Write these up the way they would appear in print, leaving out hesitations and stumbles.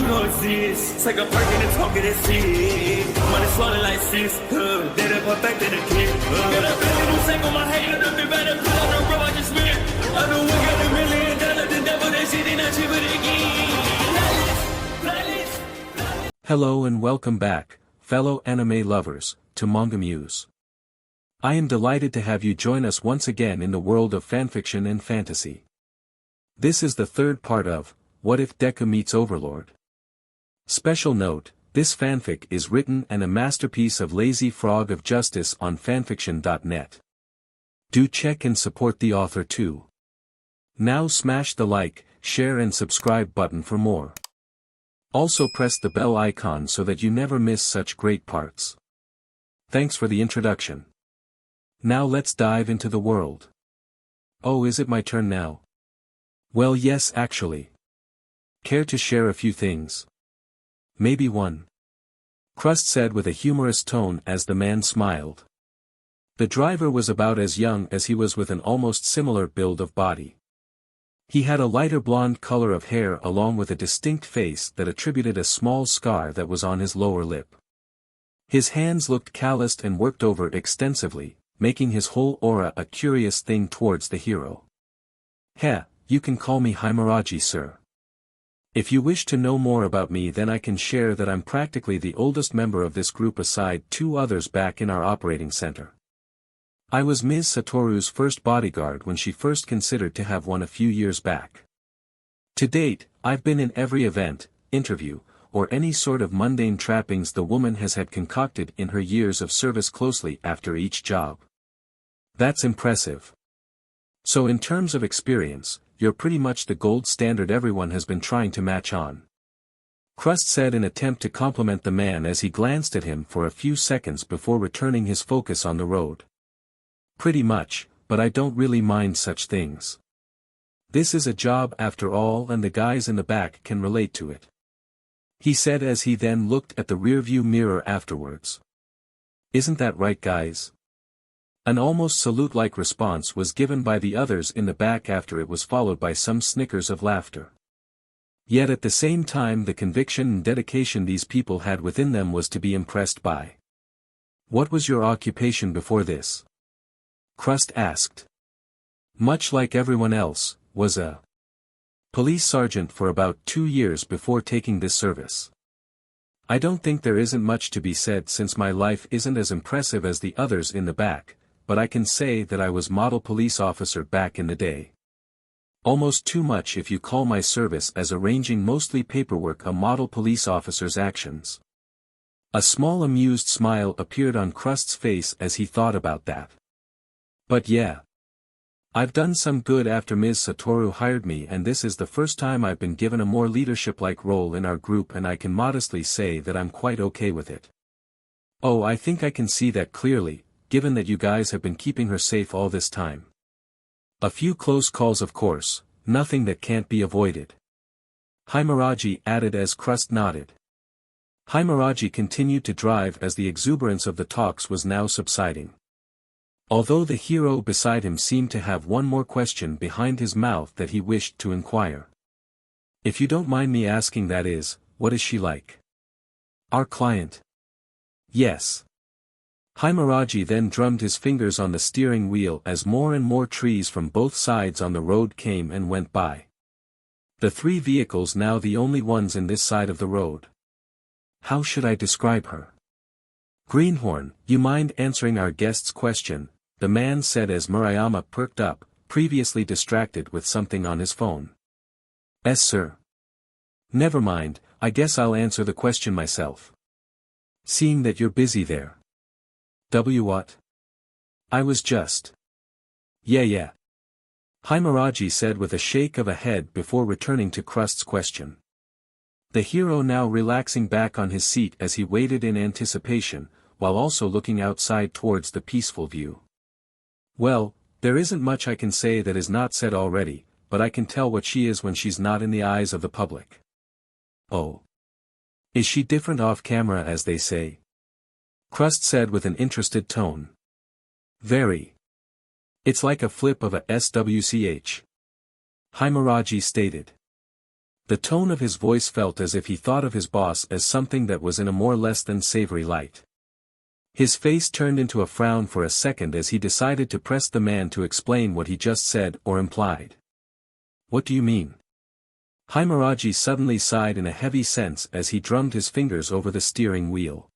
You know it's this. Take a perk and a talk of that shit. Money swallowed like sis. Did it perfect in the kid. Got a billion who sang on my head. Look at better put on the road I just spent. I know we got $1 million. The devil that shit ain't not cheap again. Hello and welcome back, fellow anime lovers, to MangaMuse. I am delighted to have you join us once again in the world of fanfiction and fantasy. This is the third part of What If Deku Meets Overlord? Special note, this fanfic is written and a masterpiece of lazyfrogofjustice on FANFICTIONnet. Do check and support the author too. Now smash the like, share and subscribe button for more. Also press the bell icon so that you never miss such great parts. Thanks for the introduction. Now let's dive into the world. Oh, is it my turn now? Well, yes, actually. Care to share a few things? Maybe one. Crust said with a humorous tone as the man smiled. The driver was about as young as he was with an almost similar build of body. He had a lighter blonde color of hair along with a distinct face that attributed a small scar that was on his lower lip. His hands looked calloused and worked over extensively, making his whole aura a curious thing towards the hero. Heh, you can call me Himuraji, sir. If you wish to know more about me, then I can share that I'm practically the oldest member of this group aside two others back in our operating center. I was Ms. Satoru's first bodyguard when she first considered to have one a few years back. To date, I've been in every event, interview, or any sort of mundane trappings the woman has had concocted in her years of service closely after each job. That's impressive. So in terms of experience, you're pretty much the gold standard everyone has been trying to match on. Crust said in attempt to compliment the man as he glanced at him for a few seconds before returning his focus on the road. Pretty much, but I don't really mind such things. This is a job after all, and the guys in the back can relate to it. He said as he then looked at the rearview mirror afterwards. Isn't that right, guys? An almost salute-like response was given by the others in the back after it was followed by some snickers of laughter. Yet at the same time the conviction and dedication these people had within them was to be impressed by. What was your occupation before this? Crust asked. Much like everyone else, was a police sergeant for about 2 years before taking this service. I don't think there isn't much to be said since my life isn't as impressive as the others in the back, but I can say that I was model police officer back in the day. Almost too much if you call my service as arranging mostly paperwork a model police officer's actions. A small amused smile appeared on Crust's face as he thought about that. But yeah. I've done some good after Ms. Satoru hired me, and this is the first time I've been given a more leadership-like role in our group, and I can modestly say that I'm quite okay with it. Oh, I think I can see that clearly, given that you guys have been keeping her safe all this time. A few close calls of course, nothing that can't be avoided. Himuraji added as Crust nodded. Himuraji continued to drive as the exuberance of the talks was now subsiding. Although the hero beside him seemed to have one more question behind his mouth that he wished to inquire. If you don't mind me asking, that is, what is she like? Our client? Yes. Himuraji then drummed his fingers on the steering wheel as more and more trees from both sides on the road came and went by. The 3 vehicles now the only ones in this side of the road. How should I describe her? Greenhorn, you mind answering our guest's question? The man said as Murayama perked up, previously distracted with something on his phone. Yes, sir. Never mind, I guess I'll answer the question myself. Seeing that you're busy there. What? I was just. Yeah. Himuraji said with a shake of a head before returning to Crust's question. The hero now relaxing back on his seat as he waited in anticipation, while also looking outside towards the peaceful view. Well, there isn't much I can say that is not said already, but I can tell what she is when she's not in the eyes of the public. Oh. Is she different off camera, as they say? Crust said with an interested tone. Very. It's like a flip of a SWCH. Himuraji stated. The tone of his voice felt as if he thought of his boss as something that was in a more less than savory light. His face turned into a frown for a second as he decided to press the man to explain what he just said or implied. What do you mean? Himuraji suddenly sighed in a heavy sense as he drummed his fingers over the steering wheel.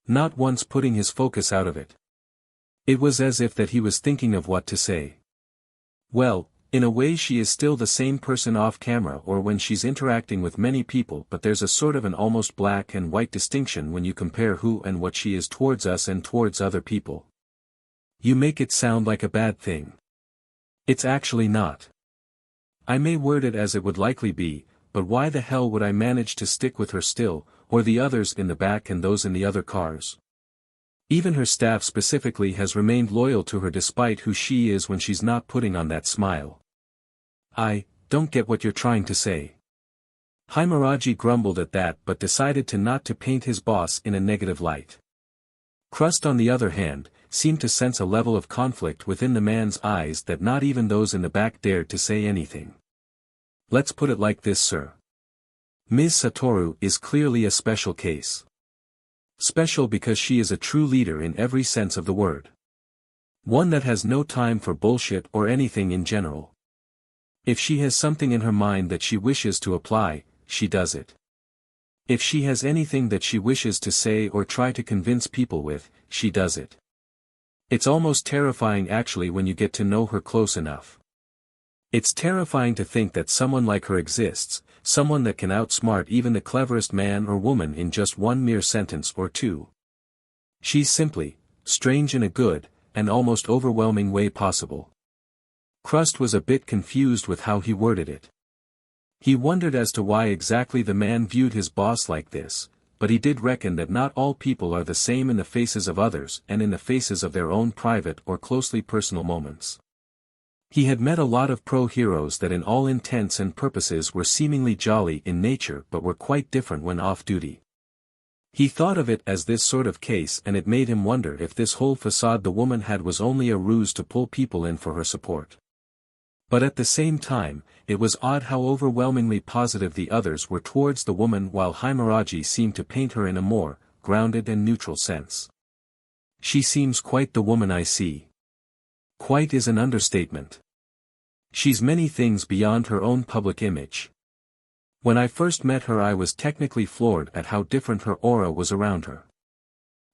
Not once putting his focus out of it. It was as if that he was thinking of what to say. Well, in a way she is still the same person off camera or when she's interacting with many people, but there's a sort of an almost black and white distinction when you compare who and what she is towards us and towards other people. You make it sound like a bad thing. It's actually not. I may word it as it would likely be, but why the hell would I manage to stick with her still, or the others in the back and those in the other cars? Even her staff specifically has remained loyal to her despite who she is when she's not putting on that smile. I don't get what you're trying to say. Himuraji grumbled at that but decided to not to paint his boss in a negative light. Crust on the other hand, seemed to sense a level of conflict within the man's eyes that not even those in the back dared to say anything. Let's put it like this, sir. Ms. Satoru is clearly a special case. Special because she is a true leader in every sense of the word. One that has no time for bullshit or anything in general. If she has something in her mind that she wishes to apply, she does it. If she has anything that she wishes to say or try to convince people with, she does it. It's almost terrifying actually when you get to know her close enough. It's terrifying to think that someone like her exists, someone that can outsmart even the cleverest man or woman in just one mere sentence or two. She's simply, strange in a good, and almost overwhelming way possible. Crust was a bit confused with how he worded it. He wondered as to why exactly the man viewed his boss like this, but he did reckon that not all people are the same in the faces of others and in the faces of their own private or closely personal moments. He had met a lot of pro-heroes that in all intents and purposes were seemingly jolly in nature but were quite different when off-duty. He thought of it as this sort of case and it made him wonder if this whole facade the woman had was only a ruse to pull people in for her support. But at the same time, it was odd how overwhelmingly positive the others were towards the woman while Himuraji seemed to paint her in a more grounded and neutral sense. She seems quite the woman I see. Quite is an understatement. She's many things beyond her own public image. When I first met her I was technically floored at how different her aura was around her.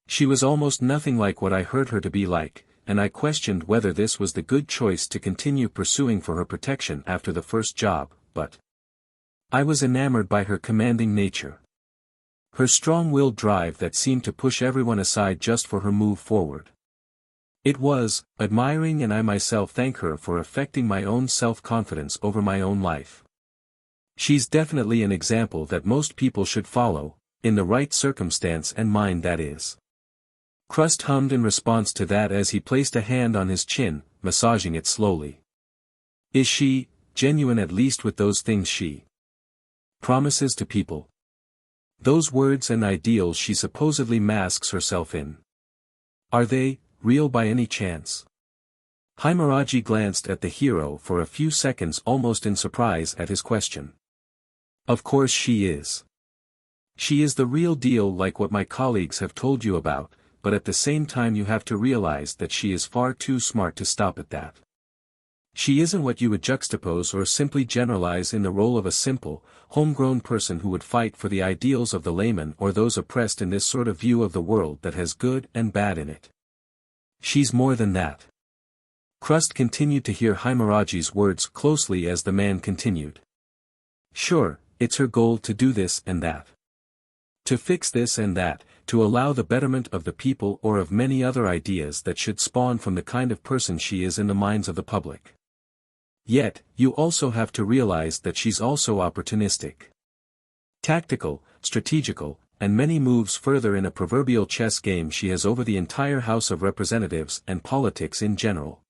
She was almost nothing like what I heard her to be like, and I questioned whether this was the good choice to continue pursuing for her protection after the first job, but I was enamored by her commanding nature. Her strong-willed drive that seemed to push everyone aside just for her move forward. It was admiring and I myself thank her for affecting my own self-confidence over my own life. She's definitely an example that most people should follow, in the right circumstance and mind that is. Crust hummed in response to that as he placed a hand on his chin, massaging it slowly. Is she genuine at least with those things she promises to people? Those words and ideals she supposedly masks herself in. Are they real by any chance? Himuraji glanced at the hero for a few seconds almost in surprise at his question. Of course she is. She is the real deal like what my colleagues have told you about, but at the same time you have to realize that she is far too smart to stop at that. She isn't what you would juxtapose or simply generalize in the role of a simple, homegrown person who would fight for the ideals of the layman or those oppressed in this sort of view of the world that has good and bad in it. She's more than that. Crust continued to hear Himuraji's words closely as the man continued. Sure, it's her goal to do this and that. To fix this and that, to allow the betterment of the people or of many other ideas that should spawn from the kind of person she is in the minds of the public. Yet, you also have to realize that she's also opportunistic. Tactical, strategical, and many moves further in a proverbial chess game she has over the entire House of Representatives and politics in general.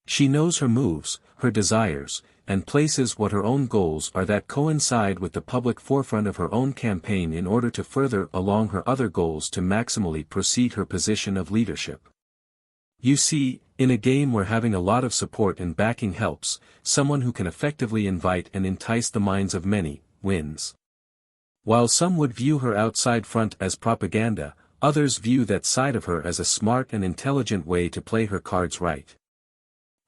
She knows her moves, her desires, and places what her own goals are that coincide with the public forefront of her own campaign in order to further along her other goals to maximally proceed her position of leadership. You see, In a game where having a lot of support and backing helps, someone who can effectively invite and entice the minds of many, wins. While some would view her outside front as propaganda, others view that side of her as a smart and intelligent way to play her cards right.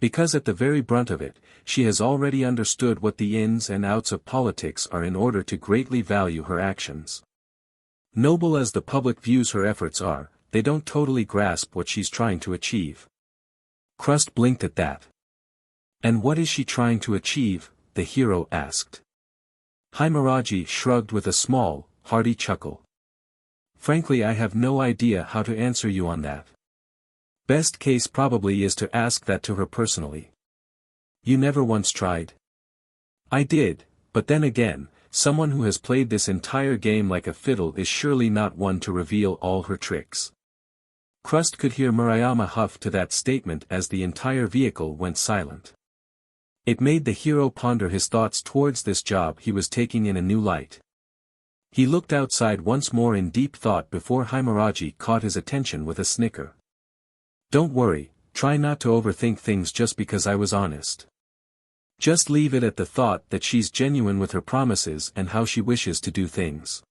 Because at the very brunt of it, she has already understood what the ins and outs of politics are in order to greatly value her actions. Noble as the public views her efforts are, they don't totally grasp what she's trying to achieve. Crust blinked at that. And what is she trying to achieve? The hero asked. Himuraji shrugged with a small, hearty chuckle. Frankly, I have no idea how to answer you on that. Best case probably is to ask that to her personally. You never once tried? I did, but then again, someone who has played this entire game like a fiddle is surely not one to reveal all her tricks. Crust could hear Murayama huff to that statement as the entire vehicle went silent. It made the hero ponder his thoughts towards this job he was taking in a new light. He looked outside once more in deep thought before Himuraji caught his attention with a snicker. Don't worry, try not to overthink things just because I was honest. Just leave it at the thought that she's genuine with her promises and how she wishes to do things.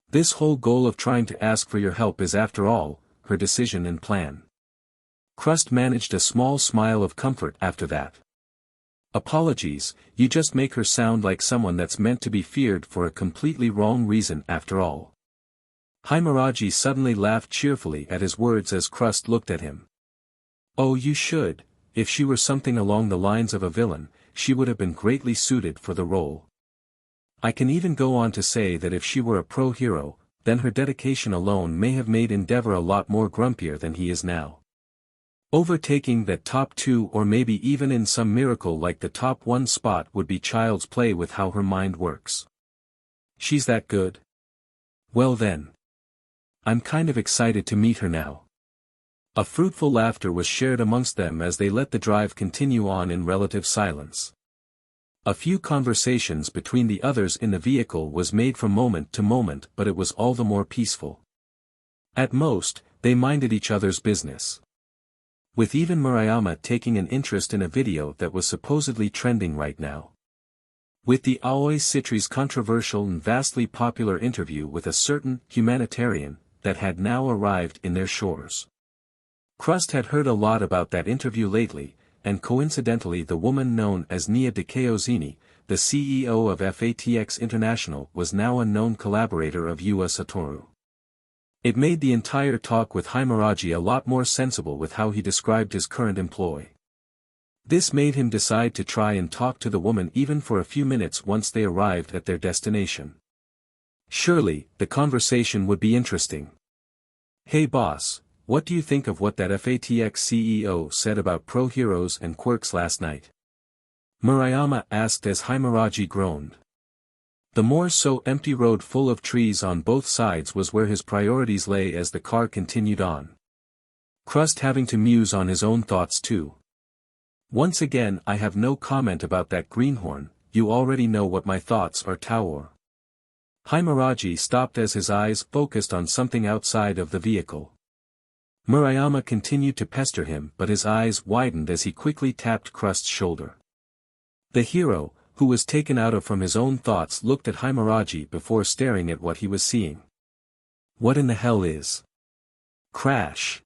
This whole goal of trying to ask for your help is after all, her decision and plan. Crust managed a small smile of comfort after that. Apologies, you just make her sound like someone that's meant to be feared for a completely wrong reason after all. Himuraji suddenly laughed cheerfully at his words as Crust looked at him. Oh, you should. If she were something along the lines of a villain, she would have been greatly suited for the role. I can even go on to say that if she were a pro-hero, then her dedication alone may have made Endeavor a lot more grumpier than he is now. Overtaking that top 2 or maybe even in some miracle like the top 1 spot would be child's play with how her mind works. She's that good? Well then. I'm kind of excited to meet her now. A fruitful laughter was shared amongst them as they let the drive continue on in relative silence. A few conversations between the others in the vehicle was made from moment to moment, but it was all the more peaceful. At most, they minded each other's business. With even Murayama taking an interest in a video that was supposedly trending right now. With the Aoi Citri's controversial and vastly popular interview with a certain humanitarian that had now arrived in their shores. Crust had heard a lot about that interview lately, and coincidentally the woman known as Nia Dikeozini, the CEO of FATX International, was now a known collaborator of Ua Satoru. It made the entire talk with Himuraji a lot more sensible with how he described his current employ. This made him decide to try and talk to the woman even for a few minutes once they arrived at their destination. Surely, the conversation would be interesting. Hey boss, what do you think of what that FATX CEO said about pro-heroes and quirks last night? Murayama asked as Himuraji groaned. The more so empty road full of trees on both sides was where his priorities lay as the car continued on. Crust having to muse on his own thoughts too. Once again I have no comment about that greenhorn, you already know what my thoughts are Taor. Himuraji stopped as his eyes focused on something outside of the vehicle. Murayama continued to pester him but his eyes widened as he quickly tapped Crust's shoulder. The hero, who was taken out of from his own thoughts, looked at Himuraji before staring at what he was seeing. What in the hell is? Crash.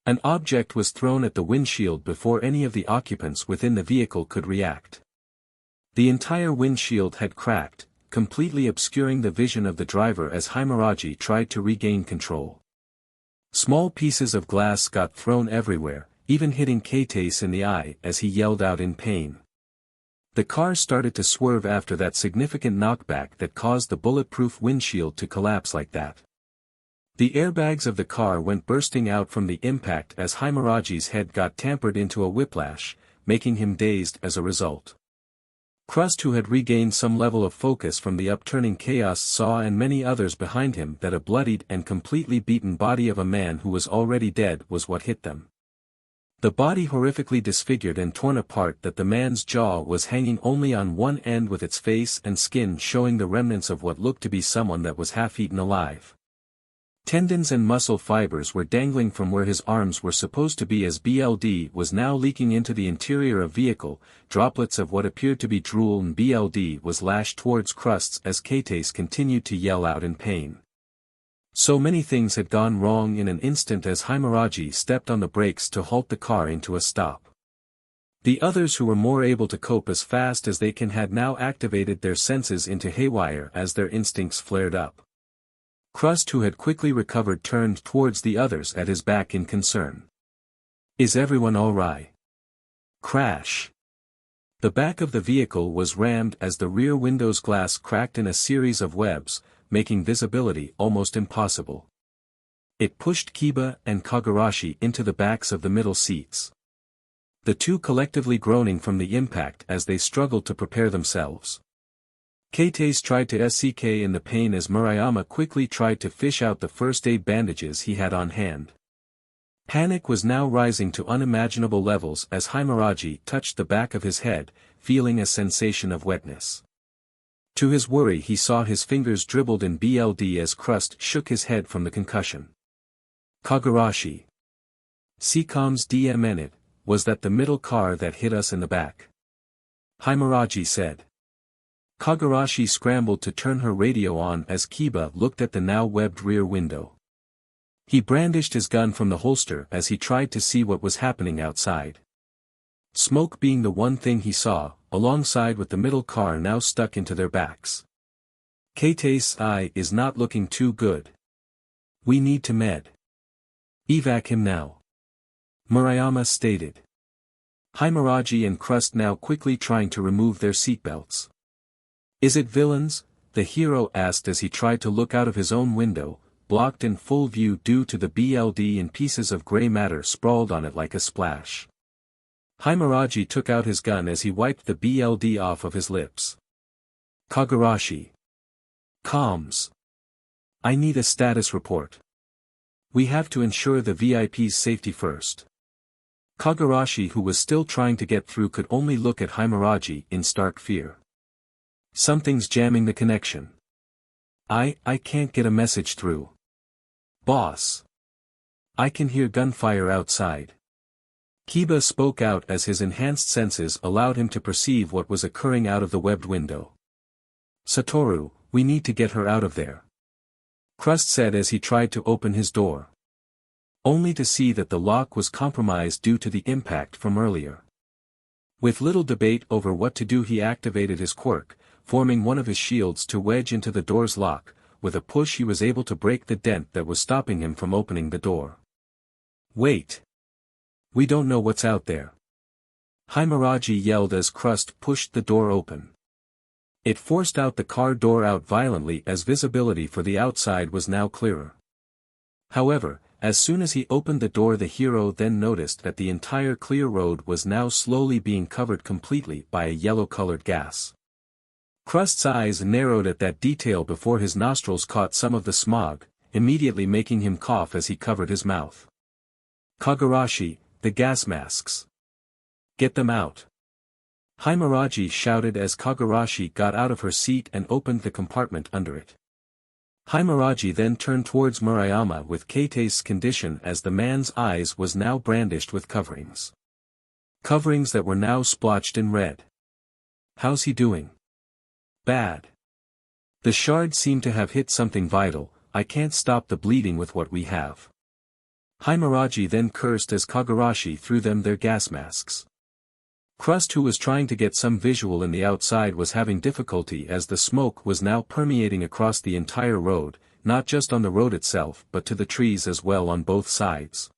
An object was thrown at the windshield before any of the occupants within the vehicle could react. The entire windshield had cracked, completely obscuring the vision of the driver as Himuraji tried to regain control. Small pieces of glass got thrown everywhere, even hitting Keitase in the eye as he yelled out in pain. The car started to swerve after that significant knockback that caused the bulletproof windshield to collapse like that. The airbags of the car went bursting out from the impact as Himuraji's head got tampered into a whiplash, making him dazed as a result. Crust, who had regained some level of focus from the upturning chaos, saw and many others behind him that a bloodied and completely beaten body of a man who was already dead was what hit them. The body horrifically disfigured and torn apart, that the man's jaw was hanging only on one end with its face and skin showing the remnants of what looked to be someone that was half eaten alive. Tendons and muscle fibers were dangling from where his arms were supposed to be as BLD was now leaking into the interior of vehicle, droplets of what appeared to be drool and BLD was lashed towards Crusts as Kates continued to yell out in pain. So many things had gone wrong in an instant as Himuraji stepped on the brakes to halt the car into a stop. The others who were more able to cope as fast as they can had now activated their senses into haywire as their instincts flared up. Crust, who had quickly recovered, turned towards the others at his back in concern. "Is everyone alright?" Crash. The back of the vehicle was rammed as the rear window's glass cracked in a series of webs, making visibility almost impossible. It pushed Kiba and Kogarashi into the backs of the middle seats. The two collectively groaning from the impact as they struggled to prepare themselves. Kates tried to SCK in the pain as Murayama quickly tried to fish out the first aid bandages he had on hand. Panic was now rising to unimaginable levels as Himuraji touched the back of his head, feeling a sensation of wetness. To his worry, he saw his fingers dribbled in BLD as Crust shook his head from the concussion. Kogarashi. "Secoms DMN, was that the middle car that hit us in the back?" Himuraji said. Kogarashi scrambled to turn her radio on as Kiba looked at the now webbed rear window. He brandished his gun from the holster as he tried to see what was happening outside. Smoke being the one thing he saw, alongside with the middle car now stuck into their backs. Kate's eye is not looking too good. "We need to med. Evac him now," Murayama stated. Himuraji and Crust now quickly trying to remove their seatbelts. "Is it villains?" the hero asked as he tried to look out of his own window, blocked in full view due to the BLD and pieces of gray matter sprawled on it like a splash. Himuraji took out his gun as he wiped the BLD off of his lips. Kogarashi. "Comms. I need a status report. We have to ensure the VIP's safety first." Kogarashi, who was still trying to get through, could only look at Himuraji in stark fear. "Something's jamming the connection. I can't get a message through. Boss. I can hear gunfire outside." Kiba spoke out as his enhanced senses allowed him to perceive what was occurring out of the webbed window. "Satoru, we need to get her out of there," Crust said as he tried to open his door. Only to see that the lock was compromised due to the impact from earlier. With little debate over what to do, he activated his quirk, forming one of his shields to wedge into the door's lock. With a push he was able to break the dent that was stopping him from opening the door. "Wait. We don't know what's out there," Himuraji yelled as Crust pushed the door open. It forced out the car door out violently as visibility for the outside was now clearer. However, as soon as he opened the door, the hero then noticed that the entire clear road was now slowly being covered completely by a yellow-colored gas. Crust's eyes narrowed at that detail before his nostrils caught some of the smog, immediately making him cough as he covered his mouth. "Kogarashi, the gas masks. Get them out," Himuraji shouted as Kogarashi got out of her seat and opened the compartment under it. Himuraji then turned towards Murayama with Kate's condition as the man's eyes was now brandished with coverings. Coverings that were now splotched in red. "How's he doing?" "Bad. The shard seemed to have hit something vital. I can't stop the bleeding with what we have." Himuraji then cursed as Kogarashi threw them their gas masks. Crust, who was trying to get some visual in the outside, was having difficulty as the smoke was now permeating across the entire road, not just on the road itself but to the trees as well on both sides.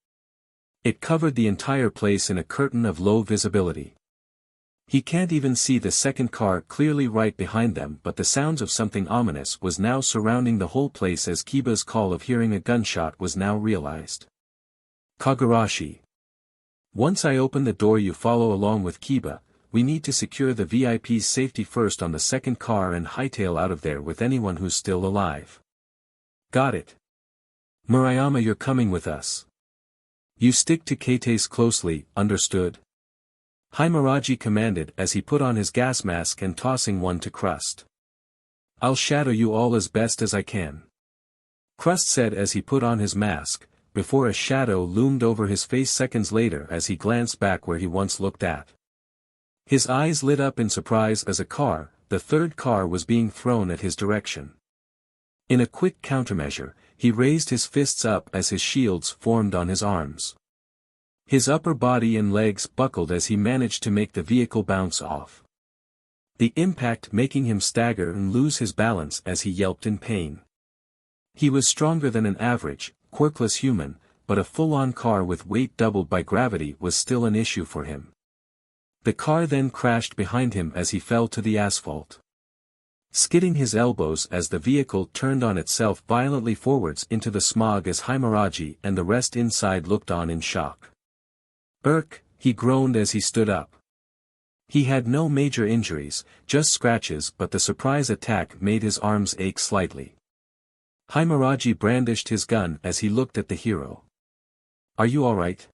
It covered the entire place in a curtain of low visibility. He can't even see the second car clearly right behind them, but the sounds of something ominous was now surrounding the whole place as Kiba's call of hearing a gunshot was now realized. Kogarashi. "Once I open the door you follow along with Kiba. We need to secure the VIP's safety first on the second car and hightail out of there with anyone who's still alive." "Got it. Murayama, you're coming with us. You stick to Kates closely, understood?" Himuraji commanded as he put on his gas mask and tossing one to Crust. "I'll shadow you all as best as I can." Crust said as he put on his mask, before a shadow loomed over his face seconds later as he glanced back where he once looked at. His eyes lit up in surprise as a car, the third car, was being thrown at his direction. In a quick countermeasure, he raised his fists up as his shields formed on his arms. His upper body and legs buckled as he managed to make the vehicle bounce off. The impact making him stagger and lose his balance as he yelped in pain. He was stronger than an average, quirkless human, but a full-on car with weight doubled by gravity was still an issue for him. The car then crashed behind him as he fell to the asphalt, skidding his elbows as the vehicle turned on itself violently forwards into the smog as Himuraji and the rest inside looked on in shock. "Urk," he groaned as he stood up. He had no major injuries, just scratches, but the surprise attack made his arms ache slightly. Himuraji brandished his gun as he looked at the hero. "Are you alright?"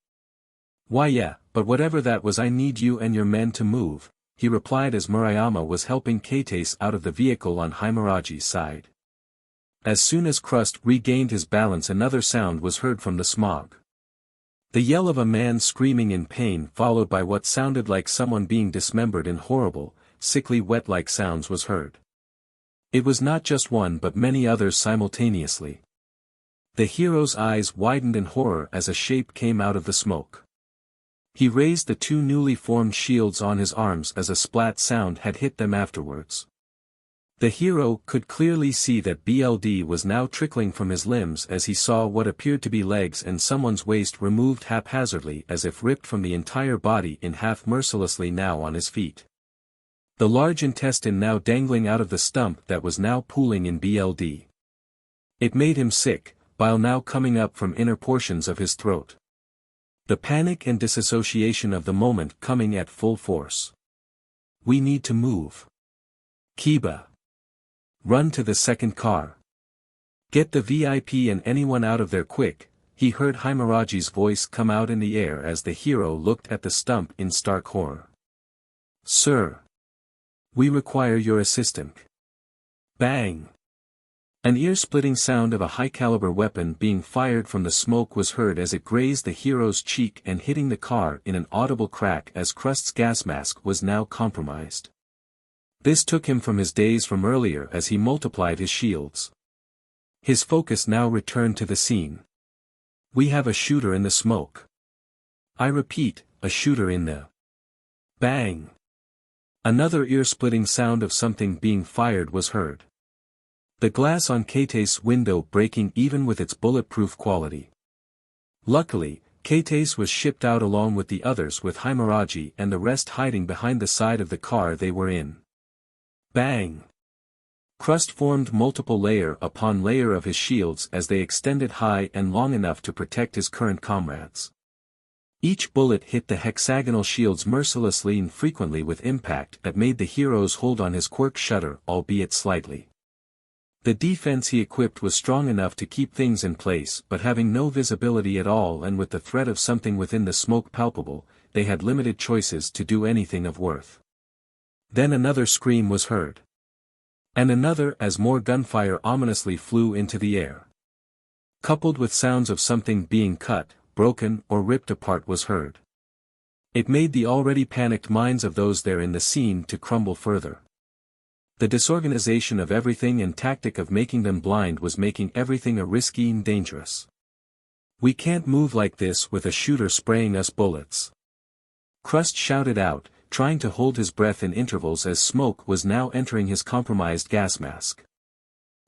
"Why yeah, but whatever that was, I need you and your men to move," he replied as Murayama was helping Kates out of the vehicle on Himuraji's side. As soon as Crust regained his balance, another sound was heard from the smog. The yell of a man screaming in pain followed by what sounded like someone being dismembered in horrible, sickly wet-like sounds was heard. It was not just one but many others simultaneously. The hero's eyes widened in horror as a shape came out of the smoke. He raised the two newly formed shields on his arms as a splat sound had hit them afterwards. The hero could clearly see that blood was now trickling from his limbs as he saw what appeared to be legs and someone's waist removed haphazardly as if ripped from the entire body in half mercilessly now on his feet. The large intestine now dangling out of the stump that was now pooling in blood. It made him sick, bile now coming up from inner portions of his throat. The panic and disassociation of the moment coming at full force. "We need to move. Kiba. Run to the second car. Get the VIP and anyone out of there quick," he heard Himuraji's voice come out in the air as the hero looked at the stump in stark horror. "Sir. We require your assistance." Bang! An ear-splitting sound of a high-caliber weapon being fired from the smoke was heard as it grazed the hero's cheek and hitting the car in an audible crack as Crust's gas mask was now compromised. This took him from his daze from earlier as he multiplied his shields. His focus now returned to the scene. "We have a shooter in the smoke. I repeat, a shooter in the..." Bang! Another ear-splitting sound of something being fired was heard. The glass on Kate's window breaking even with its bulletproof quality. Luckily, Kates was shipped out along with the others with Himuraji and the rest hiding behind the side of the car they were in. Bang! Crust formed multiple layer upon layer of his shields as they extended high and long enough to protect his current comrades. Each bullet hit the hexagonal shields mercilessly and frequently with impact that made the hero's hold on his quirk shudder, albeit slightly. The defense he equipped was strong enough to keep things in place, but having no visibility at all and with the threat of something within the smoke palpable, they had limited choices to do anything of worth. Then another scream was heard. And another as more gunfire ominously flew into the air. Coupled with sounds of something being cut, broken or ripped apart was heard. It made the already panicked minds of those there in the scene to crumble further. The disorganization of everything and tactic of making them blind was making everything a risky and dangerous. "We can't move like this with a shooter spraying us bullets," Crust shouted out, trying to hold his breath in intervals as smoke was now entering his compromised gas mask.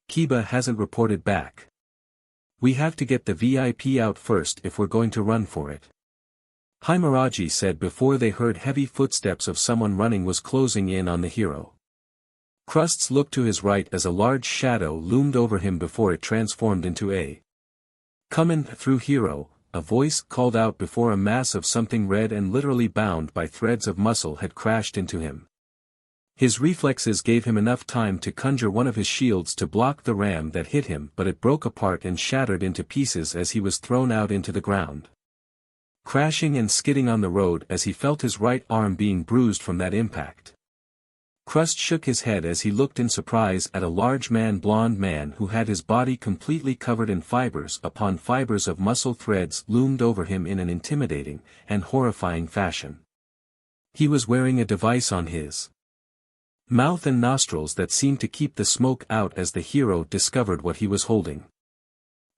"Kiba hasn't reported back. We have to get the VIP out first if we're going to run for it," Himuraji said before they heard heavy footsteps of someone running was closing in on the hero. Crust's looked to his right as a large shadow loomed over him before it transformed into a "Comin' through hero," a voice called out before a mass of something red and literally bound by threads of muscle had crashed into him. His reflexes gave him enough time to conjure one of his shields to block the ram that hit him, but it broke apart and shattered into pieces as he was thrown out into the ground, crashing and skidding on the road as he felt his right arm being bruised from that impact. Crust shook his head as he looked in surprise at a large blonde man who had his body completely covered in fibers upon fibers of muscle threads loomed over him in an intimidating and horrifying fashion. He was wearing a device on his mouth and nostrils that seemed to keep the smoke out as the hero discovered what he was holding.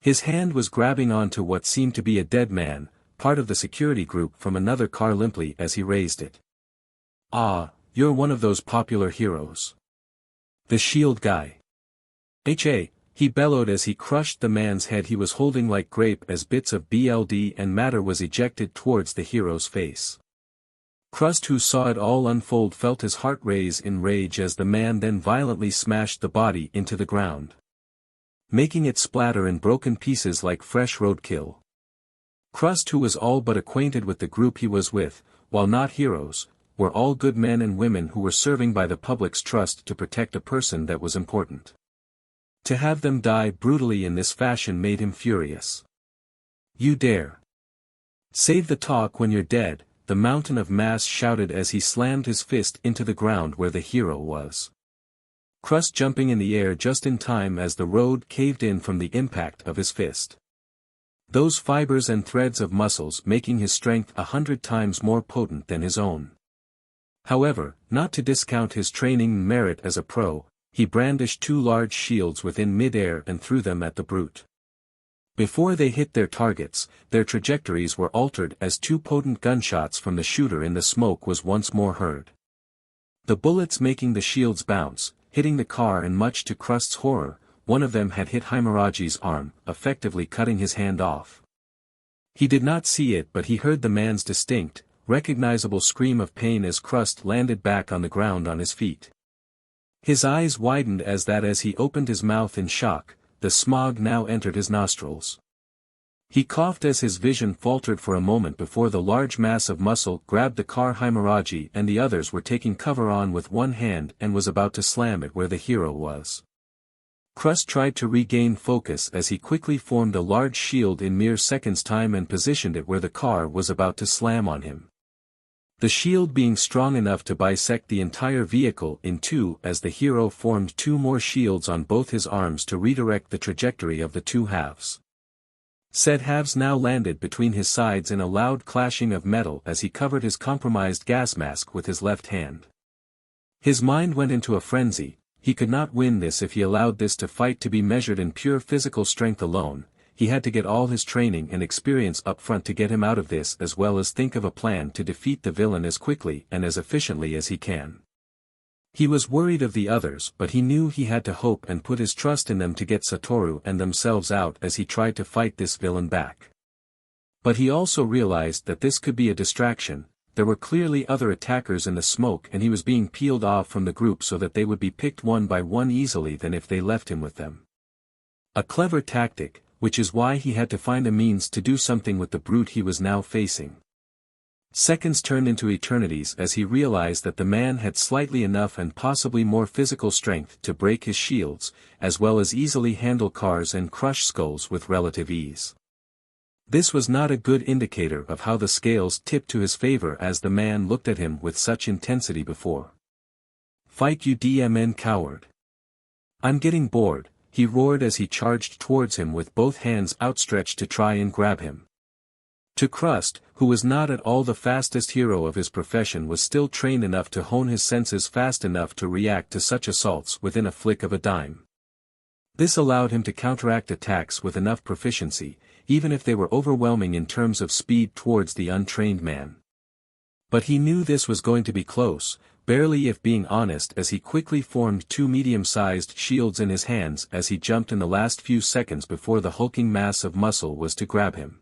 His hand was grabbing onto what seemed to be a dead man, part of the security group from another car limply as he raised it. "Ah, you're one of those popular heroes. The shield guy." He bellowed as he crushed the man's head he was holding like grape as bits of blood and matter was ejected towards the hero's face. Crust, who saw it all unfold, felt his heart raise in rage as the man then violently smashed the body into the ground, making it splatter in broken pieces like fresh roadkill. Crust, who was all but acquainted with the group he was with, while not heroes, were all good men and women who were serving by the public's trust to protect a person that was important. To have them die brutally in this fashion made him furious. "You dare save the talk when you're dead," the mountain of mass shouted as he slammed his fist into the ground where the hero was. Crust jumping in the air just in time as the road caved in from the impact of his fist. Those fibers and threads of muscles making his strength 100 times more potent than his own. However, not to discount his training and merit as a pro, he brandished 2 large shields within mid-air and threw them at the brute. Before they hit their targets, their trajectories were altered as 2 potent gunshots from the shooter in the smoke was once more heard. The bullets making the shields bounce, hitting the car, and much to Crust's horror, one of them had hit Himuragi's arm, effectively cutting his hand off. He did not see it, but he heard the man's distinct, recognizable scream of pain as Crust landed back on the ground on his feet. His eyes widened as he opened his mouth in shock, the smog now entered his nostrils. He coughed as his vision faltered for a moment before the large mass of muscle grabbed the car Himuragi and the others were taking cover on with one hand and was about to slam it where the hero was. Crust tried to regain focus as he quickly formed a large shield in mere seconds' time and positioned it where the car was about to slam on him. The shield being strong enough to bisect the entire vehicle in 2 as the hero formed 2 more shields on both his arms to redirect the trajectory of the 2 halves. Said halves now landed between his sides in a loud clashing of metal as he covered his compromised gas mask with his left hand. His mind went into a frenzy. He could not win this if he allowed this to fight to be measured in pure physical strength alone. He had to get all his training and experience up front to get him out of this, as well as think of a plan to defeat the villain as quickly and as efficiently as he can. He was worried of the others, but he knew he had to hope and put his trust in them to get Satoru and themselves out as he tried to fight this villain back. But he also realized that this could be a distraction. There were clearly other attackers in the smoke and he was being peeled off from the group so that they would be picked one by one easily than if they left him with them. A clever tactic, which is why he had to find a means to do something with the brute he was now facing. Seconds turned into eternities as he realized that the man had slightly enough and possibly more physical strength to break his shields, as well as easily handle cars and crush skulls with relative ease. This was not a good indicator of how the scales tipped to his favor as the man looked at him with such intensity before. "Fight, you DMN coward. I'm getting bored," he roared as he charged towards him with both hands outstretched to try and grab him. To Crust, who was not at all the fastest hero of his profession, was still trained enough to hone his senses fast enough to react to such assaults within a flick of a dime. This allowed him to counteract attacks with enough proficiency, even if they were overwhelming in terms of speed towards the untrained man. But he knew this was going to be close, barely if being honest, as he quickly formed 2 medium-sized shields in his hands as he jumped in the last few seconds before the hulking mass of muscle was to grab him.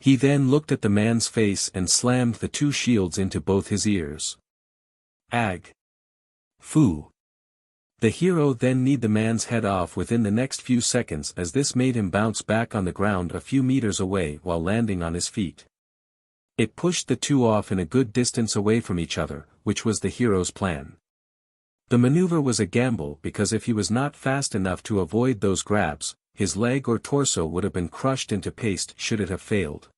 He then looked at the man's face and slammed the 2 shields into both his ears. Ag. Fu. The hero then kneed the man's head off within the next few seconds as this made him bounce back on the ground a few meters away while landing on his feet. It pushed the 2 off in a good distance away from each other, which was the hero's plan. The maneuver was a gamble because if he was not fast enough to avoid those grabs, his leg or torso would have been crushed into paste should it have failed.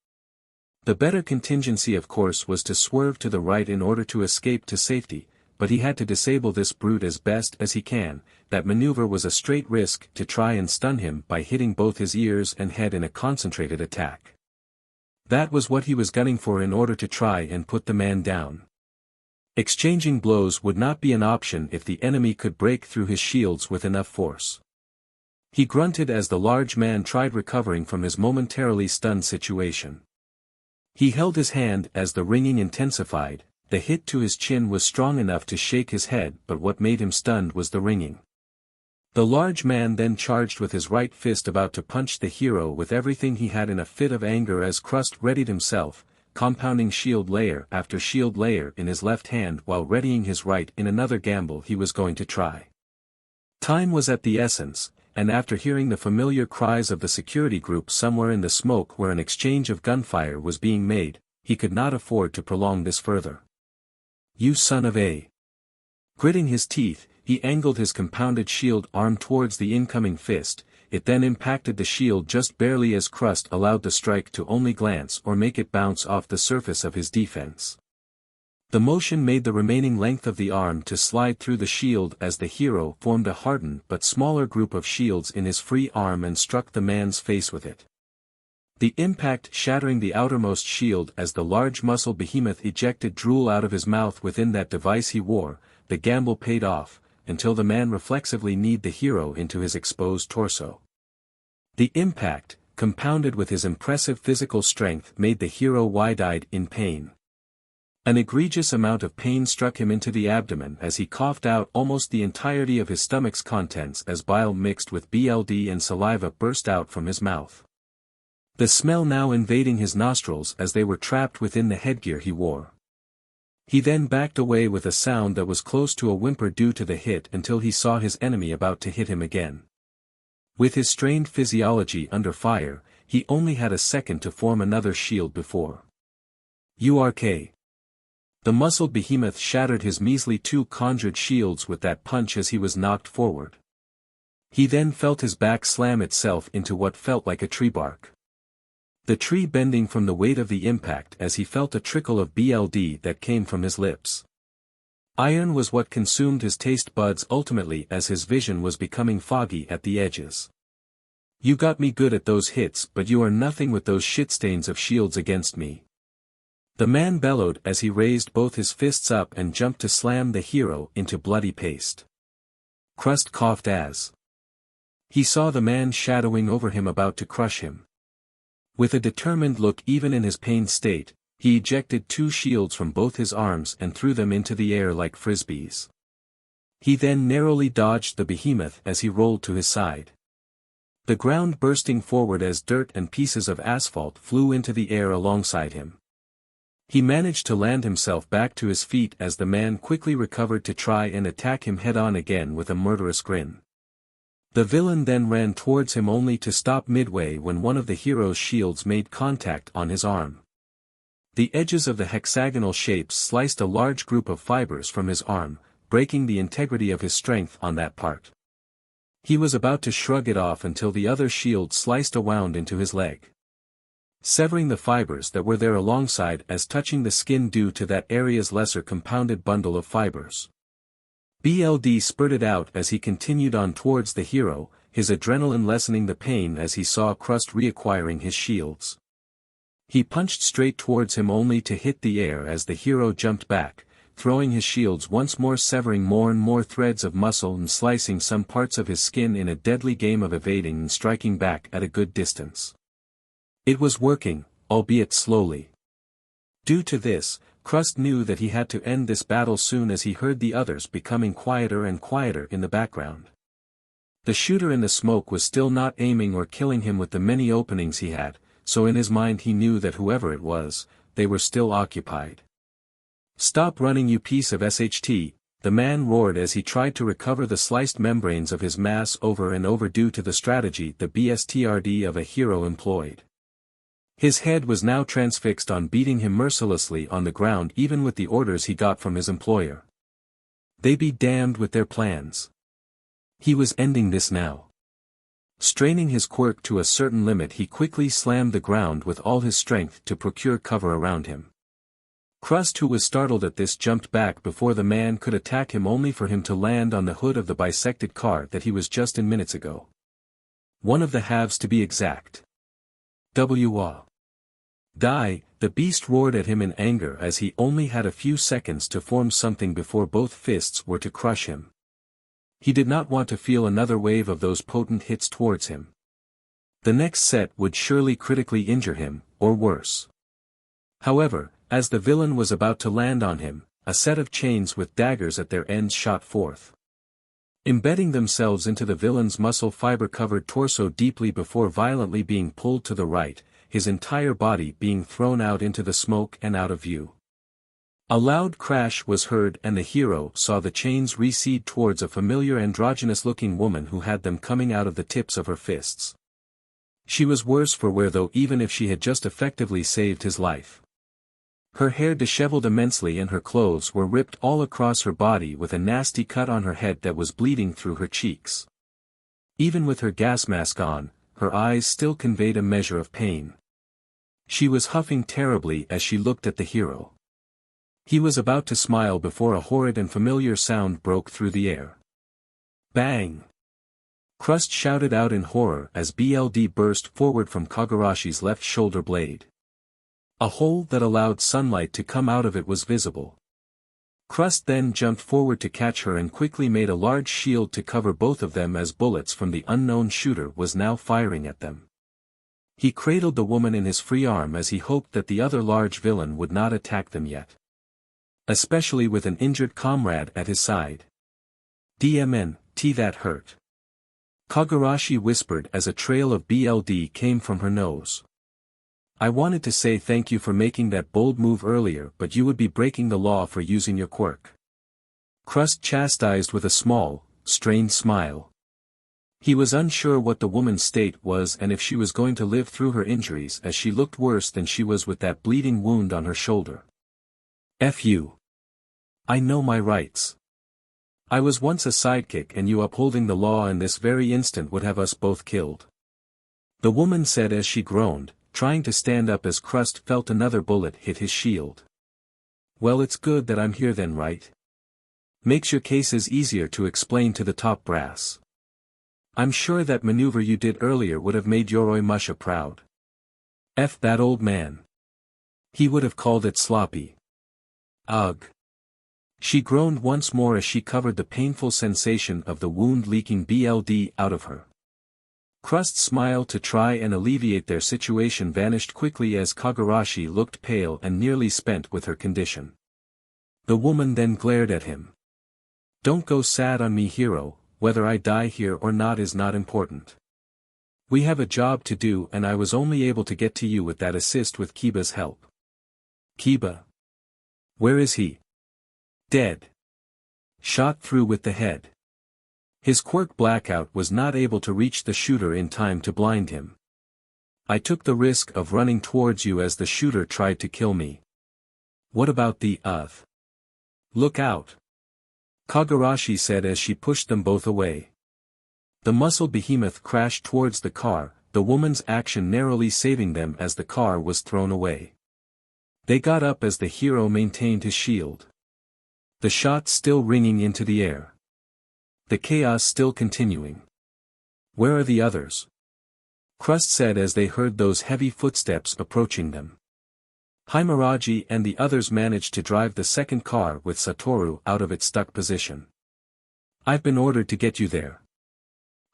The better contingency of course was to swerve to the right in order to escape to safety, but he had to disable this brute as best as he can. That maneuver was a straight risk to try and stun him by hitting both his ears and head in a concentrated attack. That was what he was gunning for in order to try and put the man down. Exchanging blows would not be an option if the enemy could break through his shields with enough force. He grunted as the large man tried recovering from his momentarily stunned situation. He held his hand as the ringing intensified. The hit to his chin was strong enough to shake his head, but what made him stunned was the ringing. The large man then charged with his right fist, about to punch the hero with everything he had in a fit of anger as Crust readied himself, compounding shield layer after shield layer in his left hand while readying his right in another gamble he was going to try. Time was at the essence, and after hearing the familiar cries of the security group somewhere in the smoke where an exchange of gunfire was being made, he could not afford to prolong this further. "You son of a..." Gritting his teeth, he angled his compounded shield arm towards the incoming fist. It then impacted the shield just barely as Crust allowed the strike to only glance or make it bounce off the surface of his defense. The motion made the remaining length of the arm to slide through the shield as the hero formed a hardened but smaller group of shields in his free arm and struck the man's face with it. The impact shattering the outermost shield as the large muscle behemoth ejected drool out of his mouth within that device he wore. The gamble paid off, until the man reflexively kneed the hero into his exposed torso. The impact, compounded with his impressive physical strength, made the hero wide-eyed in pain. An egregious amount of pain struck him into the abdomen as he coughed out almost the entirety of his stomach's contents as bile mixed with blood and saliva burst out from his mouth. The smell now invading his nostrils as they were trapped within the headgear he wore. He then backed away with a sound that was close to a whimper due to the hit until he saw his enemy about to hit him again. With his strained physiology under fire, he only had a second to form another shield before. "URK." The muscled behemoth shattered his measly 2 conjured shields with that punch as he was knocked forward. He then felt his back slam itself into what felt like a tree bark. The tree bending from the weight of the impact as he felt a trickle of blood that came from his lips. Iron was what consumed his taste buds ultimately as his vision was becoming foggy at the edges. "You got me good at those hits, but you are nothing with those shitstains of shields against me." The man bellowed as he raised both his fists up and jumped to slam the hero into bloody paste. Crust coughed as he saw the man shadowing over him about to crush him. With a determined look even in his pained state, he ejected 2 shields from both his arms and threw them into the air like frisbees. He then narrowly dodged the behemoth as he rolled to his side. The ground bursting forward as dirt and pieces of asphalt flew into the air alongside him. He managed to land himself back to his feet as the man quickly recovered to try and attack him head-on again with a murderous grin. The villain then ran towards him only to stop midway when one of the hero's shields made contact on his arm. The edges of the hexagonal shapes sliced a large group of fibers from his arm, breaking the integrity of his strength on that part. He was about to shrug it off until the other shield sliced a wound into his leg, severing the fibers that were there alongside as touching the skin due to that area's lesser compounded bundle of fibers. Blood spurted out as he continued on towards the hero, his adrenaline lessening the pain as he saw Crust reacquiring his shields. He punched straight towards him only to hit the air as the hero jumped back, throwing his shields once more, severing more and more threads of muscle and slicing some parts of his skin in a deadly game of evading and striking back at a good distance. It was working, albeit slowly. Due to this, Crust knew that he had to end this battle soon as he heard the others becoming quieter and quieter in the background. The shooter in the smoke was still not aiming or killing him with the many openings he had, so in his mind he knew that whoever it was, they were still occupied. "Stop running, you piece of SHT," the man roared as he tried to recover the sliced membranes of his mass over and over due to the strategy the BSTRD of a hero employed. His head was now transfixed on beating him mercilessly on the ground even with the orders he got from his employer. They be damned with their plans. He was ending this now. Straining his quirk to a certain limit, he quickly slammed the ground with all his strength to procure cover around him. Crust, who was startled at this, jumped back before the man could attack him, only for him to land on the hood of the bisected car that he was just in minutes ago. One of the halves, to be exact. Die, the beast roared at him in anger as he only had a few seconds to form something before both fists were to crush him. He did not want to feel another wave of those potent hits towards him. The next set would surely critically injure him, or worse. However, as the villain was about to land on him, a set of chains with daggers at their ends shot forth, embedding themselves into the villain's muscle fiber-covered torso deeply before violently being pulled to the right, his entire body being thrown out into the smoke and out of view. A loud crash was heard, and the hero saw the chains recede towards a familiar androgynous-looking woman who had them coming out of the tips of her fists. She was worse for wear, though, even if she had just effectively saved his life. Her hair disheveled immensely and her clothes were ripped all across her body, with a nasty cut on her head that was bleeding through her cheeks. Even with her gas mask on, her eyes still conveyed a measure of pain. She was huffing terribly as she looked at the hero. He was about to smile before a horrid and familiar sound broke through the air. Bang! Crust shouted out in horror as BLD burst forward from Kogarashi's left shoulder blade. A hole that allowed sunlight to come out of it was visible. Crust then jumped forward to catch her and quickly made a large shield to cover both of them, as bullets from the unknown shooter was now firing at them. He cradled the woman in his free arm as he hoped that the other large villain would not attack them yet. Especially with an injured comrade at his side. DMNT, that hurt. Kogarashi whispered as a trail of BLD came from her nose. I wanted to say thank you for making that bold move earlier, but you would be breaking the law for using your quirk. Crust chastised with a small, strained smile. He was unsure what the woman's state was and if she was going to live through her injuries, as she looked worse than she was with that bleeding wound on her shoulder. F you. I know my rights. I was once a sidekick, and you upholding the law in this very instant would have us both killed. The woman said as she groaned, trying to stand up as Crust felt another bullet hit his shield. Well, it's good that I'm here then, right? Makes your cases easier to explain to the top brass. I'm sure that maneuver you did earlier would have made Yoroi Musha proud. F that old man. He would have called it sloppy. Ugh. She groaned once more as she covered the painful sensation of the wound leaking BLD out of her. Crust's smile to try and alleviate their situation vanished quickly as Kogarashi looked pale and nearly spent with her condition. The woman then glared at him. Don't go sad on me, hero, whether I die here or not is not important. We have a job to do, and I was only able to get to you with that assist with Kiba's help. Kiba? Where is he? Dead. Shot through with the head. His quirk blackout was not able to reach the shooter in time to blind him. I took the risk of running towards you as the shooter tried to kill me. What about the Look out! Kogarashi said as she pushed them both away. The muscle behemoth crashed towards the car, the woman's action narrowly saving them as the car was thrown away. They got up as the hero maintained his shield. The shot still ringing into the air. The chaos still continuing. Where are the others? Crust said as they heard those heavy footsteps approaching them. Himuraji and the others managed to drive the second car with Satoru out of its stuck position. I've been ordered to get you there.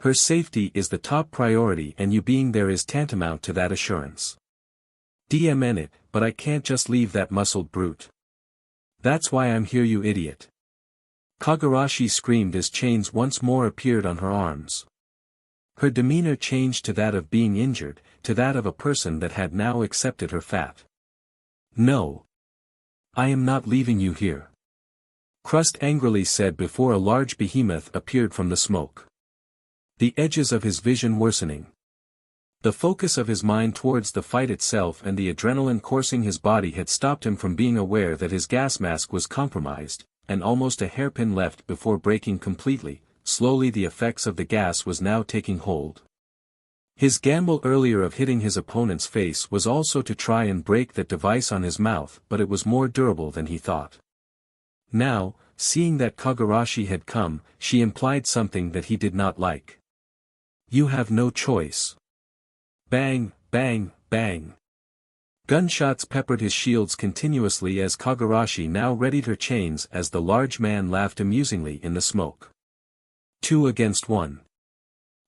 Her safety is the top priority, and you being there is tantamount to that assurance. DMN it, but I can't just leave that muscled brute. That's why I'm here, you idiot. Kogarashi screamed as chains once more appeared on her arms. Her demeanor changed to that of being injured, to that of a person that had now accepted her fate. No. I am not leaving you here. Crust angrily said before a large behemoth appeared from the smoke. The edges of his vision worsening. The focus of his mind towards the fight itself and the adrenaline coursing his body had stopped him from being aware that his gas mask was compromised, and almost a hairpin left before breaking completely. Slowly the effects of the gas was now taking hold. His gamble earlier of hitting his opponent's face was also to try and break that device on his mouth, but it was more durable than he thought. Now, seeing that Kogarashi had come, she implied something that he did not like. "You have no choice." Bang, bang, bang. Gunshots peppered his shields continuously as Kogarashi now readied her chains as the large man laughed amusingly in the smoke. 2 against 1.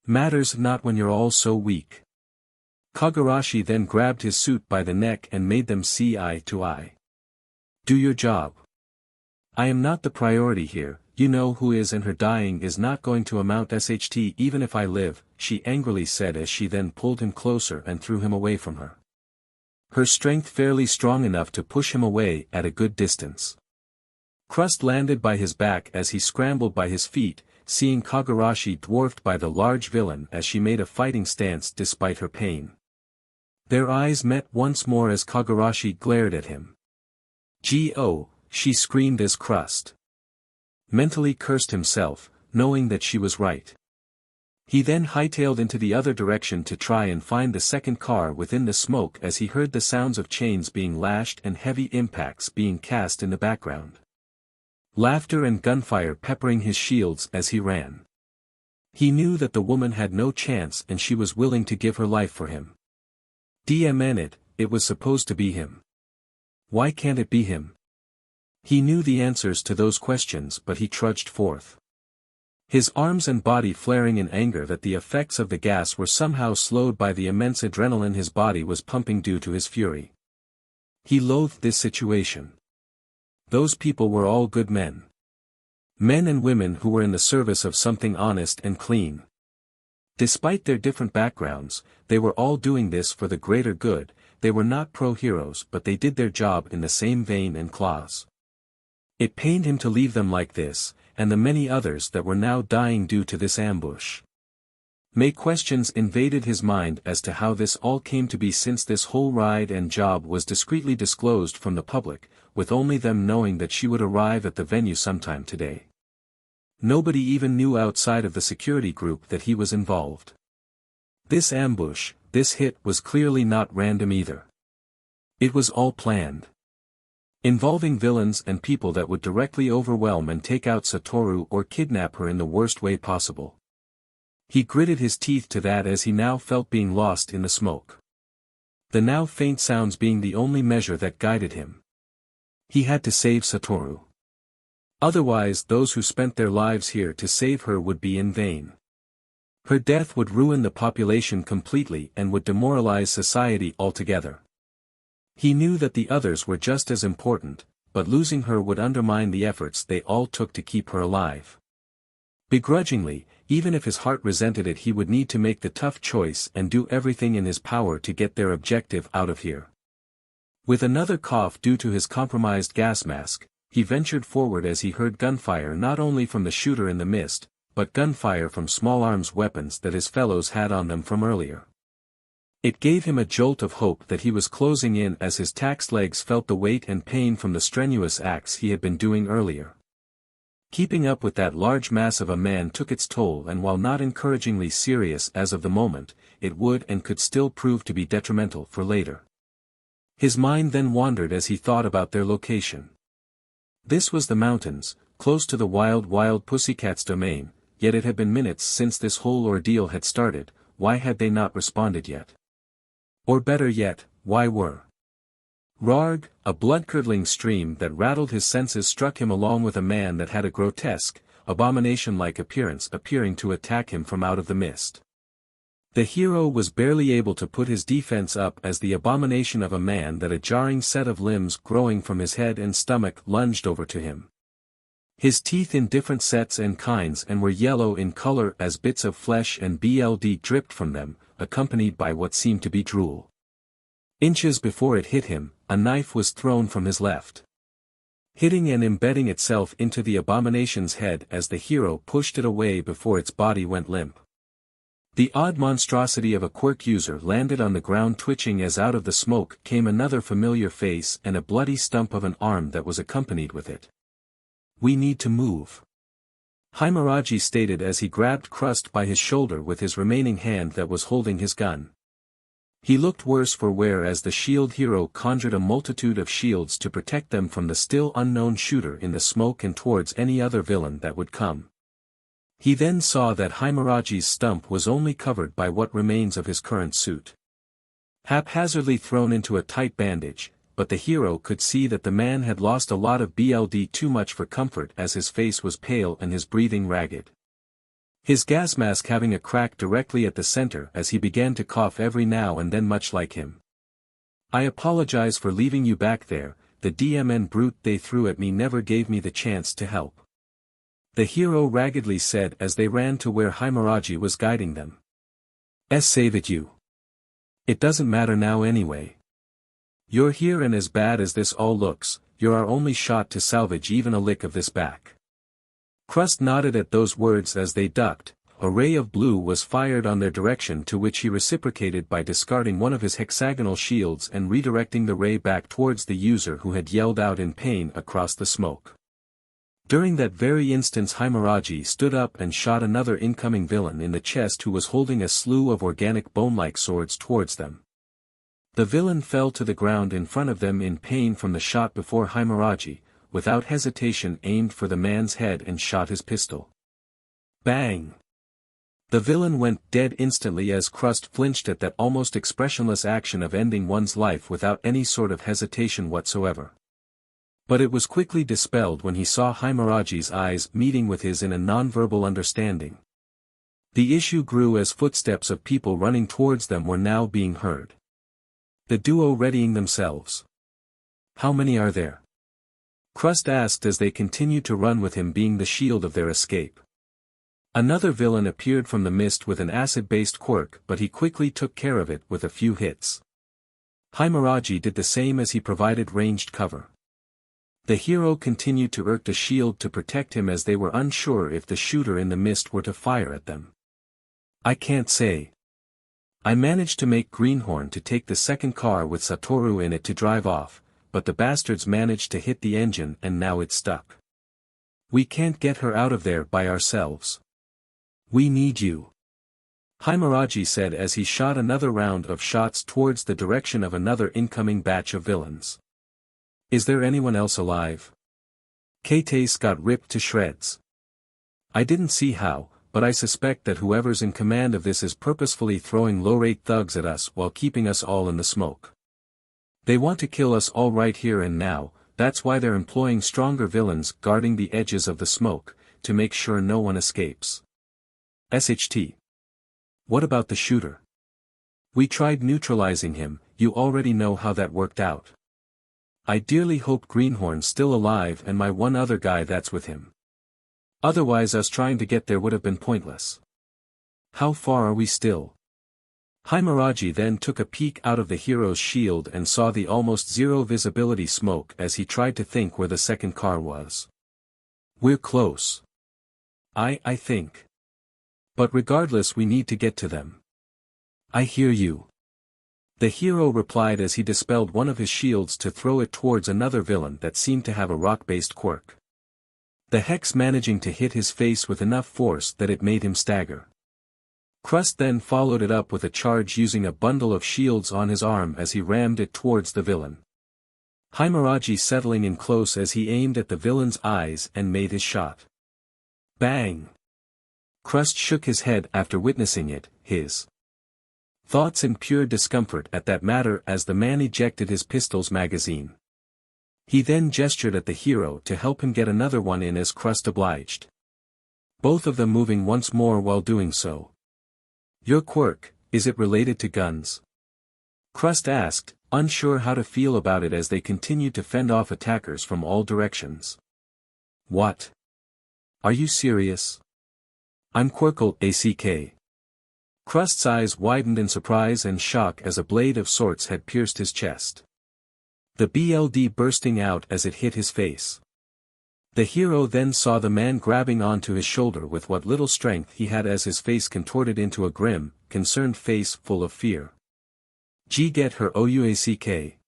Matters not when you're all so weak. Kogarashi then grabbed his suit by the neck and made them see eye to eye. "Do your job. I am not the priority here, you know who is, and her dying is not going to amount sht even if I live," she angrily said as she then pulled him closer and threw him away from her. Her strength fairly strong enough to push him away at a good distance. Crust landed by his back as he scrambled by his feet, seeing Kogarashi dwarfed by the large villain as she made a fighting stance despite her pain. Their eyes met once more as Kogarashi glared at him. "G.O., she screamed as Crust mentally cursed himself, knowing that she was right. He then hightailed into the other direction to try and find the second car within the smoke as he heard the sounds of chains being lashed and heavy impacts being cast in the background. Laughter and gunfire peppering his shields as he ran. He knew that the woman had no chance and she was willing to give her life for him. Damn it was supposed to be him. Why can't it be him? He knew the answers to those questions, but he trudged forth. His arms and body flaring in anger that the effects of the gas were somehow slowed by the immense adrenaline his body was pumping due to his fury. He loathed this situation. Those people were all good men. Men and women who were in the service of something honest and clean. Despite their different backgrounds, they were all doing this for the greater good. They were not pro-heroes, but they did their job in the same vein and clause. It pained him to leave them like this, and the many others that were now dying due to this ambush. May questions invaded his mind as to how this all came to be, since this whole ride and job was discreetly disclosed from the public, with only them knowing that she would arrive at the venue sometime today. Nobody even knew outside of the security group that he was involved. This ambush, this hit, was clearly not random either. It was all planned. Involving villains and people that would directly overwhelm and take out Satoru or kidnap her in the worst way possible. He gritted his teeth to that as he now felt being lost in the smoke. The now faint sounds being the only measure that guided him. He had to save Satoru. Otherwise those who spent their lives here to save her would be in vain. Her death would ruin the population completely and would demoralize society altogether. He knew that the others were just as important, but losing her would undermine the efforts they all took to keep her alive. Begrudgingly, even if his heart resented it, he would need to make the tough choice and do everything in his power to get their objective out of here. With another cough due to his compromised gas mask, he ventured forward as he heard gunfire not only from the shooter in the mist, but gunfire from small arms weapons that his fellows had on them from earlier. It gave him a jolt of hope that he was closing in as his taxed legs felt the weight and pain from the strenuous acts he had been doing earlier. Keeping up with that large mass of a man took its toll, and while not encouragingly serious as of the moment, it would and could still prove to be detrimental for later. His mind then wandered as he thought about their location. This was the mountains, close to the wild pussycat's domain, yet it had been minutes since this whole ordeal had started. Why had they not responded yet? Or better yet, why were? Rarg, a blood-curdling stream that rattled his senses, struck him along with a man that had a grotesque, abomination-like appearance appearing to attack him from out of the mist. The hero was barely able to put his defense up as the abomination of a man that a jarring set of limbs growing from his head and stomach lunged over to him. His teeth in different sets and kinds and were yellow in color as bits of flesh and blood dripped from them, accompanied by what seemed to be drool. Inches before it hit him, a knife was thrown from his left, hitting and embedding itself into the abomination's head as the hero pushed it away before its body went limp. The odd monstrosity of a quirk user landed on the ground twitching as out of the smoke came another familiar face and a bloody stump of an arm that was accompanied with it. "We need to move." Himuraji stated as he grabbed Crust by his shoulder with his remaining hand that was holding his gun. He looked worse for wear as the shield hero conjured a multitude of shields to protect them from the still unknown shooter in the smoke and towards any other villain that would come. He then saw that Himuraji's stump was only covered by what remains of his current suit. Haphazardly thrown into a tight bandage, but the hero could see that the man had lost a lot of blood too much for comfort as his face was pale and his breathing ragged. His gas mask having a crack directly at the center as he began to cough every now and then much like him. I apologize for leaving you back there, the DMN brute they threw at me never gave me the chance to help. The hero raggedly said as they ran to where Himuraji was guiding them. Save it you. It doesn't matter now anyway. You're here and as bad as this all looks, you're our only shot to salvage even a lick of this back. Crust nodded at those words as they ducked. A ray of blue was fired on their direction to which he reciprocated by discarding one of his hexagonal shields and redirecting the ray back towards the user who had yelled out in pain across the smoke. During that very instant Himuraji stood up and shot another incoming villain in the chest who was holding a slew of organic bone-like swords towards them. The villain fell to the ground in front of them in pain from the shot before Himuraji, without hesitation aimed for the man's head and shot his pistol. Bang! The villain went dead instantly as Crust flinched at that almost expressionless action of ending one's life without any sort of hesitation whatsoever. But it was quickly dispelled when he saw Himuraji's eyes meeting with his in a non-verbal understanding. The issue grew as footsteps of people running towards them were now being heard. The duo readying themselves. How many are there? Crust asked as they continued to run with him being the shield of their escape. Another villain appeared from the mist with an acid-based quirk but he quickly took care of it with a few hits. Himuraji did the same as he provided ranged cover. The hero continued to erect a shield to protect him as they were unsure if the shooter in the mist were to fire at them. I can't say. I managed to make Greenhorn to take the second car with Satoru in it to drive off, but the bastards managed to hit the engine and now it's stuck. We can't get her out of there by ourselves. We need you. Himuraji said as he shot another round of shots towards the direction of another incoming batch of villains. Is there anyone else alive? K-Tace got ripped to shreds. I didn't see how, but I suspect that whoever's in command of this is purposefully throwing low-rate thugs at us while keeping us all in the smoke. They want to kill us all right here and now, that's why they're employing stronger villains guarding the edges of the smoke, to make sure no one escapes. SHT. What about the shooter? We tried neutralizing him, you already know how that worked out. I dearly hope Greenhorn's still alive and my one other guy that's with him. Otherwise us trying to get there would have been pointless. How far are we still? Himuraji then took a peek out of the hero's shield and saw the almost zero visibility smoke as he tried to think where the second car was. We're close. I think. But regardless we need to get to them. I hear you. The hero replied as he dispelled one of his shields to throw it towards another villain that seemed to have a rock-based quirk. The hex managing to hit his face with enough force that it made him stagger. Crust then followed it up with a charge using a bundle of shields on his arm as he rammed it towards the villain. Himuraji settling in close as he aimed at the villain's eyes and made his shot. Bang! Crust shook his head after witnessing it, his thoughts in pure discomfort at that matter as the man ejected his pistol's magazine. He then gestured at the hero to help him get another one in as Crust obliged. Both of them moving once more while doing so. Your quirk, is it related to guns? Crust asked, unsure how to feel about it as they continued to fend off attackers from all directions. What? Are you serious? I'm Quirkle ACK. Crust's eyes widened in surprise and shock as a blade of sorts had pierced his chest. The BLD bursting out as it hit his face. The hero then saw the man grabbing onto his shoulder with what little strength he had as his face contorted into a grim, concerned face full of fear. Get her OUACK.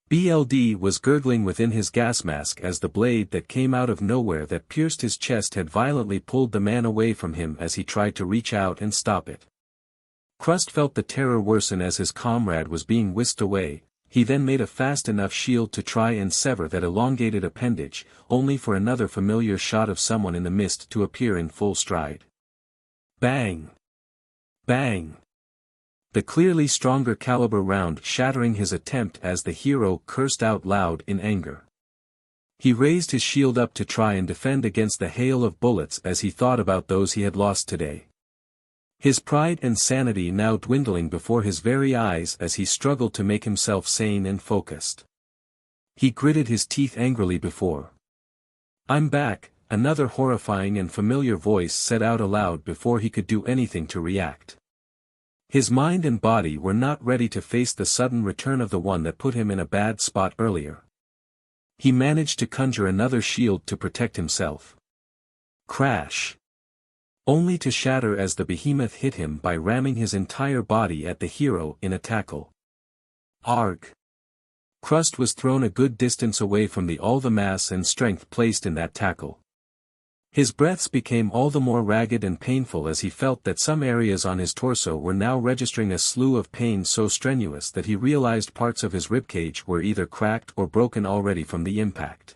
BLD was gurgling within his gas mask as the blade that came out of nowhere that pierced his chest had violently pulled the man away from him as he tried to reach out and stop it. Crust felt the terror worsen as his comrade was being whisked away. He then made a fast enough shield to try and sever that elongated appendage, only for another familiar shot of someone in the mist to appear in full stride. Bang! Bang! The clearly stronger caliber round shattering his attempt as the hero cursed out loud in anger. He raised his shield up to try and defend against the hail of bullets as he thought about those he had lost today. His pride and sanity now dwindling before his very eyes as he struggled to make himself sane and focused. He gritted his teeth angrily before. "I'm back," another horrifying and familiar voice said out aloud before he could do anything to react. His mind and body were not ready to face the sudden return of the one that put him in a bad spot earlier. He managed to conjure another shield to protect himself. Crash! Only to shatter as the behemoth hit him by ramming his entire body at the hero in a tackle. Arg! Crust was thrown a good distance away from all the mass and strength placed in that tackle. His breaths became all the more ragged and painful as he felt that some areas on his torso were now registering a slew of pain so strenuous that he realized parts of his ribcage were either cracked or broken already from the impact.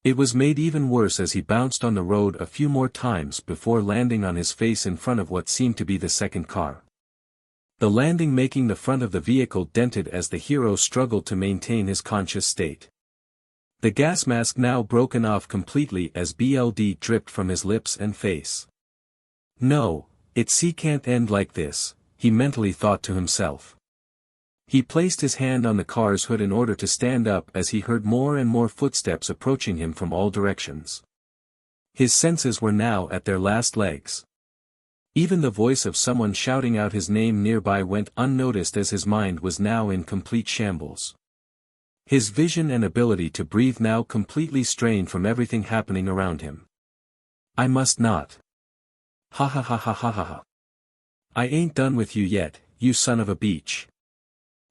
It was made even worse as he bounced on the road a few more times before landing on his face in front of what seemed to be the second car. The landing making the front of the vehicle dented as the hero struggled to maintain his conscious state. The gas mask now broken off completely as BLD dripped from his lips and face. "No, it can't end like this," he mentally thought to himself. He placed his hand on the car's hood in order to stand up as he heard more and more footsteps approaching him from all directions. His senses were now at their last legs. Even the voice of someone shouting out his name nearby went unnoticed as his mind was now in complete shambles. His vision and ability to breathe now completely strained from everything happening around him. "I must not. Ha ha ha ha ha ha ha. I ain't done with you yet, you son of a beach.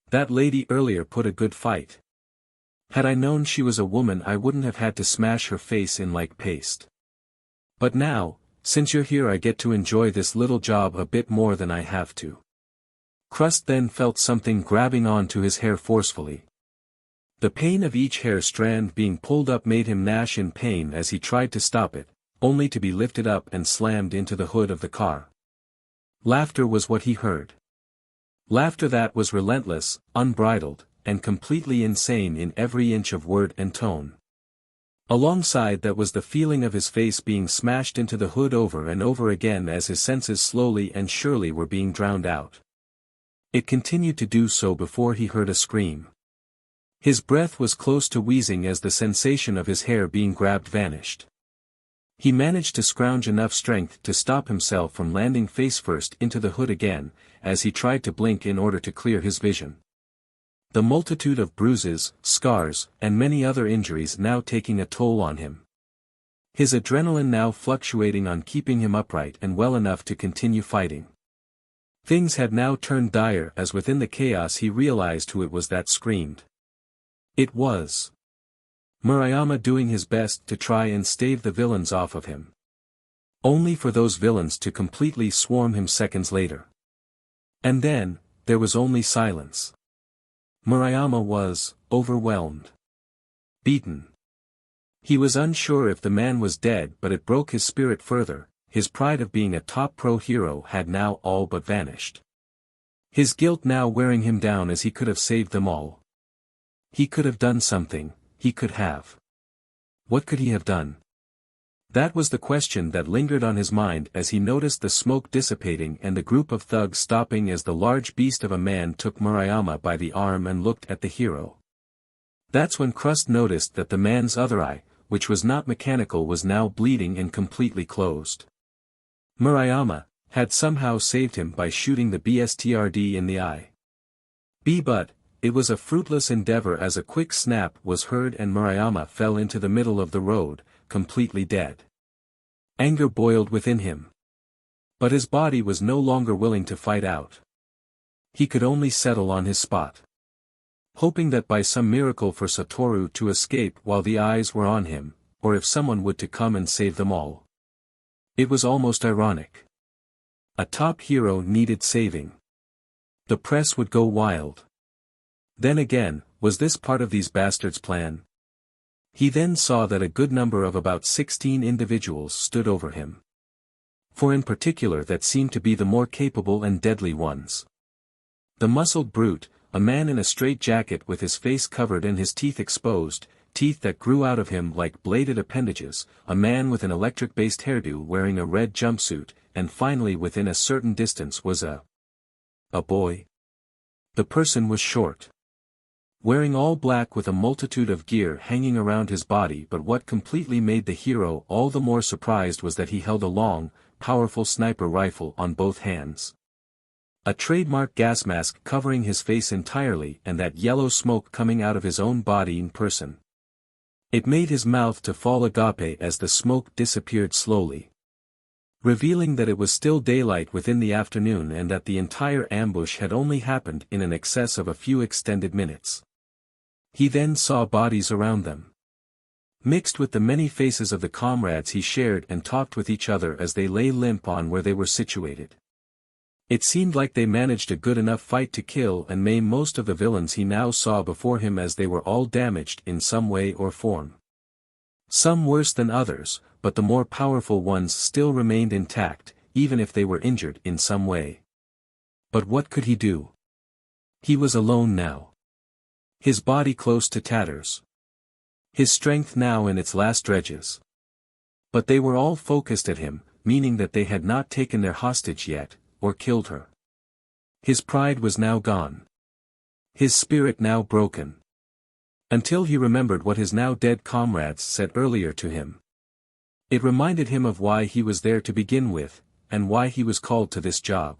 That lady earlier put a good fight. Had I known she was a woman I wouldn't have had to smash her face in like paste. But now, since you're here I get to enjoy this little job a bit more than I have to." Crust then felt something grabbing onto his hair forcefully. The pain of each hair strand being pulled up made him gnash in pain as he tried to stop it, only to be lifted up and slammed into the hood of the car. Laughter was what he heard. Laughter that was relentless, unbridled, and completely insane in every inch of word and tone. Alongside that was the feeling of his face being smashed into the hood over and over again as his senses slowly and surely were being drowned out. It continued to do so before he heard a scream. His breath was close to wheezing as the sensation of his hair being grabbed vanished. He managed to scrounge enough strength to stop himself from landing face first into the hood again, as he tried to blink in order to clear his vision. The multitude of bruises, scars, and many other injuries now taking a toll on him. His adrenaline now fluctuating on keeping him upright and well enough to continue fighting. Things had now turned dire as within the chaos he realized who it was that screamed. It was Murayama doing his best to try and stave the villains off of him. Only for those villains to completely swarm him seconds later. And then, there was only silence. Murayama was overwhelmed. Beaten. He was unsure if the man was dead, but it broke his spirit further. His pride of being a top pro hero had now all but vanished. His guilt now wearing him down as he could have saved them all. He could have done something, he could have. What could he have done? That was the question that lingered on his mind as he noticed the smoke dissipating and the group of thugs stopping as the large beast of a man took Murayama by the arm and looked at the hero. That's when Crust noticed that the man's other eye, which was not mechanical, was now bleeding and completely closed. Murayama had somehow saved him by shooting the BSTRD in the eye. But it was a fruitless endeavor as a quick snap was heard and Murayama fell into the middle of the road, completely dead. Anger boiled within him. But his body was no longer willing to fight out. He could only settle on his spot. hoping that by some miracle for Satoru to escape while the eyes were on him, or if someone would to come and save them all. It was almost ironic. A top hero needed saving. The press would go wild. Then again, was this part of these bastards' plan? He then saw that a good number of about 16 individuals stood over him. For in particular that seemed to be the more capable and deadly ones. The muscled brute, a man in a straitjacket with his face covered and his teeth exposed, teeth that grew out of him like bladed appendages, a man with an electric-based hairdo wearing a red jumpsuit, and finally within a certain distance was a boy. The person was short. Wearing all black with a multitude of gear hanging around his body, but what completely made the hero all the more surprised was that he held a long, powerful sniper rifle on both hands. A trademark gas mask covering his face entirely and that yellow smoke coming out of his own body in person. It made his mouth to fall agape as the smoke disappeared slowly, revealing that it was still daylight within the afternoon and that the entire ambush had only happened in an excess of a few extended minutes. He then saw bodies around them, mixed with the many faces of the comrades he shared and talked with each other as they lay limp on where they were situated. It seemed like they managed a good enough fight to kill and maim most of the villains he now saw before him, as they were all damaged in some way or form. Some worse than others, but the more powerful ones still remained intact, even if they were injured in some way. But what could he do? He was alone now. His body close to tatters. His strength now in its last dredges. But they were all focused at him, meaning that they had not taken their hostage yet, or killed her. His pride was now gone. His spirit now broken. Until he remembered what his now dead comrades said earlier to him. It reminded him of why he was there to begin with, and why he was called to this job.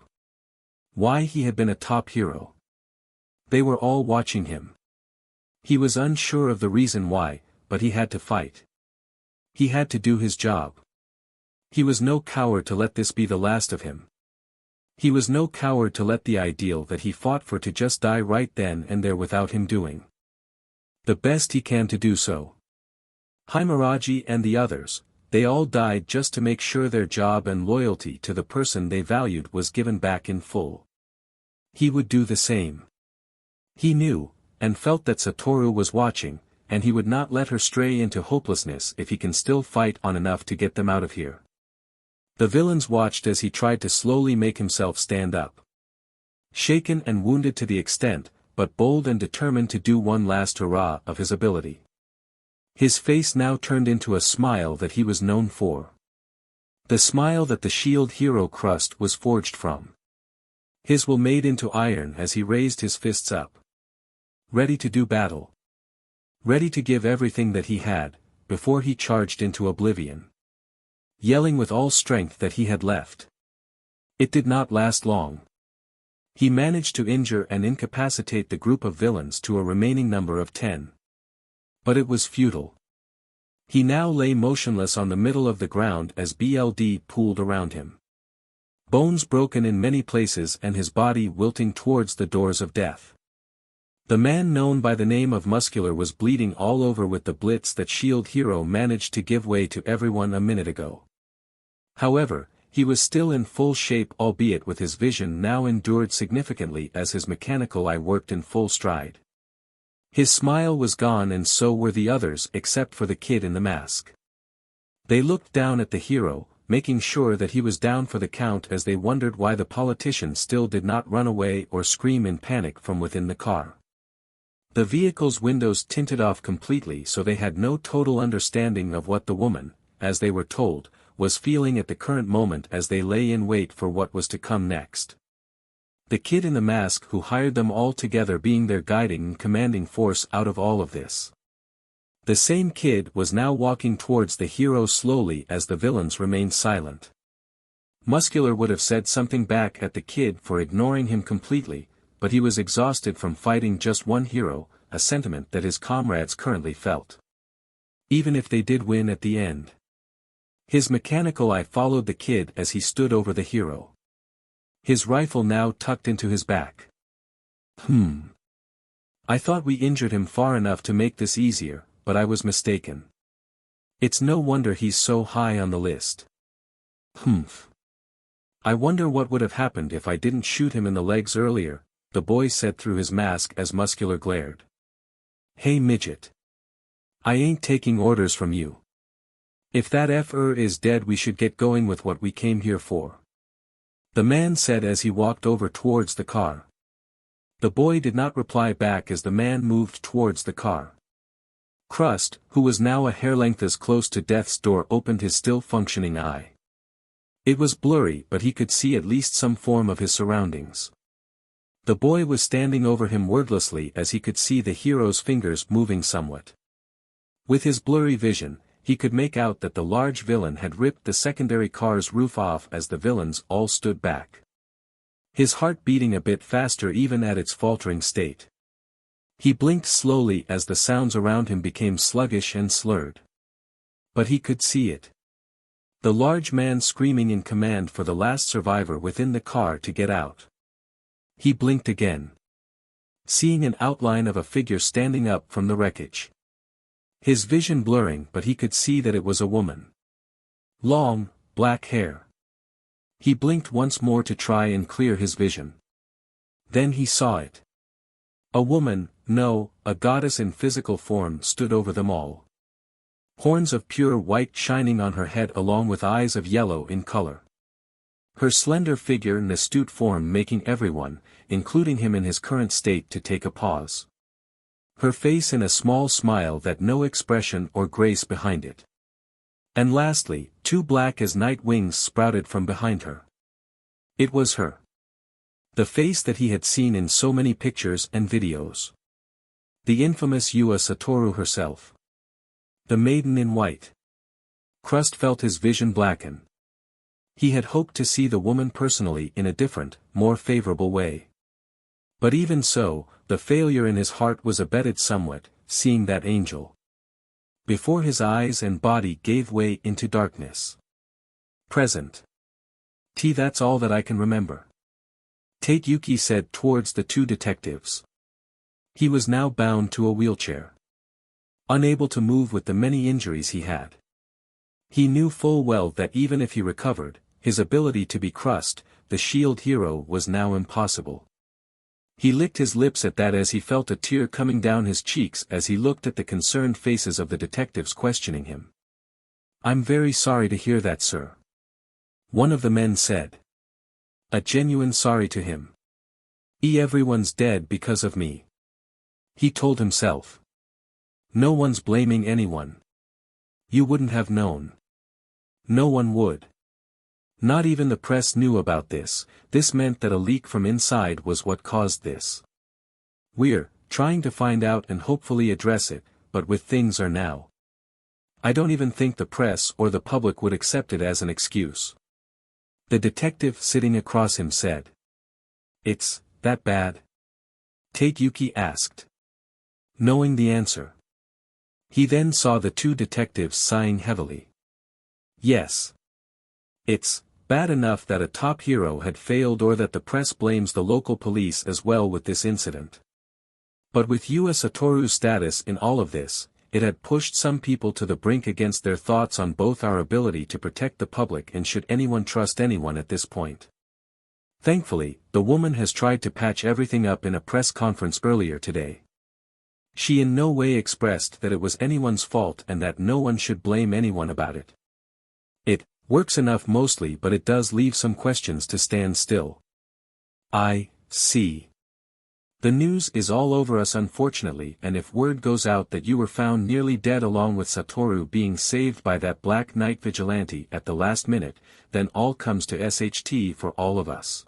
Why he had been a top hero. They were all watching him. He was unsure of the reason why, but he had to fight. He had to do his job. He was no coward to let this be the last of him. He was no coward to let the ideal that he fought for to just die right then and there without him doing the best he can to do so. Himuraji and the others, they all died just to make sure their job and loyalty to the person they valued was given back in full. He would do the same. He knew, and felt that Satoru was watching, and he would not let her stray into hopelessness if he can still fight on enough to get them out of here. The villains watched as he tried to slowly make himself stand up. Shaken and wounded to the extent, but bold and determined to do one last hurrah of his ability. His face now turned into a smile that he was known for. The smile that the shield hero crust was forged from. His will made into iron as he raised his fists up. Ready to do battle. Ready to give everything that he had, before he charged into oblivion. Yelling with all strength that he had left. It did not last long. He managed to injure and incapacitate the group of villains to a remaining number of 10. But it was futile. He now lay motionless on the middle of the ground as blood pooled around him. Bones broken in many places and his body wilting towards the doors of death. The man known by the name of Muscular was bleeding all over with the blitz that Shield Hero managed to give way to everyone a minute ago. However, he was still in full shape, albeit with his vision now endured significantly as his mechanical eye worked in full stride. His smile was gone and so were the others except for the kid in the mask. They looked down at the hero, making sure that he was down for the count as they wondered why the politician still did not run away or scream in panic from within the car. The vehicle's windows tinted off completely, so they had no total understanding of what the woman, as they were told, was feeling at the current moment as they lay in wait for what was to come next. The kid in the mask who hired them all together being their guiding and commanding force out of all of this. The same kid was now walking towards the hero slowly as the villains remained silent. Muscular would have said something back at the kid for ignoring him completely, but he was exhausted from fighting just one hero, a sentiment that his comrades currently felt. Even if they did win at the end. His mechanical eye followed the kid as he stood over the hero. His rifle now tucked into his back. I thought we injured him far enough to make this easier, but I was mistaken. It's no wonder he's so high on the list. Humph. I wonder what would have happened if I didn't shoot him in the legs earlier, the boy said through his mask as Muscular glared. Hey midget. I ain't taking orders from you. If that F-er is dead we should get going with what we came here for. The man said as he walked over towards the car. The boy did not reply back as the man moved towards the car. Crust, who was now a hair-length as close to death's door, opened his still-functioning eye. It was blurry but he could see at least some form of his surroundings. The boy was standing over him wordlessly as he could see the hero's fingers moving somewhat. With his blurry vision, he could make out that the large villain had ripped the secondary car's roof off as the villains all stood back. His heart beating a bit faster even at its faltering state. He blinked slowly as the sounds around him became sluggish and slurred. But he could see it. The large man screaming in command for the last survivor within the car to get out. He blinked again. Seeing an outline of a figure standing up from the wreckage. His vision blurring but he could see that it was a woman. Long, black hair. He blinked once more to try and clear his vision. Then he saw it. A woman, no, a goddess in physical form stood over them all. Horns of pure white shining on her head along with eyes of yellow in color. Her slender figure and astute form making everyone, including him in his current state, to take a pause. Her face in a small smile that no expression or grace behind it. And lastly, two black as night wings sprouted from behind her. It was her. The face that he had seen in so many pictures and videos. The infamous Yua Satoru herself. The maiden in white. Crust felt his vision blacken. He had hoped to see the woman personally in a different, more favorable way. But even so, the failure in his heart was abated somewhat, seeing that angel. Before his eyes and body gave way into darkness. Present. That's all that I can remember. Tadeuki said towards the two detectives. He was now bound to a wheelchair. Unable to move with the many injuries he had. He knew full well that even if he recovered, his ability to be Crust, the shield hero, was now impossible. He licked his lips at that as he felt a tear coming down his cheeks as he looked at the concerned faces of the detectives questioning him. I'm very sorry to hear that, sir. One of the men said. A genuine sorry to him. Everyone's dead because of me. He told himself. No one's blaming anyone. You wouldn't have known. No one would. Not even the press knew about this. This meant that a leak from inside was what caused this. We're trying to find out and hopefully address it, but with things are now. I don't even think the press or the public would accept it as an excuse. The detective sitting across him said. It's that bad? Tadeuki asked. Knowing the answer. He then saw the two detectives sighing heavily. Yes. It's bad enough that a top hero had failed or that the press blames the local police as well with this incident. But with Yua Satoru's status in all of this, it had pushed some people to the brink against their thoughts on both our ability to protect the public and should anyone trust anyone at this point. Thankfully, the woman has tried to patch everything up in a press conference earlier today. She in no way expressed that it was anyone's fault and that no one should blame anyone about it. It works enough mostly, but it does leave some questions to stand still. I see. The news is all over us unfortunately, and if word goes out that you were found nearly dead along with Satoru being saved by that Black Knight vigilante at the last minute, then all comes to SHT for all of us.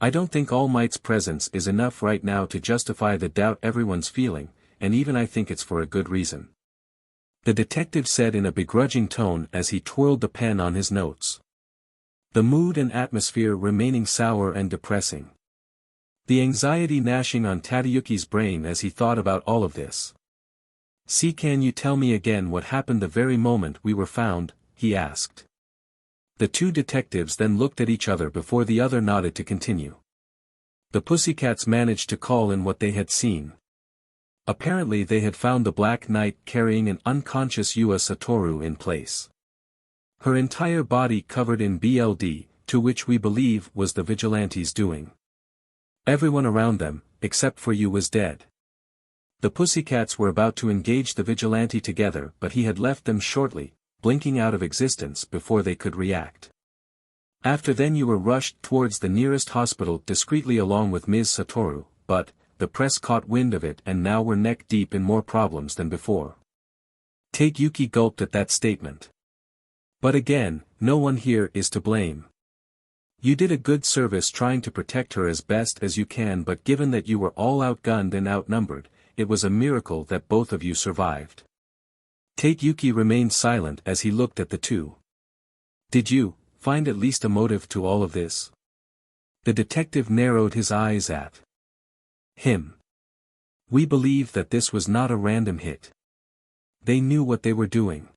I don't think All Might's presence is enough right now to justify the doubt everyone's feeling, and even I think it's for a good reason. The detective said in a begrudging tone as he twirled the pen on his notes. The mood and atmosphere remaining sour and depressing. The anxiety gnashing on Tadeuki's brain as he thought about all of this. See, can you tell me again what happened the very moment we were found? He asked. The two detectives then looked at each other before the other nodded to continue. The pussycats managed to call in what they had seen. Apparently they had found the Black Knight carrying an unconscious Satoru in place. Her entire body covered in blood, to which we believe was the vigilante's doing. Everyone around them, except for you, was dead. The pussycats were about to engage the vigilante together, but he had left them shortly, blinking out of existence before they could react. After then you were rushed towards the nearest hospital discreetly along with Ms. Satoru, but, the press caught wind of it and now were neck deep in more problems than before. Yuki gulped at that statement. But again, no one here is to blame. You did a good service trying to protect her as best as you can, but given that you were all outgunned and outnumbered, it was a miracle that both of you survived. Yuki remained silent as he looked at the two. Did you find at least a motive to all of this? The detective narrowed his eyes at him. We believe that this was not a random hit. They knew what they were doing.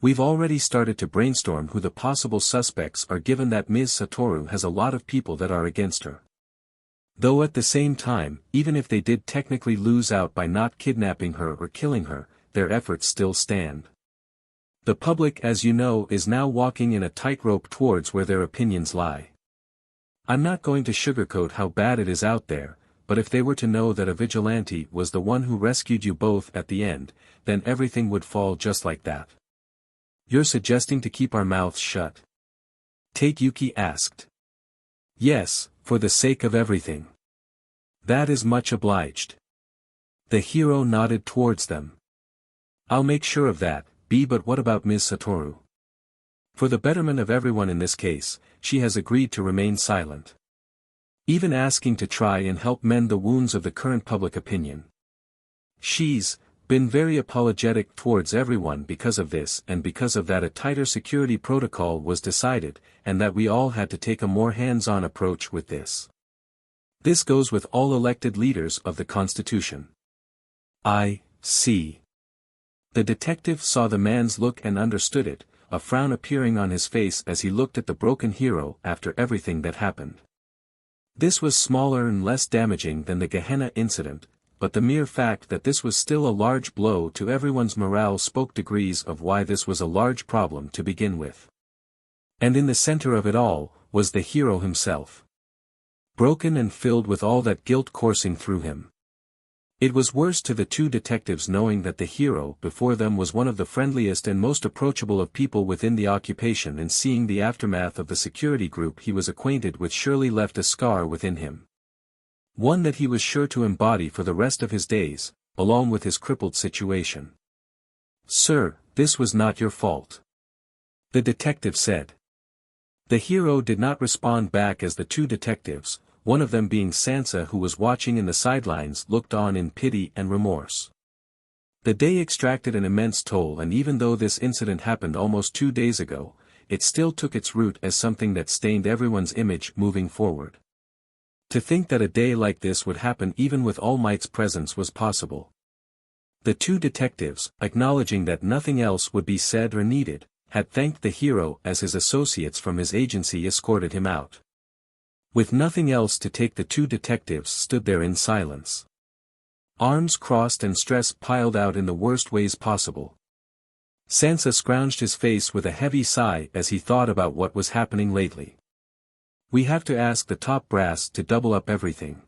We've already started to brainstorm who the possible suspects are, given that Ms. Satoru has a lot of people that are against her. Though at the same time, even if they did technically lose out by not kidnapping her or killing her, their efforts still stand. The public, as you know, is now walking in a tightrope towards where their opinions lie. I'm not going to sugarcoat how bad it is out there, but if they were to know that a vigilante was the one who rescued you both at the end, then everything would fall just like that. You're suggesting to keep our mouths shut? Yuki asked. Yes, for the sake of everything. That is much obliged. The hero nodded towards them. I'll make sure of that, but what about Ms. Satoru? For the betterment of everyone in this case, she has agreed to remain silent. Even asking to try and help mend the wounds of the current public opinion. She's been very apologetic towards everyone because of this, and because of that a tighter security protocol was decided, and that we all had to take a more hands-on approach with this. This goes with all elected leaders of the Constitution. I see. The detective saw the man's look and understood it, a frown appearing on his face as he looked at the broken hero after everything that happened. This was smaller and less damaging than the Gehenna incident, but the mere fact that this was still a large blow to everyone's morale spoke degrees of why this was a large problem to begin with. And in the center of it all, was the hero himself. Broken and filled with all that guilt coursing through him. It was worse to the two detectives knowing that the hero before them was one of the friendliest and most approachable of people within the occupation, and seeing the aftermath of the security group he was acquainted with surely left a scar within him. One that he was sure to embody for the rest of his days, along with his crippled situation. Sir, this was not your fault. The detective said. The hero did not respond back as the two detectives, one of them being Sansa, who was watching in the sidelines, looked on in pity and remorse. The day extracted an immense toll, and even though this incident happened almost 2 days ago, it still took its root as something that stained everyone's image moving forward. To think that a day like this would happen even with All Might's presence was possible. The two detectives, acknowledging that nothing else would be said or needed, had thanked the hero as his associates from his agency escorted him out. With nothing else to take, the two detectives stood there in silence. Arms crossed and stress piled out in the worst ways possible. Sansa scrounged his face with a heavy sigh as he thought about what was happening lately. We have to ask the top brass to double up everything.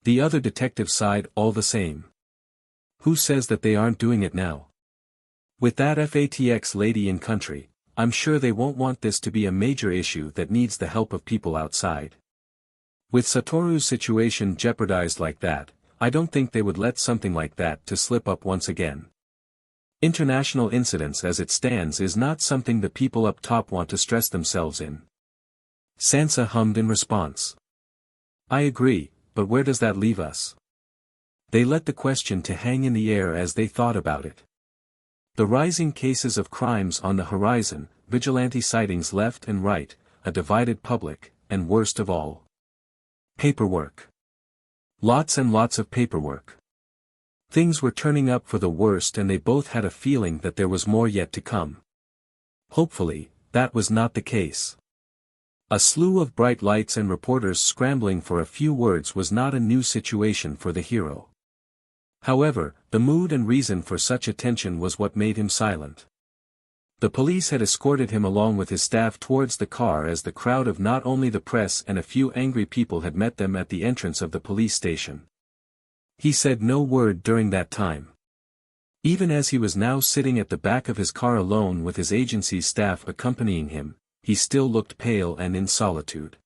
The other detective sighed all the same. Who says that they aren't doing it now? With that FATX lady in country, I'm sure they won't want this to be a major issue that needs the help of people outside. With Satoru's situation jeopardized like that, I don't think they would let something like that to slip up once again. International incidents as it stands is not something the people up top want to stress themselves in. Sansa hummed in response. I agree, but where does that leave us? They let the question to hang in the air as they thought about it. The rising cases of crimes on the horizon, vigilante sightings left and right, a divided public, and worst of all, paperwork. Lots and lots of paperwork. Things were turning up for the worst, and they both had a feeling that there was more yet to come. Hopefully, that was not the case. A slew of bright lights and reporters scrambling for a few words was not a new situation for the hero. However, the mood and reason for such attention was what made him silent. The police had escorted him along with his staff towards the car as the crowd of not only the press and a few angry people had met them at the entrance of the police station. He said no word during that time. Even as he was now sitting at the back of his car alone with his agency's staff accompanying him, he still looked pale and in solitude.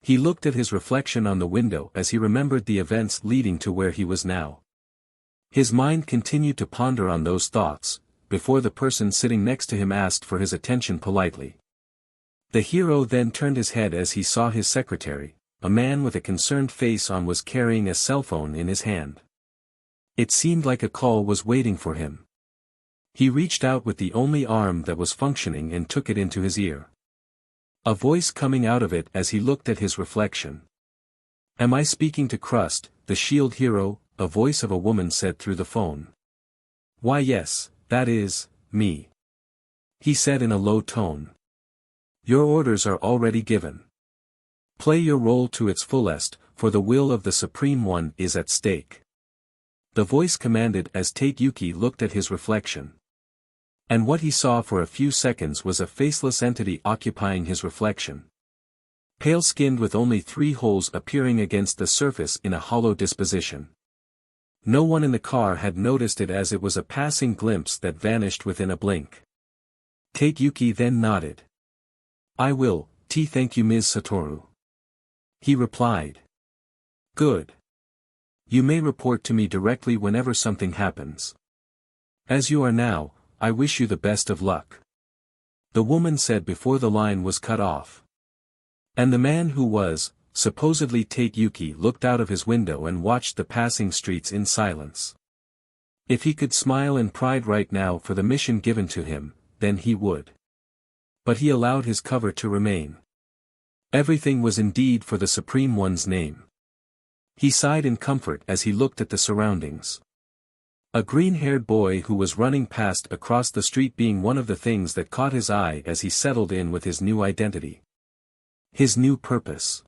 He looked at his reflection on the window as he remembered the events leading to where he was now. His mind continued to ponder on those thoughts, before the person sitting next to him asked for his attention politely. The hero then turned his head as he saw his secretary, a man with a concerned face on, was carrying a cell phone in his hand. It seemed like a call was waiting for him. He reached out with the only arm that was functioning and took it into his ear. A voice coming out of it as he looked at his reflection. "Am I speaking to Crust, the shield hero?" a voice of a woman said through the phone. "Why yes, that is, me," he said in a low tone. "Your orders are already given. Play your role to its fullest, for the will of the Supreme One is at stake," the voice commanded as Tateyuki looked at his reflection. And what he saw for a few seconds was a faceless entity occupying his reflection. Pale-skinned with only 3 holes appearing against the surface in a hollow disposition. No one in the car had noticed it as it was a passing glimpse that vanished within a blink. Tateyuki then nodded. "I will, thank you Ms. Satoru," he replied. "Good. You may report to me directly whenever something happens. As you are now, I wish you the best of luck," the woman said before the line was cut off. And the man who was, supposedly Tateyuki, looked out of his window and watched the passing streets in silence. If he could smile in pride right now for the mission given to him, then he would. But he allowed his cover to remain. Everything was indeed for the Supreme One's name. He sighed in comfort as he looked at the surroundings. A green-haired boy who was running past across the street being one of the things that caught his eye as he settled in with his new identity. His new purpose.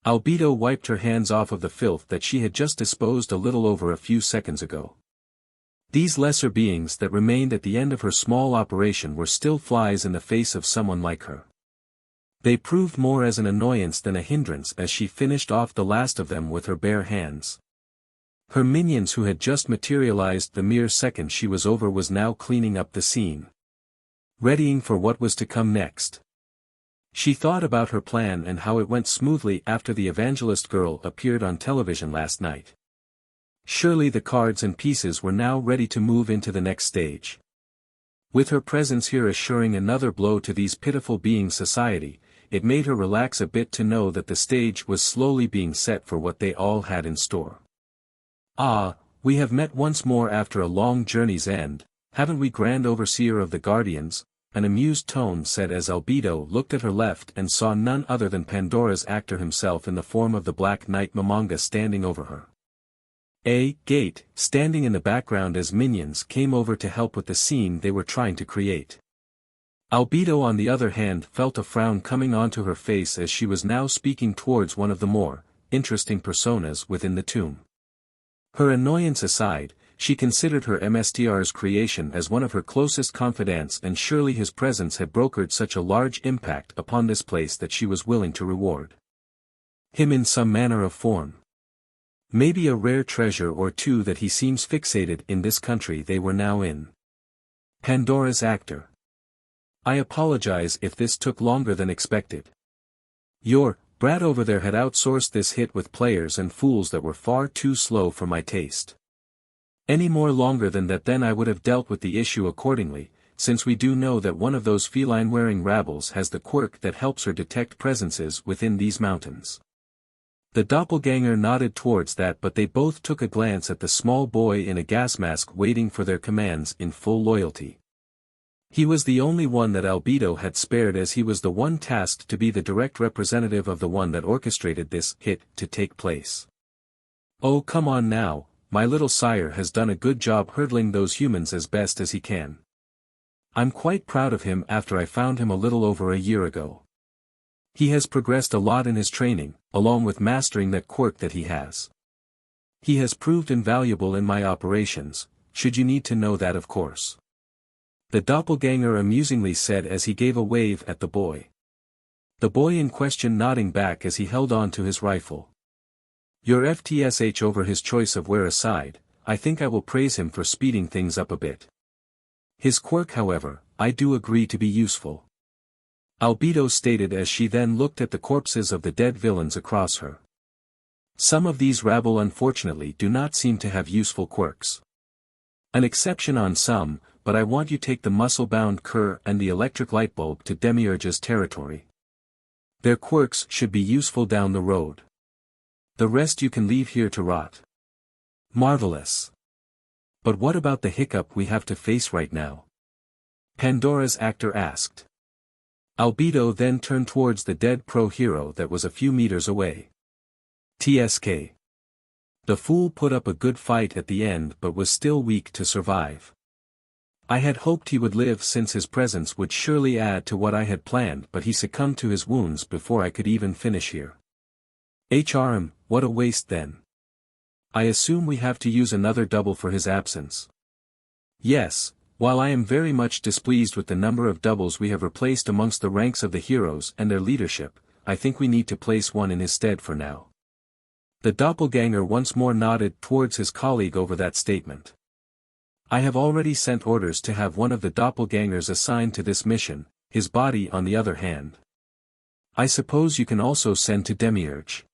Albedo wiped her hands off of the filth that she had just disposed a little over a few seconds ago. These lesser beings that remained at the end of her small operation were still flies in the face of someone like her. They proved more as an annoyance than a hindrance as she finished off the last of them with her bare hands. Her minions who had just materialized the mere second she was over was now cleaning up the scene. Readying for what was to come next. She thought about her plan and how it went smoothly after the evangelist girl appeared on television last night. Surely the cards and pieces were now ready to move into the next stage. With her presence here assuring another blow to these pitiful beings' society, it made her relax a bit to know that the stage was slowly being set for what they all had in store. "Ah, we have met once more after a long journey's end, haven't we, Grand Overseer of the Guardians?" an amused tone said as Albedo looked at her left and saw none other than Pandora's actor himself in the form of the Black Knight Momonga standing over her. A gate, standing in the background as minions came over to help with the scene they were trying to create. Albedo on the other hand felt a frown coming onto her face as she was now speaking towards one of the more interesting personas within the tomb. Her annoyance aside, she considered her MSTR's creation as one of her closest confidants, and surely his presence had brokered such a large impact upon this place that she was willing to reward him in some manner of form. Maybe a rare treasure or two that he seems fixated in this country they were now in. Pandora's actor. I apologize if this took longer than expected. Your brat over there had outsourced this hit with players and fools that were far too slow for my taste. Any more longer than that, then I would have dealt with the issue accordingly, since we do know that one of those feline-wearing rabbles has the quirk that helps her detect presences within these mountains. The doppelganger nodded towards that, but they both took a glance at the small boy in a gas mask waiting for their commands in full loyalty. He was the only one that Albedo had spared, as he was the one tasked to be the direct representative of the one that orchestrated this hit to take place. Oh, come on now, my little sire has done a good job hurdling those humans as best as he can. I'm quite proud of him after I found him a little over a year ago. He has progressed a lot in his training, along with mastering that quirk that he has. He has proved invaluable in my operations, should you need to know that of course. The doppelganger amusingly said as he gave a wave at the boy. The boy in question nodding back as he held on to his rifle. Your FTSH over his choice of wear aside, I think I will praise him for speeding things up a bit. His quirk however, I do agree to be useful. Albedo stated as she then looked at the corpses of the dead villains across her. Some of these rabble unfortunately do not seem to have useful quirks. An exception on some, but I want you take the muscle-bound cur and the electric light bulb to Demiurge's territory. Their quirks should be useful down the road. The rest you can leave here to rot. Marvelous. But what about the hiccup we have to face right now? Pandora's actor asked. Albedo then turned towards the dead pro-hero that was a few meters away. TSK. The fool put up a good fight at the end but was still weak to survive. I had hoped he would live since his presence would surely add to what I had planned, but he succumbed to his wounds before I could even finish here. HRM, what a waste then. I assume we have to use another double for his absence. Yes, while I am very much displeased with the number of doubles we have replaced amongst the ranks of the heroes and their leadership, I think we need to place one in his stead for now. The doppelganger once more nodded towards his colleague over that statement. I have already sent orders to have one of the doppelgangers assigned to this mission, his body on the other hand. I suppose you can also send to Demiurge.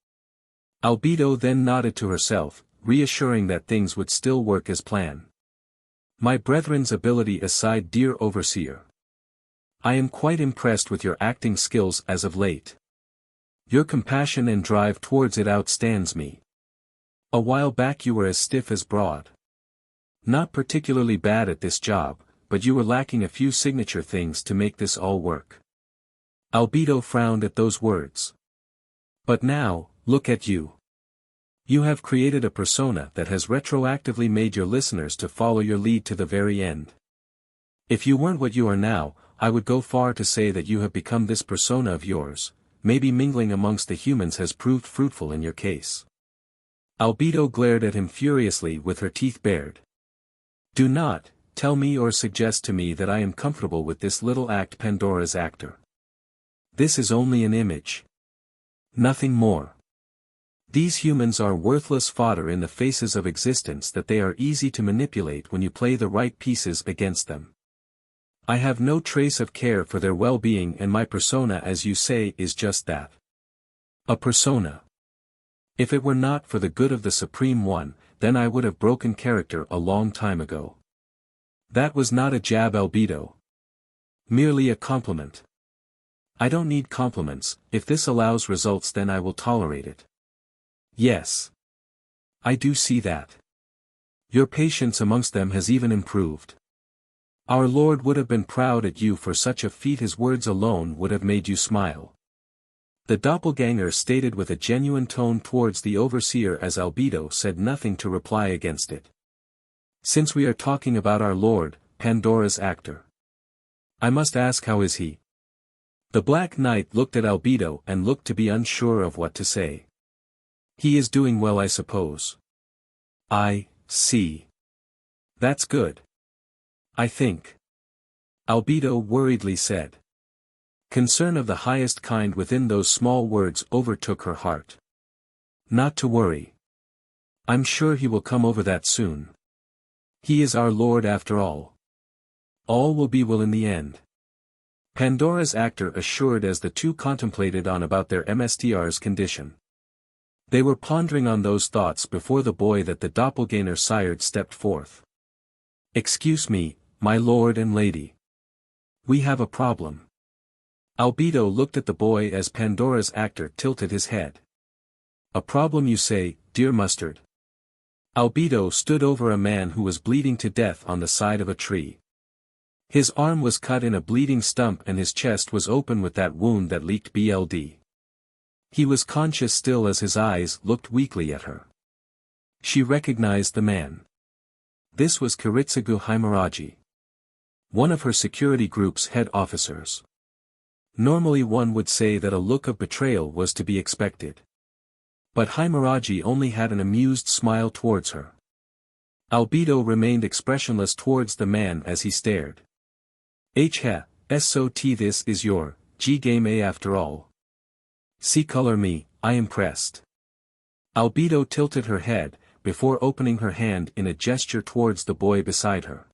Albedo then nodded to herself, reassuring that things would still work as planned. My brethren's ability aside, dear Overseer. I am quite impressed with your acting skills as of late. Your compassion and drive towards it outstands me. A while back you were as stiff as broad. Not particularly bad at this job, but you were lacking a few signature things to make this all work. Albedo frowned at those words. But now, look at you. You have created a persona that has retroactively made your listeners to follow your lead to the very end. If you weren't what you are now, I would go far to say that you have become this persona of yours. Maybe mingling amongst the humans has proved fruitful in your case. Albedo glared at him furiously with her teeth bared. Do not tell me or suggest to me that I am comfortable with this little act, Pandora's actor. This is only an image. Nothing more. These humans are worthless fodder in the faces of existence that they are easy to manipulate when you play the right pieces against them. I have no trace of care for their well-being, and my persona, as you say, is just that. A persona. If it were not for the good of the Supreme One, then I would have broken character a long time ago. That was not a jab, Albedo. Merely a compliment. I don't need compliments. If this allows results, then I will tolerate it. Yes. I do see that. Your patience amongst them has even improved. Our Lord would have been proud at you for such a feat. His words alone would have made you smile. The doppelganger stated with a genuine tone towards the overseer as Albedo said nothing to reply against it. Since we are talking about our Lord, Pandora's actor, I must ask, how is he? The Black Knight looked at Albedo and looked to be unsure of what to say. He is doing well, I suppose. I see. That's good. I think. Albedo worriedly said. Concern of the highest kind within those small words overtook her heart. Not to worry. I'm sure he will come over that soon. He is our Lord after all. All will be well in the end. Pandora's actor assured as the two contemplated on about their MSTR's condition. They were pondering on those thoughts before the boy that the doppelganger sired stepped forth. Excuse me, my lord and lady. We have a problem. Albedo looked at the boy as Pandora's actor tilted his head. A problem, you say, dear Mustard? Albedo stood over a man who was bleeding to death on the side of a tree. His arm was cut in a bleeding stump and his chest was open with that wound that leaked blood. He was conscious still as his eyes looked weakly at her. She recognized the man. This was Kiritsugu Himuraji, one of her security group's head officers. Normally one would say that a look of betrayal was to be expected. But Himuraji only had an amused smile towards her. Albedo remained expressionless towards the man as he stared. SOT, this is your G-game after all. See color me, I impressed. Albedo tilted her head, before opening her hand in a gesture towards the boy beside her.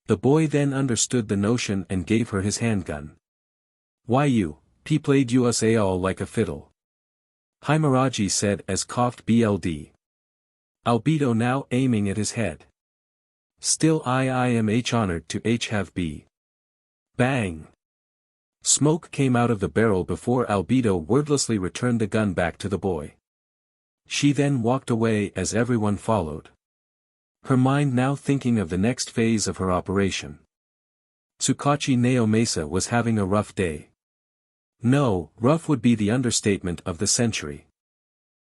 The boy then understood the notion and gave her his handgun. Why you, P played us all like a fiddle. Himuraji said as coughed BLD. Albedo now aiming at his head. Still I am honored to have B. Bang! Smoke came out of the barrel before Albedo wordlessly returned the gun back to the boy. She then walked away as everyone followed. Her mind now thinking of the next phase of her operation. Tsukachi Naomasa was having a rough day. No, rough would be the understatement of the century.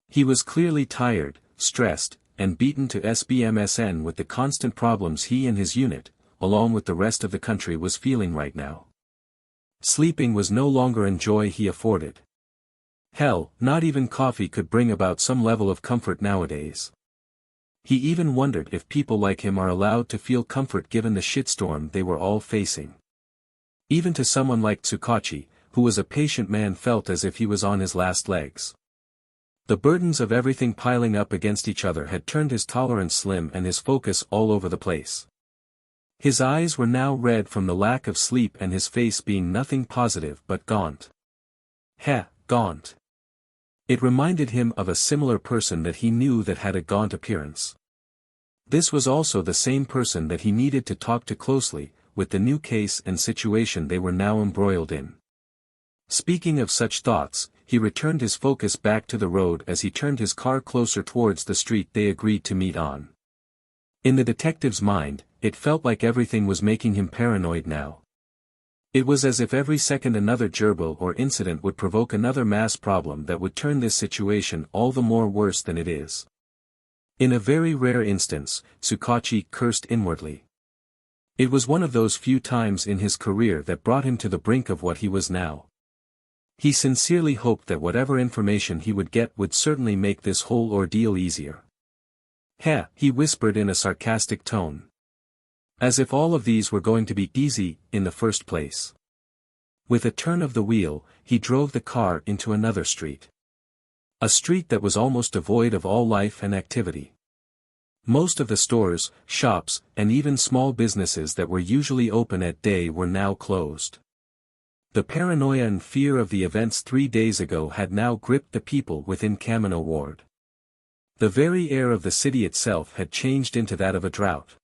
He was clearly tired, stressed, and beaten to SBMSN with the constant problems he and his unit, along with the rest of the country, was feeling right now. Sleeping was no longer a joy he afforded. Hell, not even coffee could bring about some level of comfort nowadays. He even wondered if people like him are allowed to feel comfort given the shitstorm they were all facing. Even to someone like Tsukachi, who was a patient man, felt as if he was on his last legs. The burdens of everything piling up against each other had turned his tolerance slim and his focus all over the place. His eyes were now red from the lack of sleep and his face being nothing positive but gaunt. Gaunt. It reminded him of a similar person that he knew that had a gaunt appearance. This was also the same person that he needed to talk to closely, with the new case and situation they were now embroiled in. Speaking of such thoughts, he returned his focus back to the road as he turned his car closer towards the street they agreed to meet on. In the detective's mind, it felt like everything was making him paranoid now. It was as if every second another gerbil or incident would provoke another mass problem that would turn this situation all the more worse than it is. In a very rare instance, Tsukachi cursed inwardly. It was one of those few times in his career that brought him to the brink of what he was now. He sincerely hoped that whatever information he would get would certainly make this whole ordeal easier. He whispered in a sarcastic tone. As if all of these were going to be easy, in the first place. With a turn of the wheel, he drove the car into another street. A street that was almost devoid of all life and activity. Most of the stores, shops, and even small businesses that were usually open at day were now closed. The paranoia and fear of the events 3 days ago had now gripped the people within Kamino Ward. The very air of the city itself had changed into that of a drought.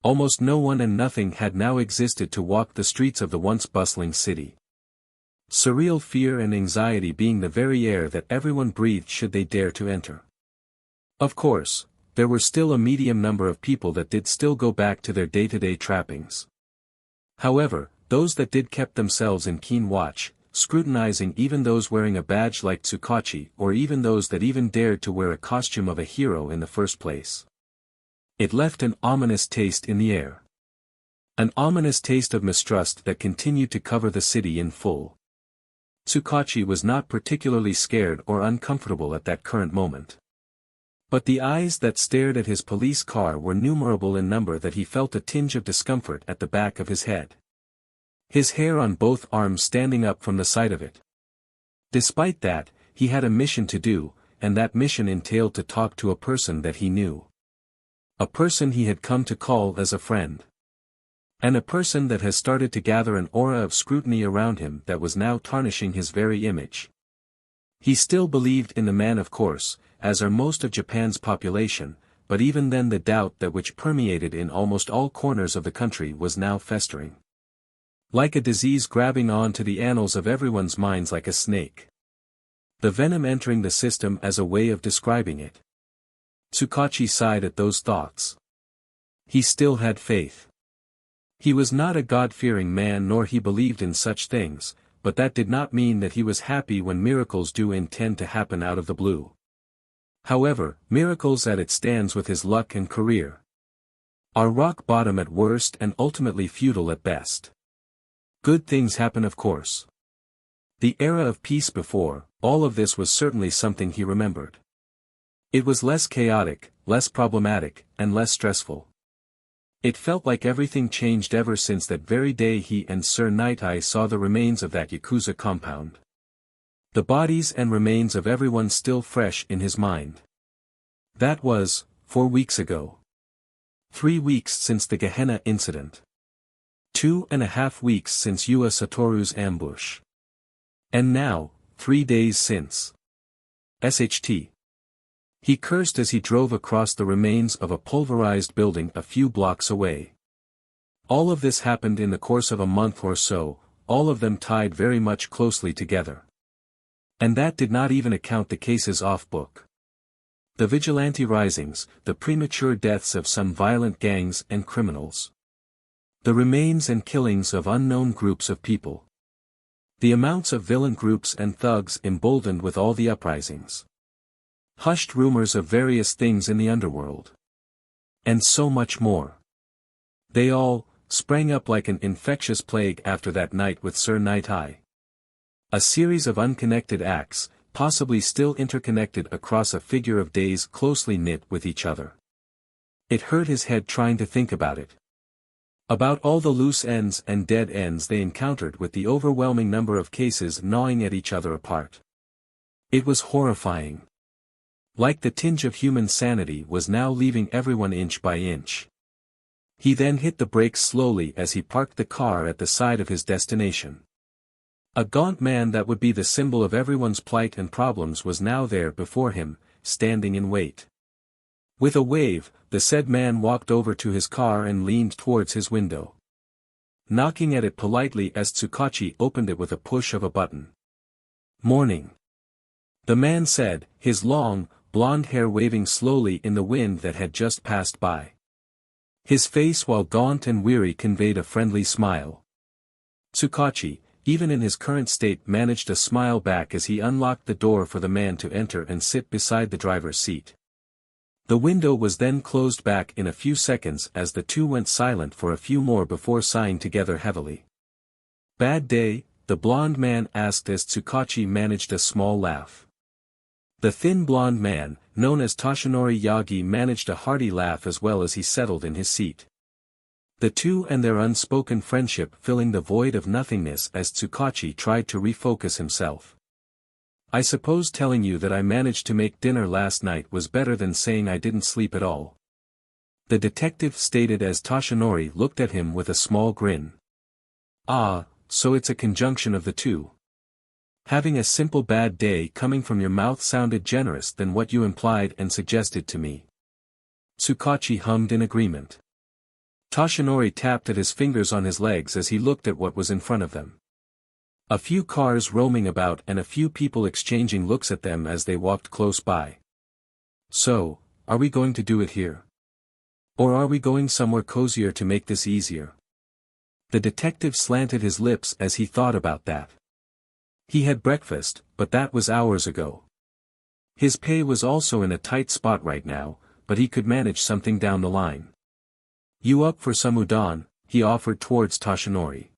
Almost no one and nothing had now existed to walk the streets of the once bustling city. Surreal fear and anxiety being the very air that everyone breathed should they dare to enter. Of course, there were still a medium number of people that did still go back to their day-to-day trappings. However, those that did kept themselves in keen watch, scrutinizing even those wearing a badge like Tsukachi or even those that even dared to wear a costume of a hero in the first place. It left an ominous taste in the air. An ominous taste of mistrust that continued to cover the city in full. Tsukachi was not particularly scared or uncomfortable at that current moment. But the eyes that stared at his police car were numerable in number that he felt a tinge of discomfort at the back of his head. His hair on both arms standing up from the sight of it. Despite that, he had a mission to do, and that mission entailed to talk to a person that he knew. A person he had come to call as a friend. And a person that has started to gather an aura of scrutiny around him that was now tarnishing his very image. He still believed in the man, of course, as are most of Japan's population, but even then the doubt that which permeated in almost all corners of the country was now festering. Like a disease grabbing on to the annals of everyone's minds like a snake. The venom entering the system as a way of describing it. Tsukachi sighed at those thoughts. He still had faith. He was not a God-fearing man nor he believed in such things, but that did not mean that he was happy when miracles do intend to happen out of the blue. However, miracles at it stands with his luck and career. Are rock bottom at worst and ultimately futile at best. Good things happen, of course. The era of peace before, all of this was certainly something he remembered. It was less chaotic, less problematic, and less stressful. It felt like everything changed ever since that very day he and Sir Night-Eye saw the remains of that Yakuza compound. The bodies and remains of everyone still fresh in his mind. That was, 4 weeks ago. 3 weeks since the Gehenna incident. 2.5 weeks since Ua Satoru's ambush. And now, 3 days since. SHT. He cursed as he drove across the remains of a pulverized building a few blocks away. All of this happened in the course of a month or so, all of them tied very much closely together. And that did not even account the cases off-book. The vigilante risings, the premature deaths of some violent gangs and criminals. The remains and killings of unknown groups of people. The amounts of villain groups and thugs emboldened with all the uprisings. Hushed rumors of various things in the underworld. And so much more. They all sprang up like an infectious plague after that night with Sir Night-Eye. A series of unconnected acts, possibly still interconnected across a figure of days closely knit with each other. It hurt his head trying to think about it. About all the loose ends and dead ends they encountered with the overwhelming number of cases gnawing at each other apart. It was horrifying. Like the tinge of human sanity was now leaving everyone inch by inch. He then hit the brakes slowly as he parked the car at the side of his destination. A gaunt man that would be the symbol of everyone's plight and problems was now there before him, standing in wait. With a wave, the said man walked over to his car and leaned towards his window. Knocking at it politely as Tsukachi opened it with a push of a button. "Morning," the man said, his long, blonde hair waving slowly in the wind that had just passed by. His face while gaunt and weary conveyed a friendly smile. Tsukachi, even in his current state, managed a smile back as he unlocked the door for the man to enter and sit beside the driver's seat. The window was then closed back in a few seconds as the two went silent for a few more before sighing together heavily. "Bad day?" the blonde man asked as Tsukachi managed a small laugh. The thin blonde man, known as Toshinori Yagi, managed a hearty laugh as well as he settled in his seat. The two and their unspoken friendship filling the void of nothingness as Tsukachi tried to refocus himself. "I suppose telling you that I managed to make dinner last night was better than saying I didn't sleep at all," the detective stated as Toshinori looked at him with a small grin. "Ah, so it's a conjunction of the two. Having a simple bad day coming from your mouth sounded generous than what you implied and suggested to me." Tsukachi hummed in agreement. Toshinori tapped at his fingers on his legs as he looked at what was in front of them. A few cars roaming about and a few people exchanging looks at them as they walked close by. "So, are we going to do it here? Or are we going somewhere cozier to make this easier?" The detective slanted his lips as he thought about that. He had breakfast, but that was hours ago. His pay was also in a tight spot right now, but he could manage something down the line. "You up for some udon?" he offered towards Toshinori.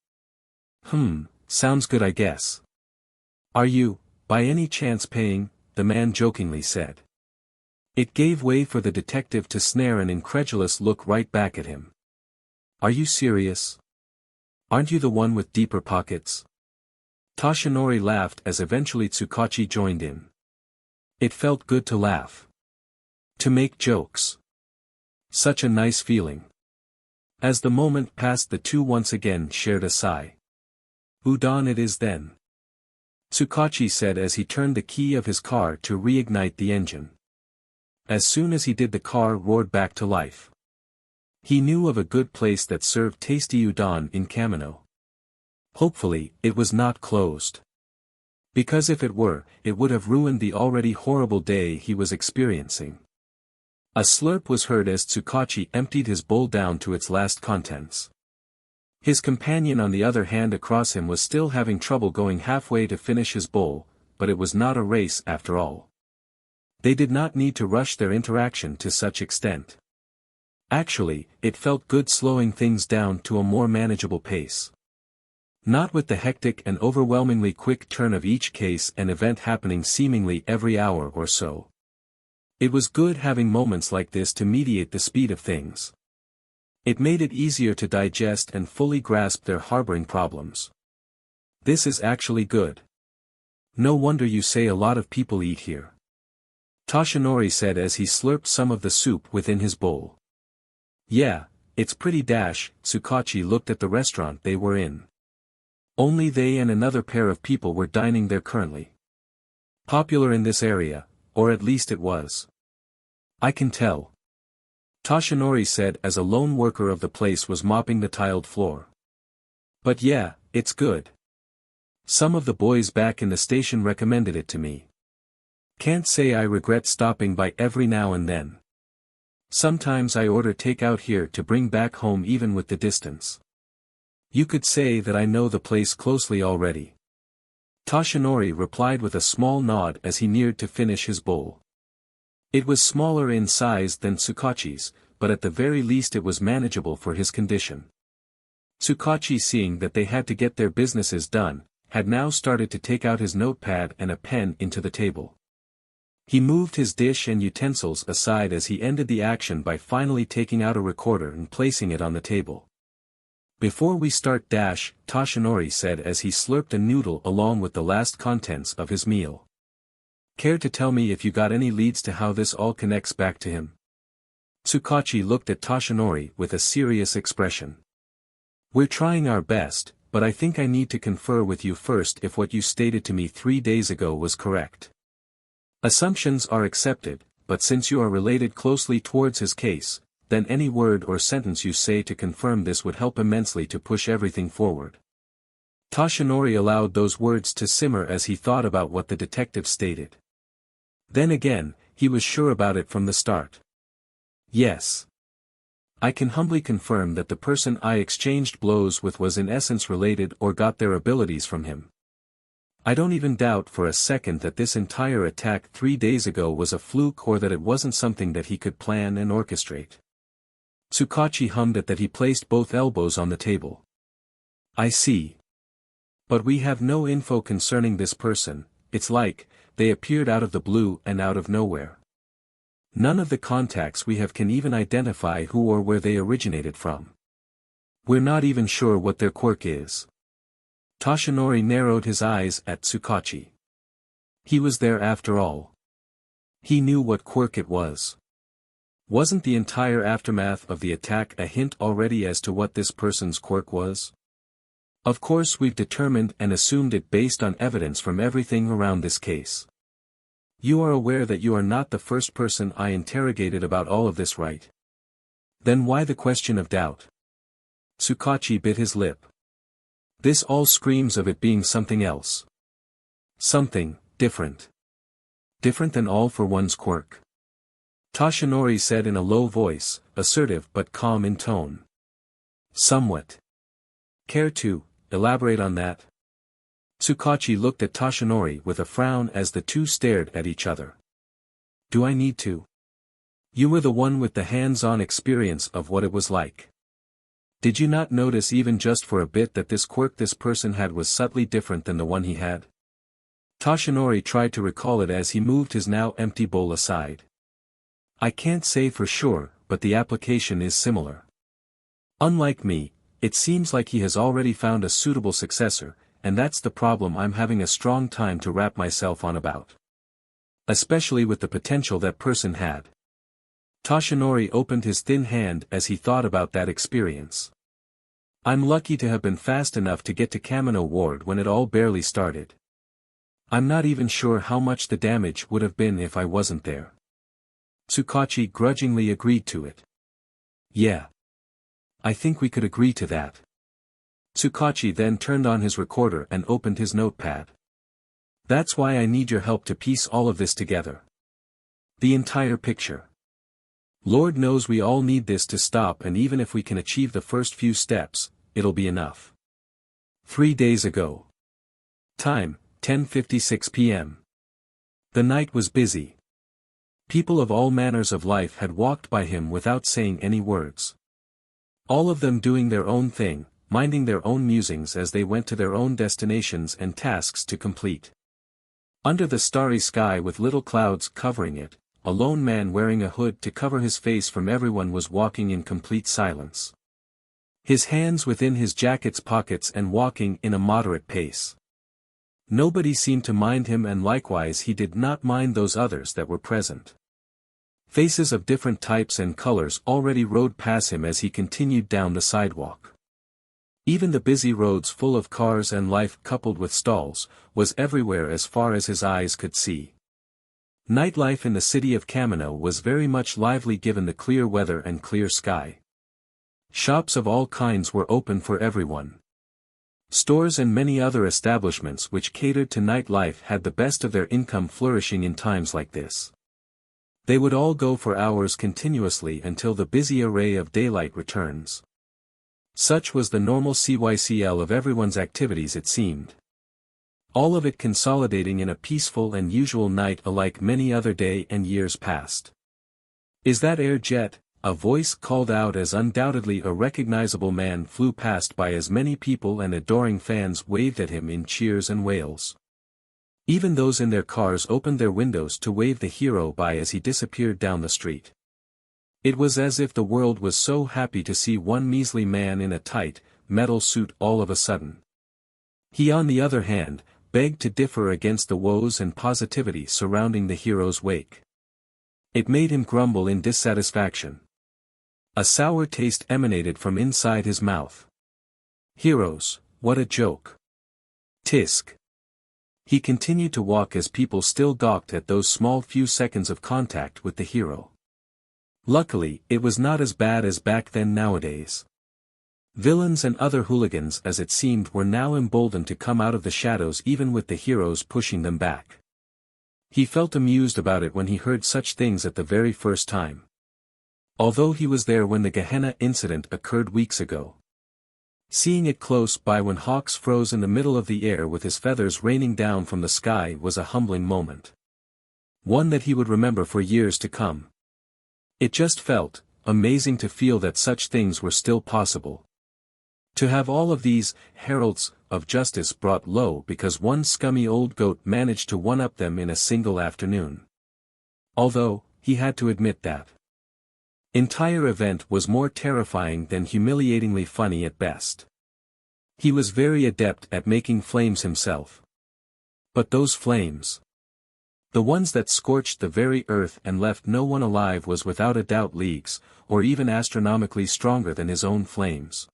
Sounds good, I guess." "Are you, by any chance, paying?" the man jokingly said. It gave way for the detective to snare an incredulous look right back at him. "Are you serious? Aren't you the one with deeper pockets?" Toshinori laughed as eventually Tsukachi joined in. It felt good to laugh. To make jokes. Such a nice feeling. As the moment passed, the two once again shared a sigh. "Udon it is then," Tsukachi said as he turned the key of his car to reignite the engine. As soon as he did, the car roared back to life. He knew of a good place that served tasty udon in Kamino. Hopefully, it was not closed. Because if it were, it would have ruined the already horrible day he was experiencing. A slurp was heard as Tsukachi emptied his bowl down to its last contents. His companion on the other hand across him was still having trouble going halfway to finish his bowl, but it was not a race after all. They did not need to rush their interaction to such extent. Actually, it felt good slowing things down to a more manageable pace. Not with the hectic and overwhelmingly quick turn of each case and event happening seemingly every hour or so. It was good having moments like this to mediate the speed of things. It made it easier to digest and fully grasp their harboring problems. This is actually good. No wonder you say a lot of people eat here. Toshinori said as he slurped some of the soup within his bowl. Yeah, it's pretty dash. Tsukachi looked at the restaurant they were in. Only they and another pair of people were dining there currently. Popular in this area, or at least it was. I can tell. Toshinori said as a lone worker of the place was mopping the tiled floor. But yeah, it's good. Some of the boys back in the station recommended it to me. Can't say I regret stopping by every now and then. Sometimes I order takeout here to bring back home even with the distance. You could say that I know the place closely already. Toshinori replied with a small nod as he neared to finish his bowl. It was smaller in size than Tsukachi's, but at the very least it was manageable for his condition. Tsukachi, seeing that they had to get their businesses done, had now started to take out his notepad and a pen into the table. He moved his dish and utensils aside as he ended the action by finally taking out a recorder and placing it on the table. Before we start dash, Toshinori said as he slurped a noodle along with the last contents of his meal. Care to tell me if you got any leads to how this all connects back to him? Tsukachi looked at Toshinori with a serious expression. We're trying our best, but I think I need to confer with you first if what you stated to me 3 days ago was correct. Assumptions are accepted, but since you are related closely towards his case, then any word or sentence you say to confirm this would help immensely to push everything forward. Toshinori allowed those words to simmer as he thought about what the detective stated. Then again, he was sure about it from the start. Yes. I can humbly confirm that the person I exchanged blows with was in essence related or got their abilities from him. I don't even doubt for a second that this entire attack 3 days ago was a fluke or that it wasn't something that he could plan and orchestrate. Tsukachi hummed at that he placed both elbows on the table. I see. But we have no info concerning this person. It's like, they appeared out of the blue and out of nowhere. None of the contacts we have can even identify who or where they originated from. We're not even sure what their quirk is. Toshinori narrowed his eyes at Tsukachi. He was there after all. He knew what quirk it was. Wasn't the entire aftermath of the attack a hint already as to what this person's quirk was? Of course we've determined and assumed it based on evidence from everything around this case. You are aware that you are not the first person I interrogated about all of this, right? Then why the question of doubt? Tsukachi bit his lip. This all screams of it being something else. Something different. Different than all for one's quirk. Toshinori said in a low voice, assertive but calm in tone. Somewhat. Care to elaborate on that? Tsukachi looked at Toshinori with a frown as the two stared at each other. Do I need to? You were the one with the hands-on experience of what it was like. Did you not notice even just for a bit that this quirk this person had was subtly different than the one he had? Toshinori tried to recall it as he moved his now empty bowl aside. I can't say for sure, but the application is similar. Unlike me, it seems like he has already found a suitable successor, and that's the problem I'm having a strong time to wrap myself on about. Especially with the potential that person had. Toshinori opened his thin hand as he thought about that experience. I'm lucky to have been fast enough to get to Kamino Ward when it all barely started. I'm not even sure how much the damage would have been if I wasn't there. Tsukachi grudgingly agreed to it. Yeah. I think we could agree to that. Tsukachi then turned on his recorder and opened his notepad. That's why I need your help to piece all of this together. The entire picture. Lord knows we all need this to stop, and even if we can achieve the first few steps, it'll be enough. 3 days ago. Time, 10:56 p.m. The night was busy. People of all manners of life had walked by him without saying any words. All of them doing their own thing, minding their own musings as they went to their own destinations and tasks to complete. Under the starry sky with little clouds covering it, a lone man wearing a hood to cover his face from everyone was walking in complete silence. His hands within his jacket's pockets and walking in a moderate pace. Nobody seemed to mind him, and likewise he did not mind those others that were present. Faces of different types and colors already rode past him as he continued down the sidewalk. Even the busy roads full of cars and life coupled with stalls, was everywhere as far as his eyes could see. Nightlife in the city of Kamino was very much lively given the clear weather and clear sky. Shops of all kinds were open for everyone. Stores and many other establishments which catered to nightlife had the best of their income flourishing in times like this. They would all go for hours continuously until the busy array of daylight returns. Such was the normal CYCL of everyone's activities, it seemed. All of it consolidating in a peaceful and usual night alike many other day and years past. "Is that Air Jet?" a voice called out as undoubtedly a recognizable man flew past by as many people and adoring fans waved at him in cheers and wails. Even those in their cars opened their windows to wave the hero by as he disappeared down the street. It was as if the world was so happy to see one measly man in a tight, metal suit all of a sudden. He, on the other hand, begged to differ against the woes and positivity surrounding the hero's wake. It made him grumble in dissatisfaction. A sour taste emanated from inside his mouth. Heroes, what a joke. Tisk. He continued to walk as people still gawked at those small few seconds of contact with the hero. Luckily, it was not as bad as back then nowadays. Villains and other hooligans, as it seemed, were now emboldened to come out of the shadows even with the heroes pushing them back. He felt amused about it when he heard such things at the very first time. Although he was there when the Gehenna incident occurred weeks ago. Seeing it close by when Hawks froze in the middle of the air with his feathers raining down from the sky was a humbling moment. One that he would remember for years to come. It just felt amazing to feel that such things were still possible. To have all of these heralds of justice brought low because one scummy old goat managed to one-up them in a single afternoon. Although, he had to admit that entire event was more terrifying than humiliatingly funny at best. He was very adept at making flames himself. But those flames, the ones that scorched the very earth and left no one alive, was without a doubt leagues, or even astronomically stronger than his own flames.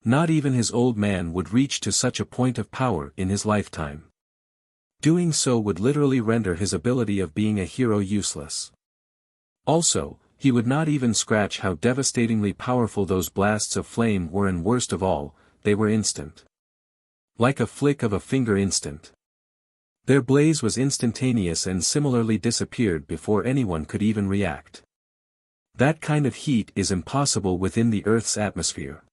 Not even his old man would reach to such a point of power in his lifetime. Doing so would literally render his ability of being a hero useless. Also, he would not even scratch how devastatingly powerful those blasts of flame were, and worst of all, they were instant. Like a flick of a finger instant. Their blaze was instantaneous and similarly disappeared before anyone could even react. That kind of heat is impossible within the Earth's atmosphere.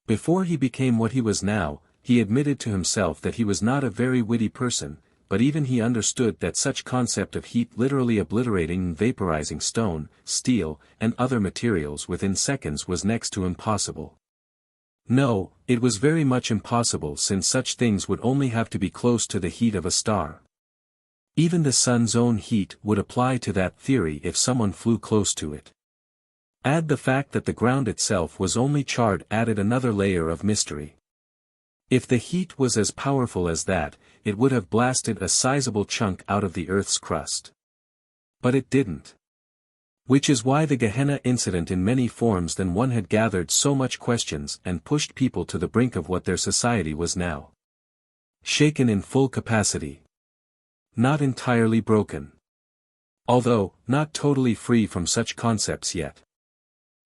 Before he became what he was now, he admitted to himself that he was not a very witty person, but even he understood that such concept of heat literally obliterating and vaporizing stone, steel, and other materials within seconds was next to impossible. No, it was very much impossible, since such things would only have to be close to the heat of a star. Even the sun's own heat would apply to that theory if someone flew close to it. Add the fact that the ground itself was only charred added another layer of mystery. If the heat was as powerful as that, it would have blasted a sizable chunk out of the Earth's crust. But it didn't. Which is why the Gehenna incident in many forms than one had gathered so much questions and pushed people to the brink of what their society was now. Shaken in full capacity. Not entirely broken. Although, not totally free from such concepts yet.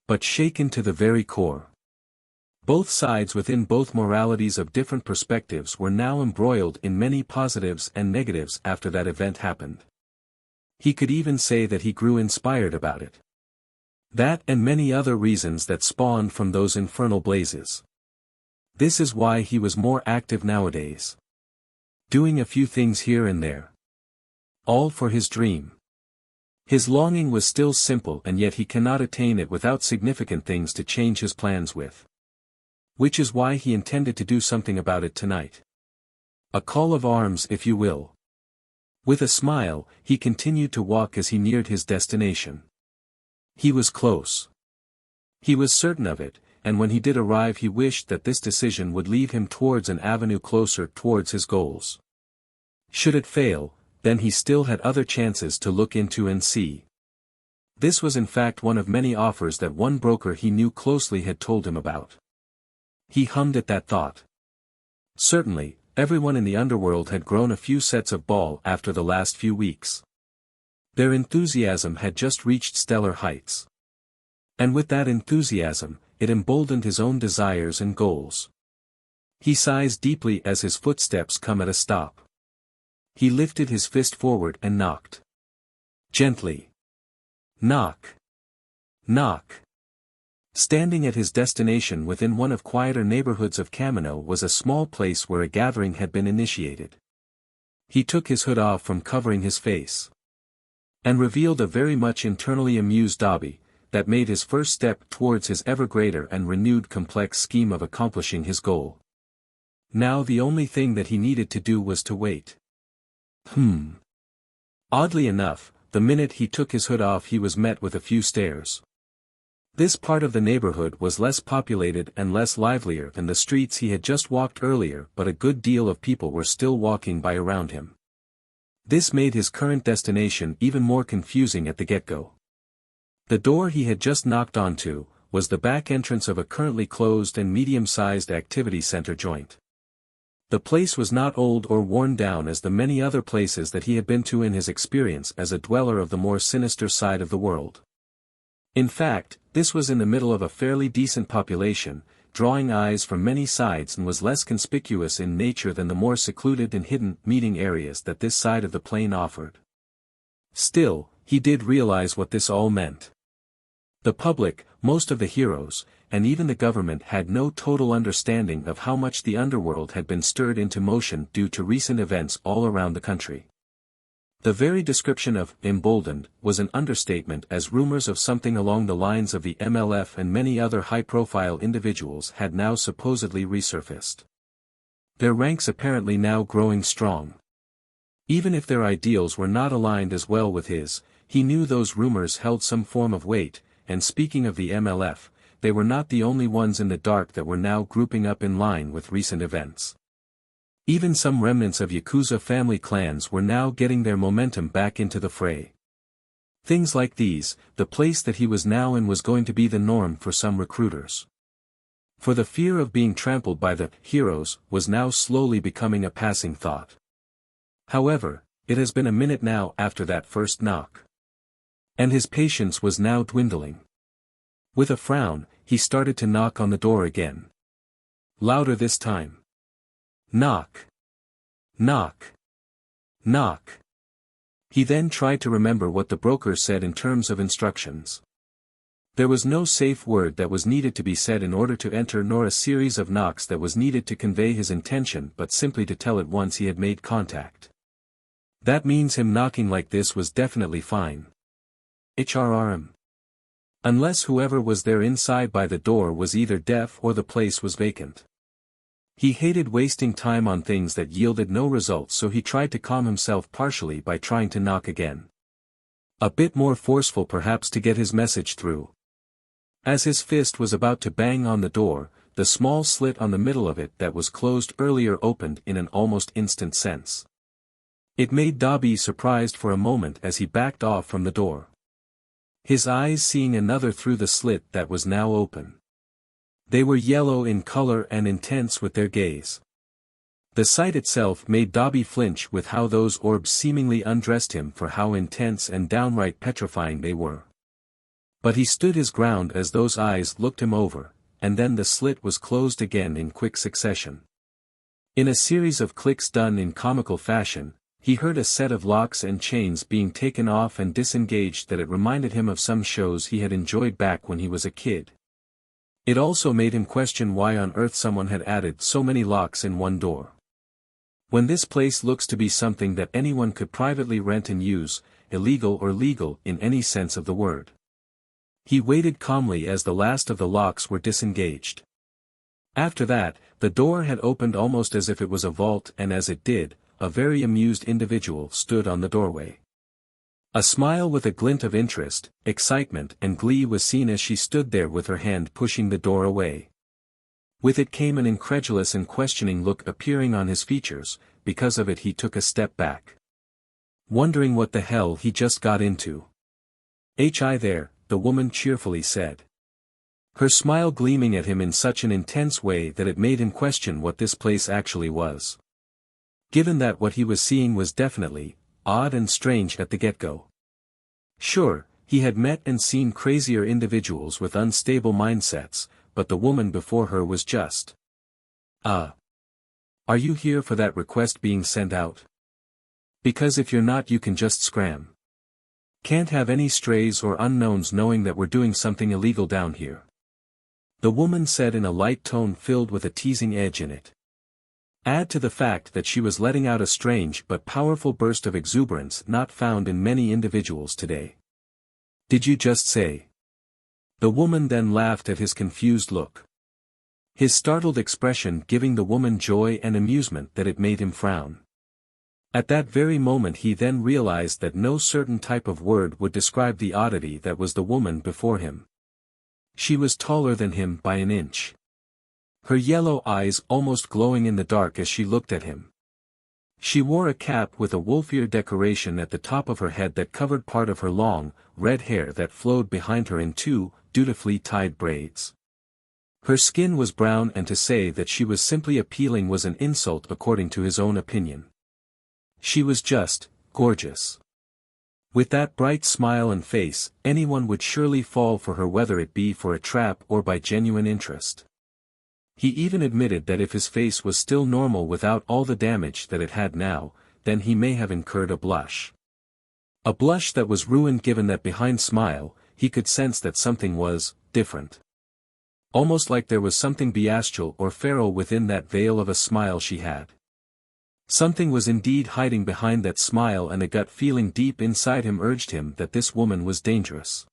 But shaken to the very core. Both sides within both moralities of different perspectives were now embroiled in many positives and negatives after that event happened. He could even say that he grew inspired about it. That and many other reasons that spawned from those infernal blazes. This is why he was more active nowadays. Doing a few things here and there. All for his dream. His longing was still simple, and yet he cannot attain it without significant things to change his plans with. Which is why he intended to do something about it tonight. A call of arms, if you will. With a smile, he continued to walk as he neared his destination. He was close. He was certain of it, and when he did arrive he wished that this decision would lead him towards an avenue closer towards his goals. Should it fail, then he still had other chances to look into and see. This was in fact one of many offers that one broker he knew closely had told him about. He hummed at that thought. Certainly, everyone in the underworld had grown a few sets of ball after the last few weeks. Their enthusiasm had just reached stellar heights. And with that enthusiasm, it emboldened his own desires and goals. He sighs deeply as his footsteps come at a stop. He lifted his fist forward and knocked. Gently. Knock. Knock. Standing at his destination within one of quieter neighborhoods of Kamino was a small place where a gathering had been initiated. He took his hood off from covering his face. And revealed a very much internally amused Dabi, that made his first step towards his ever greater and renewed complex scheme of accomplishing his goal. Now the only thing that he needed to do was to wait. Oddly enough, the minute he took his hood off he was met with a few stares. This part of the neighborhood was less populated and less livelier than the streets he had just walked earlier, but a good deal of people were still walking by around him. This made his current destination even more confusing at the get-go. The door he had just knocked onto was the back entrance of a currently closed and medium-sized activity center joint. The place was not old or worn down as the many other places that he had been to in his experience as a dweller of the more sinister side of the world. In fact, this was in the middle of a fairly decent population, drawing eyes from many sides and was less conspicuous in nature than the more secluded and hidden meeting areas that this side of the plain offered. Still, he did realize what this all meant. The public, most of the heroes, and even the government had no total understanding of how much the underworld had been stirred into motion due to recent events all around the country. The very description of emboldened was an understatement, as rumors of something along the lines of the MLF and many other high-profile individuals had now supposedly resurfaced. Their ranks apparently now growing strong. Even if their ideals were not aligned as well with his, he knew those rumors held some form of weight, and speaking of the MLF, they were not the only ones in the dark that were now grouping up in line with recent events. Even some remnants of Yakuza family clans were now getting their momentum back into the fray. Things like these, the place that he was now in was going to be the norm for some recruiters. For the fear of being trampled by the heroes was now slowly becoming a passing thought. However, it has been a minute now after that first knock. And his patience was now dwindling. With a frown, he started to knock on the door again. Louder this time. Knock. Knock. Knock. He then tried to remember what the broker said in terms of instructions. There was no safe word that was needed to be said in order to enter, nor a series of knocks that was needed to convey his intention, but simply to tell it once he had made contact. That means him knocking like this was definitely fine. HRRM. Unless whoever was there inside by the door was either deaf or the place was vacant. He hated wasting time on things that yielded no results, so he tried to calm himself partially by trying to knock again. A bit more forceful perhaps to get his message through. As his fist was about to bang on the door, the small slit on the middle of it that was closed earlier opened in an almost instant sense. It made Dabi surprised for a moment as he backed off from the door. His eyes seeing another through the slit that was now open. They were yellow in color and intense with their gaze. The sight itself made Dabi flinch with how those orbs seemingly undressed him for how intense and downright petrifying they were. But he stood his ground as those eyes looked him over, and then the slit was closed again in quick succession. In a series of clicks done in comical fashion, he heard a set of locks and chains being taken off and disengaged that it reminded him of some shows he had enjoyed back when he was a kid. It also made him question why on earth someone had added so many locks in one door. When this place looks to be something that anyone could privately rent and use, illegal or legal in any sense of the word. He waited calmly as the last of the locks were disengaged. After that, the door had opened almost as if it was a vault, and as it did, a very amused individual stood on the doorway. A smile with a glint of interest, excitement and glee was seen as she stood there with her hand pushing the door away. With it came an incredulous and questioning look appearing on his features. Because of it he took a step back. Wondering what the hell he just got into. "Hi there," the woman cheerfully said. Her smile gleaming at him in such an intense way that it made him question what this place actually was. Given that what he was seeing was definitely odd and strange at the get-go. Sure, he had met and seen crazier individuals with unstable mindsets, but the woman before her was just. Are you here for that request being sent out? Because if you're not you can just scram. Can't have any strays or unknowns knowing that we're doing something illegal down here. The woman said in a light tone filled with a teasing edge in it. Add to the fact that she was letting out a strange but powerful burst of exuberance not found in many individuals today. Did you just say? The woman then laughed at his confused look. His startled expression giving the woman joy and amusement that it made him frown. At that very moment he then realized that no certain type of word would describe the oddity that was the woman before him. She was taller than him by an inch. Her yellow eyes almost glowing in the dark as she looked at him. She wore a cap with a wolf-ear decoration at the top of her head that covered part of her long, red hair that flowed behind her in two, dutifully tied braids. Her skin was brown and to say that she was simply appealing was an insult according to his own opinion. She was just, gorgeous. With that bright smile and face, anyone would surely fall for her whether it be for a trap or by genuine interest. He even admitted that if his face was still normal without all the damage that it had now, then he may have incurred a blush. A blush that was ruined given that behind smile, he could sense that something was different. Almost like there was something bestial or feral within that veil of a smile she had. Something was indeed hiding behind that smile and a gut feeling deep inside him urged him that this woman was dangerous.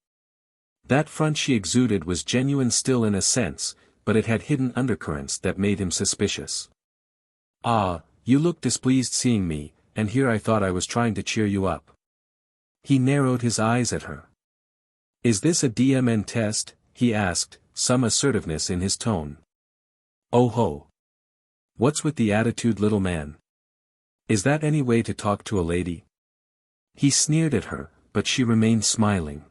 That front she exuded was genuine still in a sense, but it had hidden undercurrents that made him suspicious. "Ah, you look displeased seeing me, and here I thought I was trying to cheer you up." He narrowed his eyes at her. "Is this a DMN test?" he asked, some assertiveness in his tone. "Oh ho! What's with the attitude, little man? Is that any way to talk to a lady?" He sneered at her, but she remained smiling.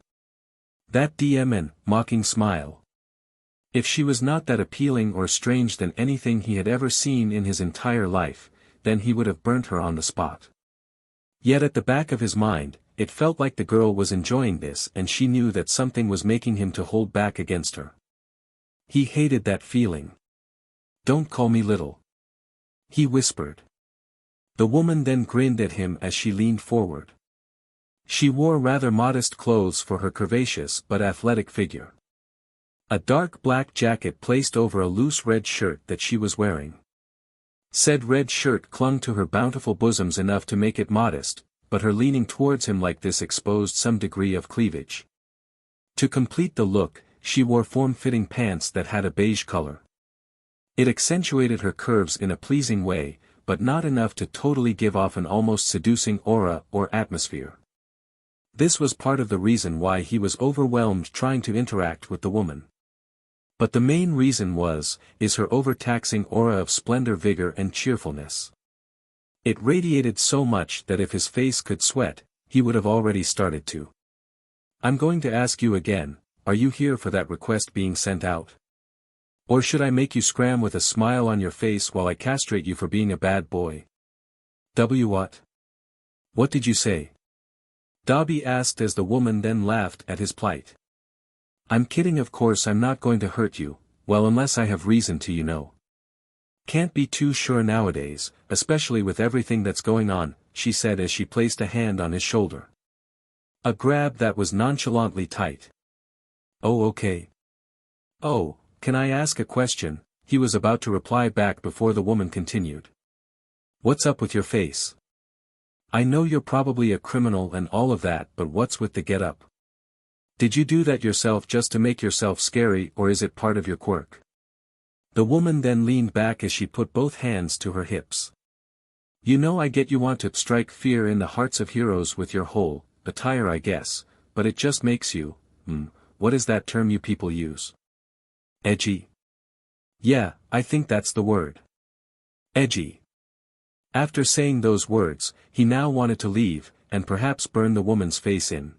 That DMN, mocking smile. If she was not that appealing or strange than anything he had ever seen in his entire life, then he would have burnt her on the spot. Yet at the back of his mind, it felt like the girl was enjoying this and she knew that something was making him to hold back against her. He hated that feeling. "Don't call me little," he whispered. The woman then grinned at him as she leaned forward. She wore rather modest clothes for her curvaceous but athletic figure. A dark black jacket placed over a loose red shirt that she was wearing. Said red shirt clung to her bountiful bosoms enough to make it modest, but her leaning towards him like this exposed some degree of cleavage. To complete the look, she wore form-fitting pants that had a beige color. It accentuated her curves in a pleasing way, but not enough to totally give off an almost seducing aura or atmosphere. This was part of the reason why he was overwhelmed trying to interact with the woman. But the main reason is her overtaxing aura of splendor, vigor and cheerfulness. It radiated so much that if his face could sweat, he would have already started to. "I'm going to ask you again, are you here for that request being sent out? Or should I make you scram with a smile on your face while I castrate you for being a bad boy?" What? What did you say? Dabi asked as the woman then laughed at his plight. "I'm kidding, of course I'm not going to hurt you, well unless I have reason to, you know. Can't be too sure nowadays, especially with everything that's going on," she said as she placed a hand on his shoulder. A grab that was nonchalantly tight. "Oh okay. Oh, can I ask a question?" he was about to reply back before the woman continued. "What's up with your face? I know you're probably a criminal and all of that, but what's with the get-up? Did you do that yourself just to make yourself scary, or is it part of your quirk?" The woman then leaned back as she put both hands to her hips. You know, I get you want to strike fear in the hearts of heroes with your whole attire, I guess, but it just makes you, what is that term you people use? Edgy? Yeah, I think that's the word. Edgy. After saying those words, he now wanted to leave, and perhaps burn the woman's face in.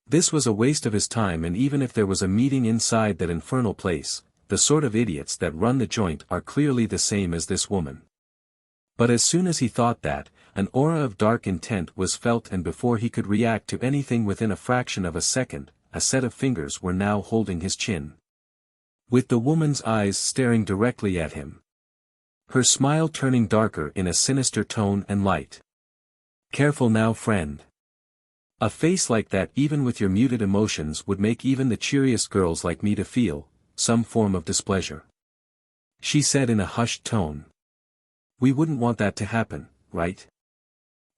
This was a waste of his time, and even if there was a meeting inside that infernal place, the sort of idiots that run the joint are clearly the same as this woman. But as soon as he thought that, an aura of dark intent was felt, and before he could react to anything within a fraction of a second, a set of fingers were now holding his chin. With the woman's eyes staring directly at him. Her smile turning darker in a sinister tone and light. Careful now, friend. A face like that, even with your muted emotions, would make even the cheeriest girls like me to feel some form of displeasure. She said in a hushed tone. We wouldn't want that to happen, right?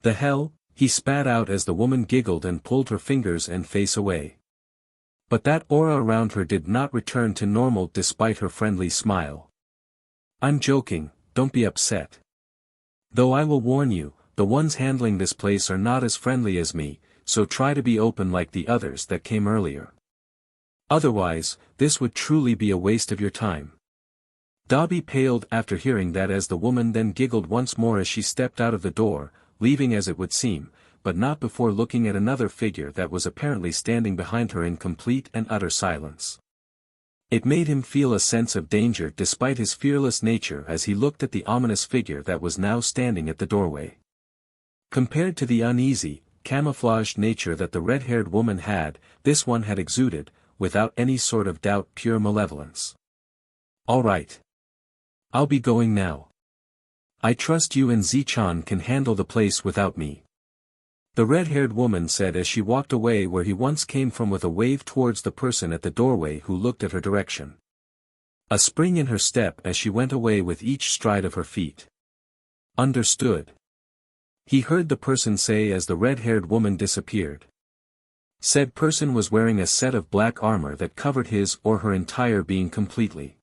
The hell, he spat out as the woman giggled and pulled her fingers and face away. But that aura around her did not return to normal despite her friendly smile. I'm joking, don't be upset. Though I will warn you, the ones handling this place are not as friendly as me, so try to be open like the others that came earlier. Otherwise, this would truly be a waste of your time. Dabi paled after hearing that as the woman then giggled once more as she stepped out of the door, leaving as it would seem, but not before looking at another figure that was apparently standing behind her in complete and utter silence. It made him feel a sense of danger despite his fearless nature as he looked at the ominous figure that was now standing at the doorway. Compared to the uneasy, camouflaged nature that the red-haired woman had, this one had exuded, without any sort of doubt, pure malevolence. All right. I'll be going now. I trust you and Z-chan can handle the place without me. The red-haired woman said as she walked away where he once came from with a wave towards the person at the doorway who looked at her direction. A spring in her step as she went away with each stride of her feet. Understood. He heard the person say as the red-haired woman disappeared. Said person was wearing a set of black armor that covered his or her entire being completely.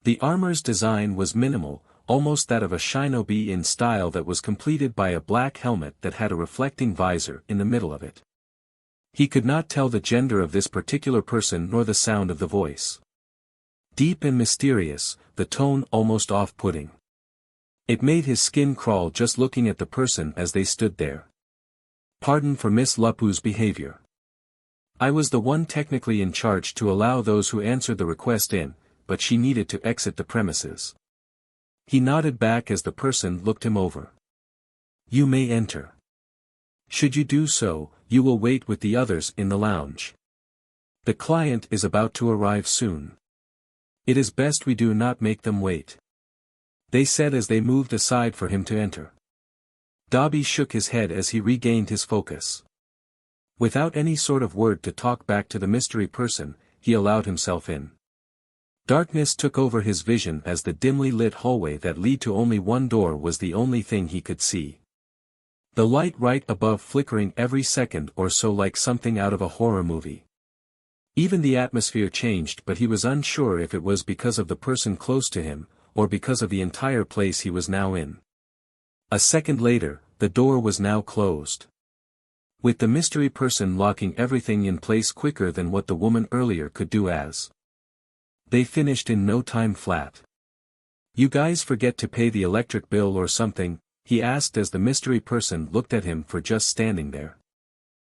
The armor's design was minimal, almost that of a shinobi in style, that was completed by a black helmet that had a reflecting visor in the middle of it. He could not tell the gender of this particular person nor the sound of the voice. Deep and mysterious, the tone almost off-putting. It made his skin crawl just looking at the person as they stood there. Pardon for Miss Lupu's behavior. I was the one technically in charge to allow those who answered the request in, but she needed to exit the premises. He nodded back as the person looked him over. You may enter. Should you do so, you will wait with the others in the lounge. The client is about to arrive soon. It is best we do not make them wait. They said as they moved aside for him to enter. Dabi shook his head as he regained his focus. Without any sort of word to talk back to the mystery person, he allowed himself in. Darkness took over his vision as the dimly lit hallway that led to only one door was the only thing he could see. The light right above flickering every second or so like something out of a horror movie. Even the atmosphere changed, but he was unsure if it was because of the person close to him, or because of the entire place he was now in. A second later, the door was now closed. With the mystery person locking everything in place quicker than what the woman earlier could do as. They finished in no time flat. You guys forget to pay the electric bill or something? He asked as the mystery person looked at him for just standing there.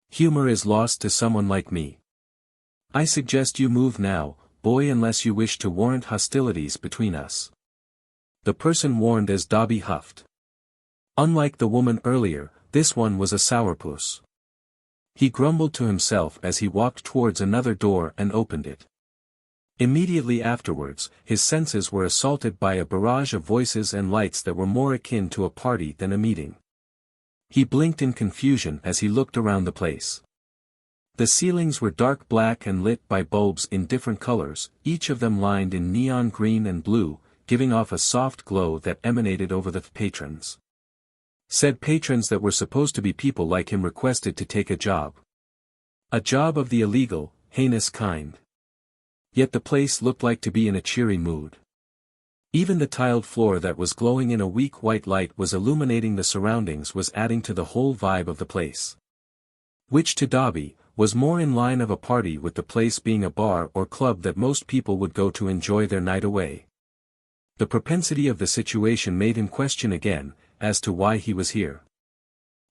Humor is lost to someone like me. I suggest you move now, boy, unless you wish to warrant hostilities between us. The person warned as Dabi huffed. Unlike the woman earlier, this one was a sourpuss. He grumbled to himself as he walked towards another door and opened it. Immediately afterwards, his senses were assaulted by a barrage of voices and lights that were more akin to a party than a meeting. He blinked in confusion as he looked around the place. The ceilings were dark black and lit by bulbs in different colors, each of them lined in neon green and blue, giving off a soft glow that emanated over the patrons. Said patrons that were supposed to be people like him requested to take a job. A job of the illegal, heinous kind. Yet the place looked like to be in a cheery mood. Even the tiled floor that was glowing in a weak white light was illuminating the surroundings, was adding to the whole vibe of the place. Which to Dabi, was more in line of a party, with the place being a bar or club that most people would go to enjoy their night away. The propensity of the situation made him question again, as to why he was here.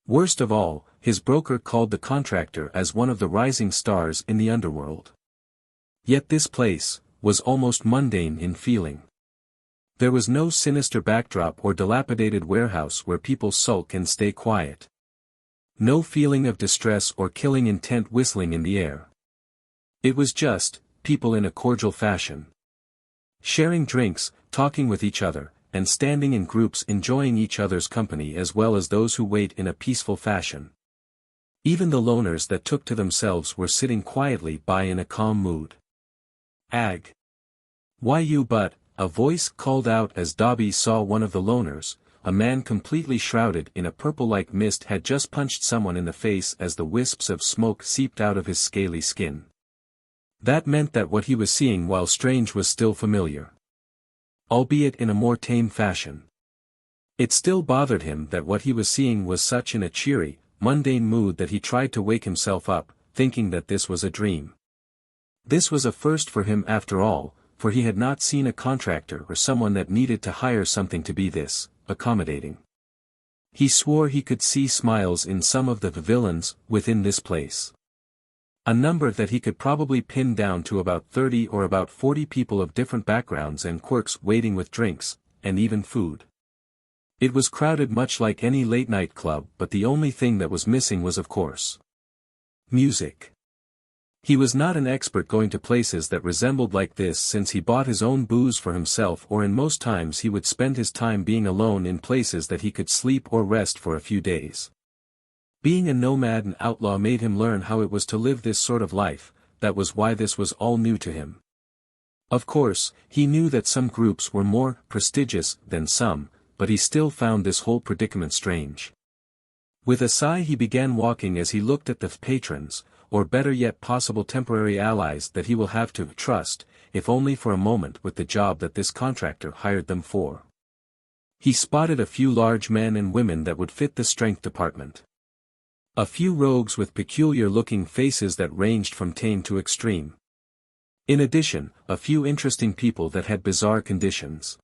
Worst of all, his broker called the contractor as one of the rising stars in the underworld. Yet this place was almost mundane in feeling. There was no sinister backdrop or dilapidated warehouse where people sulk and stay quiet. No feeling of distress or killing intent whistling in the air. It was just people in a cordial fashion, sharing drinks, talking with each other, and standing in groups enjoying each other's company, as well as those who wait in a peaceful fashion. Even the loners that took to themselves were sitting quietly by in a calm mood. Ag. Why you but, a voice called out as Dabi saw one of the loners. A man completely shrouded in a purple-like mist had just punched someone in the face as the wisps of smoke seeped out of his scaly skin. That meant that what he was seeing, while strange, was still familiar. Albeit in a more tame fashion. It still bothered him that what he was seeing was such in a cheery, mundane mood that he tried to wake himself up, thinking that this was a dream. This was a first for him after all, for he had not seen a contractor or someone that needed to hire something to be this accommodating. He swore he could see smiles in some of the villains within this place. A number that he could probably pin down to about 30 or about 40 people of different backgrounds and quirks waiting with drinks, and even food. It was crowded much like any late-night club, but the only thing that was missing was, of course, music. He was not an expert going to places that resembled like this, since he bought his own booze for himself, or in most times he would spend his time being alone in places that he could sleep or rest for a few days. Being a nomad and outlaw made him learn how it was to live this sort of life. That was why this was all new to him. Of course, he knew that some groups were more prestigious than some, but he still found this whole predicament strange. With a sigh he began walking as he looked at the patrons, or better yet possible temporary allies that he will have to trust, if only for a moment, with the job that this contractor hired them for. He spotted a few large men and women that would fit the strength department. A few rogues with peculiar-looking faces that ranged from tame to extreme. In addition, a few interesting people that had bizarre conditions.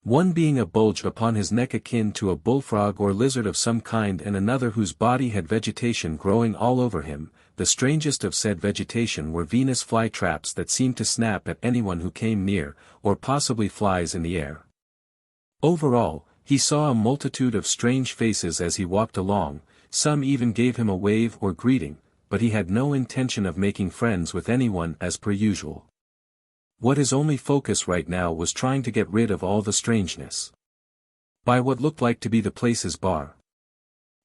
One being a bulge upon his neck akin to a bullfrog or lizard of some kind, and another whose body had vegetation growing all over him. The strangest of said vegetation were Venus fly traps that seemed to snap at anyone who came near, or possibly flies in the air. Overall, he saw a multitude of strange faces as he walked along. Some even gave him a wave or greeting, but he had no intention of making friends with anyone as per usual. What his only focus right now was trying to get rid of all the strangeness. By what looked like to be the place's bar.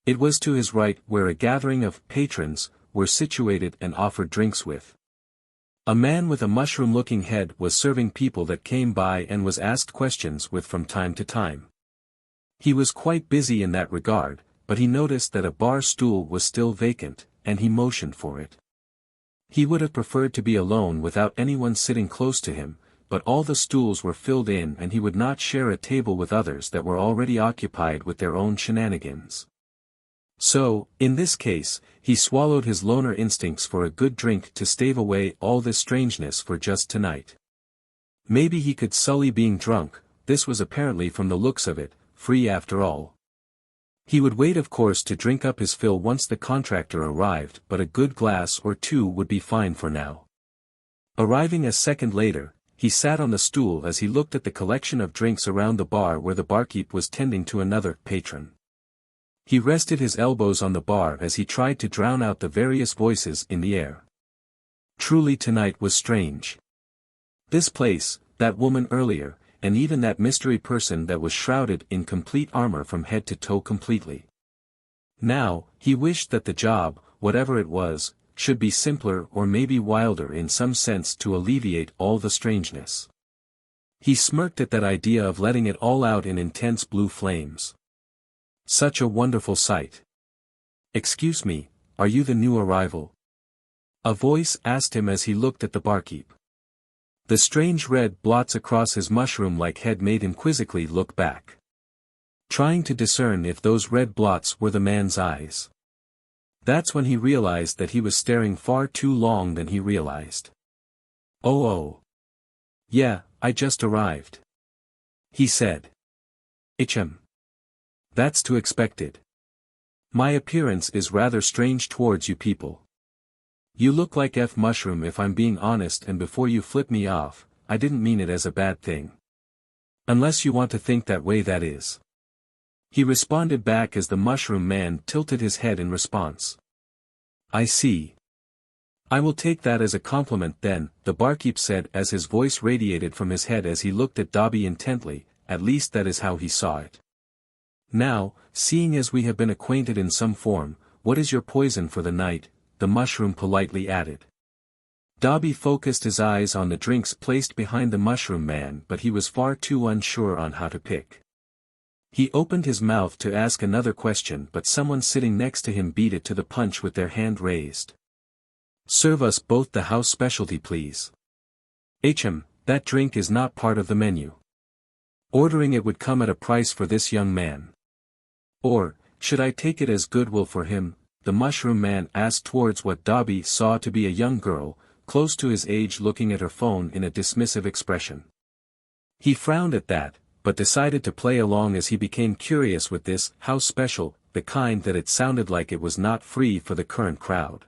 It was to his right where a gathering of patrons were situated and offered drinks with. A man with a mushroom-looking head was serving people that came by and was asked questions with from time to time. He was quite busy in that regard, but he noticed that a bar stool was still vacant, and he motioned for it. He would have preferred to be alone without anyone sitting close to him, but all the stools were filled in and he would not share a table with others that were already occupied with their own shenanigans. So, in this case, he swallowed his loner instincts for a good drink to stave away all this strangeness for just tonight. Maybe he could sully being drunk. This was apparently, from the looks of it, free after all. He would wait, of course, to drink up his fill once the contractor arrived, but a good glass or two would be fine for now. Arriving a second later, he sat on the stool as he looked at the collection of drinks around the bar where the barkeep was tending to another patron. He rested his elbows on the bar as he tried to drown out the various voices in the air. Truly tonight was strange. This place, that woman earlier, and even that mystery person that was shrouded in complete armor from head to toe completely. Now, he wished that the job, whatever it was, should be simpler or maybe wilder in some sense to alleviate all the strangeness. He smirked at that idea of letting it all out in intense blue flames. Such a wonderful sight. "Excuse me, are you the new arrival?" a voice asked him as he looked at the barkeep. The strange red blots across his mushroom-like head made him quizzically look back, trying to discern if those red blots were the man's eyes. That's when he realized that he was staring far too long than he realized. Oh. Yeah, I just arrived, he said. That's to expected. My appearance is rather strange towards you people. You look like F mushroom if I'm being honest, and before you flip me off, I didn't mean it as a bad thing. Unless you want to think that way, that is. He responded back as the mushroom man tilted his head in response. I see. I will take that as a compliment then, the barkeep said as his voice radiated from his head as he looked at Dabi intently, at least that is how he saw it. Now, seeing as we have been acquainted in some form, what is your poison for the night? The mushroom politely added. Dabi focused his eyes on the drinks placed behind the mushroom man, but he was far too unsure on how to pick. He opened his mouth to ask another question, but someone sitting next to him beat it to the punch with their hand raised. Serve us both the house specialty please. That drink is not part of the menu. Ordering it would come at a price for this young man. Or, should I take it as goodwill for him? The mushroom man asked towards what Dabi saw to be a young girl, close to his age, looking at her phone in a dismissive expression. He frowned at that, but decided to play along as he became curious with this house special, the kind that it sounded like it was not free for the current crowd.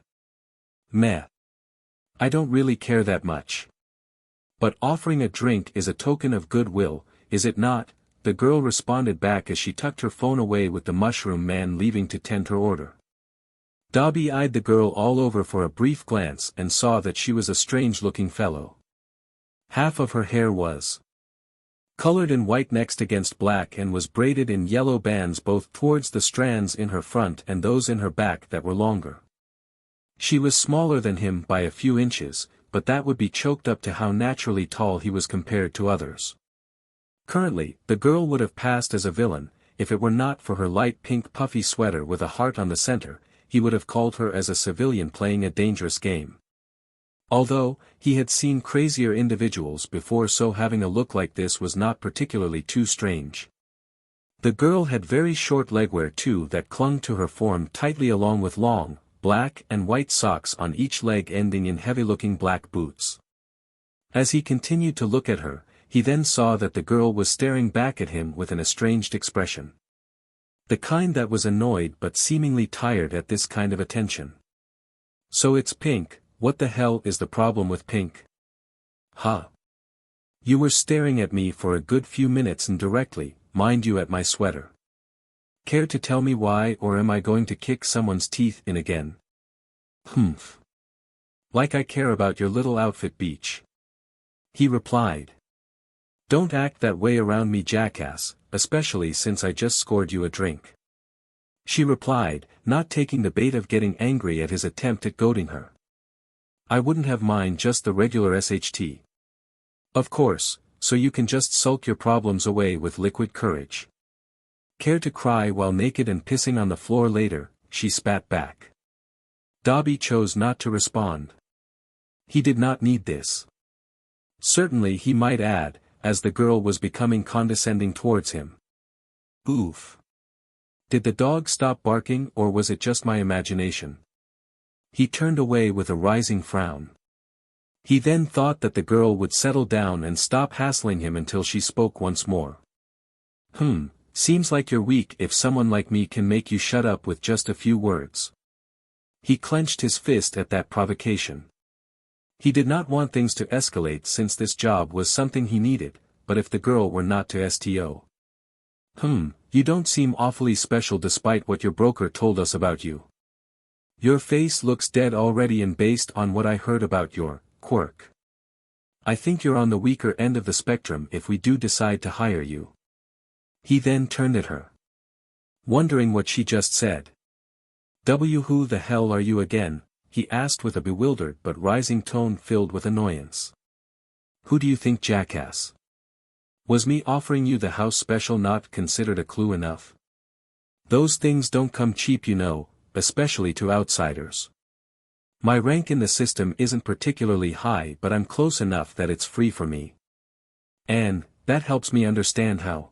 Meh. I don't really care that much. But offering a drink is a token of goodwill, is it not? The girl responded back as she tucked her phone away with the mushroom man leaving to tend her order. Dabi eyed the girl all over for a brief glance and saw that she was a strange-looking fellow. Half of her hair was colored in white next against black and was braided in yellow bands both towards the strands in her front and those in her back that were longer. She was smaller than him by a few inches, but that would be choked up to how naturally tall he was compared to others. Currently, the girl would have passed as a villain, if it were not for her light pink puffy sweater with a heart on the center. He would have called her as a civilian playing a dangerous game. Although, he had seen crazier individuals before, so having a look like this was not particularly too strange. The girl had very short legwear too that clung to her form tightly, along with long, black and white socks on each leg ending in heavy-looking black boots. As he continued to look at her, he then saw that the girl was staring back at him with an estranged expression. The kind that was annoyed but seemingly tired at this kind of attention. So it's pink, what the hell is the problem with pink? Huh? You were staring at me for a good few minutes and directly, mind you, at my sweater. Care to tell me why, or am I going to kick someone's teeth in again? Humph. Like I care about your little outfit, beach. He replied. Don't act that way around me, jackass, especially since I just scored you a drink. She replied, not taking the bait of getting angry at his attempt at goading her. I wouldn't have mine, just the regular SHT. Of course, so you can just sulk your problems away with liquid courage. Care to cry while naked and pissing on the floor later? She spat back. Dabi chose not to respond. He did not need this. Certainly, he might add, as the girl was becoming condescending towards him. Oof. Did the dog stop barking, or was it just my imagination? He turned away with a rising frown. He then thought that the girl would settle down and stop hassling him until she spoke once more. Seems like you're weak if someone like me can make you shut up with just a few words. He clenched his fist at that provocation. He did not want things to escalate since this job was something he needed, but if the girl were not to STO. You don't seem awfully special despite what your broker told us about you. Your face looks dead already, and based on what I heard about your quirk, I think you're on the weaker end of the spectrum if we do decide to hire you. He then turned at her, wondering what she just said. Who the hell are you again? He asked with a bewildered but rising tone filled with annoyance. Who do you think, jackass? Was me offering you the house special not considered a clue enough? Those things don't come cheap, you know, especially to outsiders. My rank in the system isn't particularly high, but I'm close enough that it's free for me. And that helps me understand how.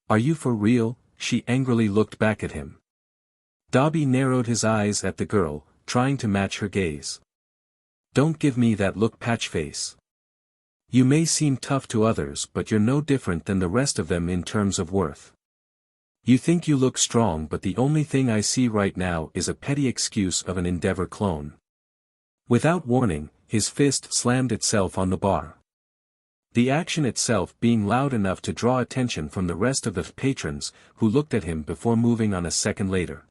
Are you for real? She angrily looked back at him. Dabi narrowed his eyes at the girl, trying to match her gaze. Don't give me that look, Patchface. You may seem tough to others, but you're no different than the rest of them in terms of worth. You think you look strong, but the only thing I see right now is a petty excuse of an Endeavor clone. Without warning, his fist slammed itself on the bar. The action itself being loud enough to draw attention from the rest of the patrons, who looked at him before moving on a second later.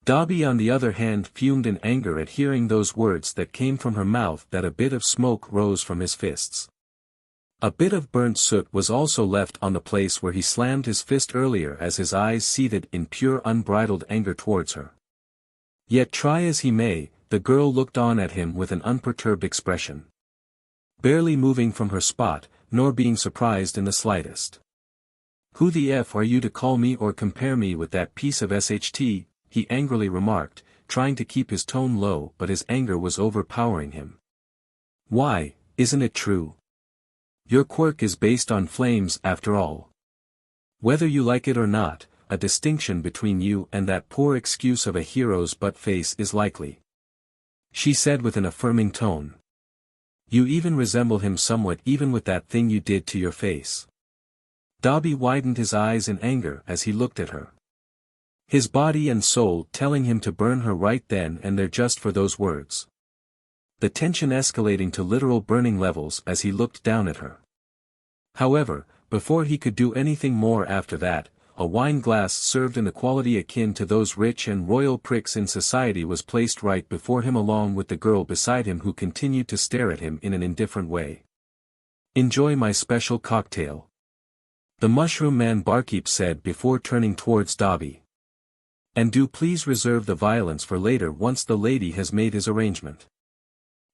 Dabi on the other hand fumed in anger at hearing those words that came from her mouth, that a bit of smoke rose from his fists. A bit of burnt soot was also left on the place where he slammed his fist earlier, as his eyes seethed in pure unbridled anger towards her. Yet try as he may, the girl looked on at him with an unperturbed expression. Barely moving from her spot, nor being surprised in the slightest. Who the F are you to call me or compare me with that piece of SHT? He angrily remarked, trying to keep his tone low, but his anger was overpowering him. Why, isn't it true? Your quirk is based on flames after all. Whether you like it or not, a distinction between you and that poor excuse of a hero's butt face is likely. She said with an affirming tone. You even resemble him somewhat, even with that thing you did to your face. Dabi widened his eyes in anger as he looked at her. His body and soul telling him to burn her right then and there just for those words. The tension escalating to literal burning levels as he looked down at her. However, before he could do anything more after that, a wine glass served in a quality akin to those rich and royal pricks in society was placed right before him, along with the girl beside him, who continued to stare at him in an indifferent way. Enjoy my special cocktail, the mushroom man barkeep said before turning towards Dabi. And do please reserve the violence for later once the lady has made his arrangement.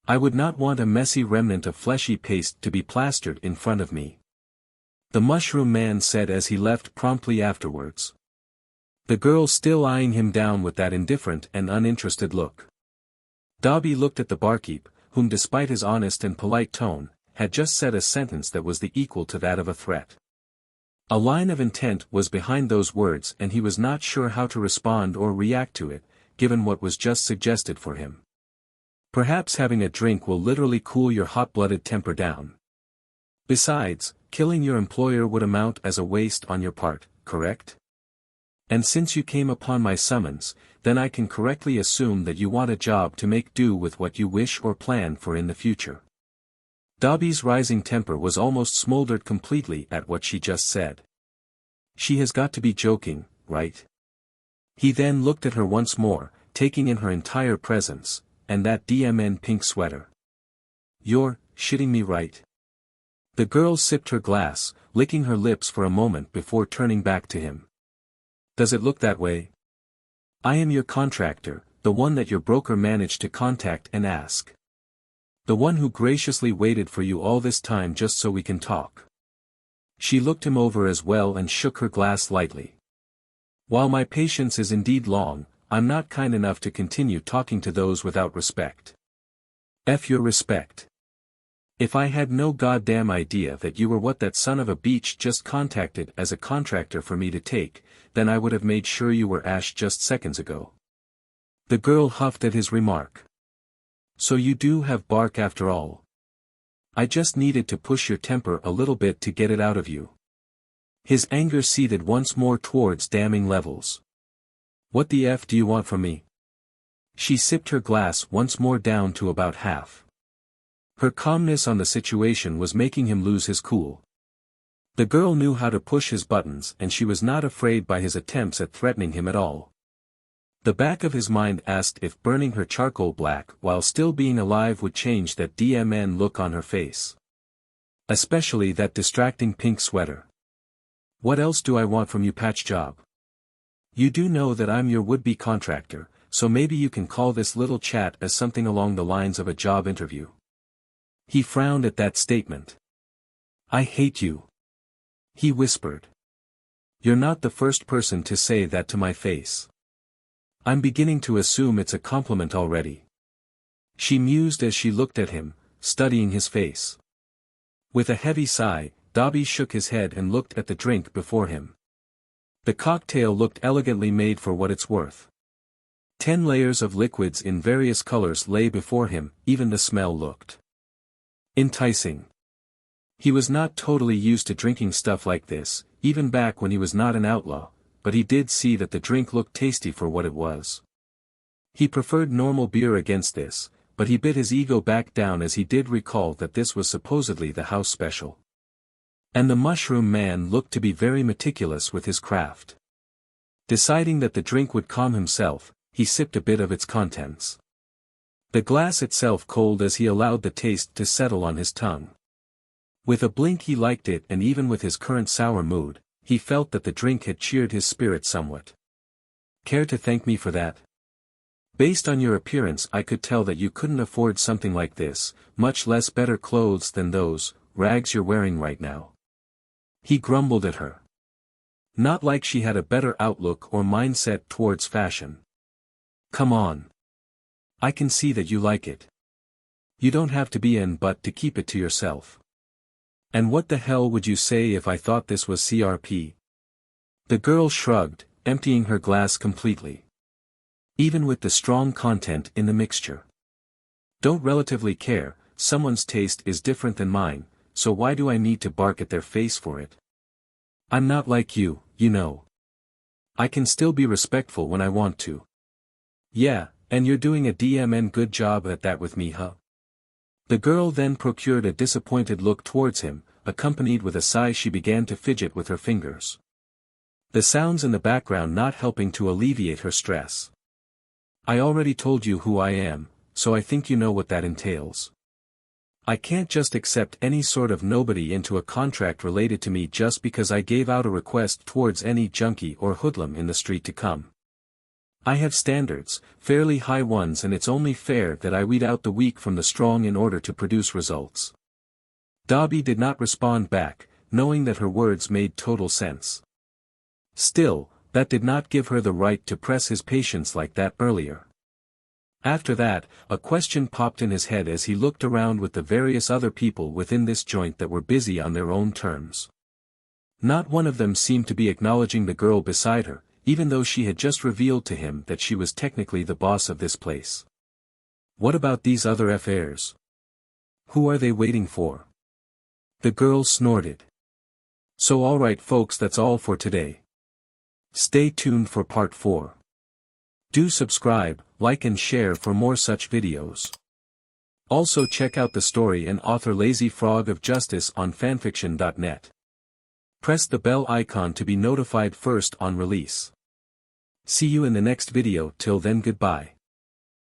I would not want a messy remnant of fleshy paste to be plastered in front of me. The mushroom man said as he left promptly afterwards. The girl still eyeing him down with that indifferent and uninterested look. Dabi looked at the barkeep, whom despite his honest and polite tone, had just said a sentence that was the equal to that of a threat. A line of intent was behind those words, and he was not sure how to respond or react to it, given what was just suggested for him. Perhaps having a drink will literally cool your hot-blooded temper down. Besides, killing your employer would amount as a waste on your part, correct? And since you came upon my summons, then I can correctly assume that you want a job to make do with what you wish or plan for in the future. Dabi's rising temper was almost smoldered completely at what she just said. She has got to be joking, right? He then looked at her once more, taking in her entire presence, and that DMN pink sweater. You're shitting me, right? The girl sipped her glass, licking her lips for a moment before turning back to him. Does it look that way? I am your contractor, the one that your broker managed to contact and ask. The one who graciously waited for you all this time just so we can talk. She looked him over as well and shook her glass lightly. While my patience is indeed long, I'm not kind enough to continue talking to those without respect. F your respect. If I had no goddamn idea that you were what that son of a beach just contacted as a contractor for me to take, then I would have made sure you were Ash just seconds ago. The girl huffed at his remark. So you do have bark after all. I just needed to push your temper a little bit to get it out of you. His anger seethed once more towards damning levels. What the F do you want from me? She sipped her glass once more down to about half. Her calmness on the situation was making him lose his cool. The girl knew how to push his buttons, and she was not afraid by his attempts at threatening him at all. The back of his mind asked if burning her charcoal black while still being alive would change that DMN look on her face. Especially that distracting pink sweater. What else do I want from you, patch job? You do know that I'm your would-be contractor, so maybe you can call this little chat as something along the lines of a job interview. He frowned at that statement. I hate you. He whispered. You're not the first person to say that to my face. I'm beginning to assume it's a compliment already. she mused as she looked at him, studying his face. With a heavy sigh, Dabi shook his head and looked at the drink before him. The cocktail looked elegantly made for what it's worth. 10 layers of liquids in various colors lay before him, even the smell looked enticing. He was not totally used to drinking stuff like this, even back when he was not an outlaw, but he did see that the drink looked tasty for what it was. He preferred normal beer against this, but he bit his ego back down as he did recall that this was supposedly the house special. And the mushroom man looked to be very meticulous with his craft. Deciding that the drink would calm himself, he sipped a bit of its contents. The glass itself cold as he allowed the taste to settle on his tongue. With a blink he liked it, and even with his current sour mood, he felt that the drink had cheered his spirit somewhat. Care to thank me for that? Based on your appearance I could tell that you couldn't afford something like this, much less better clothes than those rags you're wearing right now. He grumbled at her. Not like she had a better outlook or mindset towards fashion. Come on. I can see that you like it. You don't have to be in but to keep it to yourself. And what the hell would you say if I thought this was CRP? The girl shrugged, emptying her glass completely. Even with the strong content in the mixture. Don't relatively care, someone's taste is different than mine, so why do I need to bark at their face for it? I'm not like you, you know. I can still be respectful when I want to. Yeah, and you're doing a DMN good job at that with me, huh? The girl then procured a disappointed look towards him, accompanied with a sigh. She began to fidget with her fingers. The sounds in the background not helping to alleviate her stress. I already told you who I am, so I think you know what that entails. I can't just accept any sort of nobody into a contract related to me just because I gave out a request towards any junkie or hoodlum in the street to come. I have standards, fairly high ones, and it's only fair that I weed out the weak from the strong in order to produce results. Dabi did not respond back, knowing that her words made total sense. Still, that did not give her the right to press his patience like that earlier. After that, a question popped in his head as he looked around with the various other people within this joint that were busy on their own terms. Not one of them seemed to be acknowledging the girl beside her, even though she had just revealed to him that she was technically the boss of this place. What about these other affairs? Who are they waiting for? The girl snorted. So alright folks, that's all for today. Stay tuned for part 4. Do subscribe, like and share for more such videos. Also check out the story and author lazyfrogofjustice on FANFICTIONnet. Press the bell icon to be notified first on release. See you in the next video. Till then, goodbye.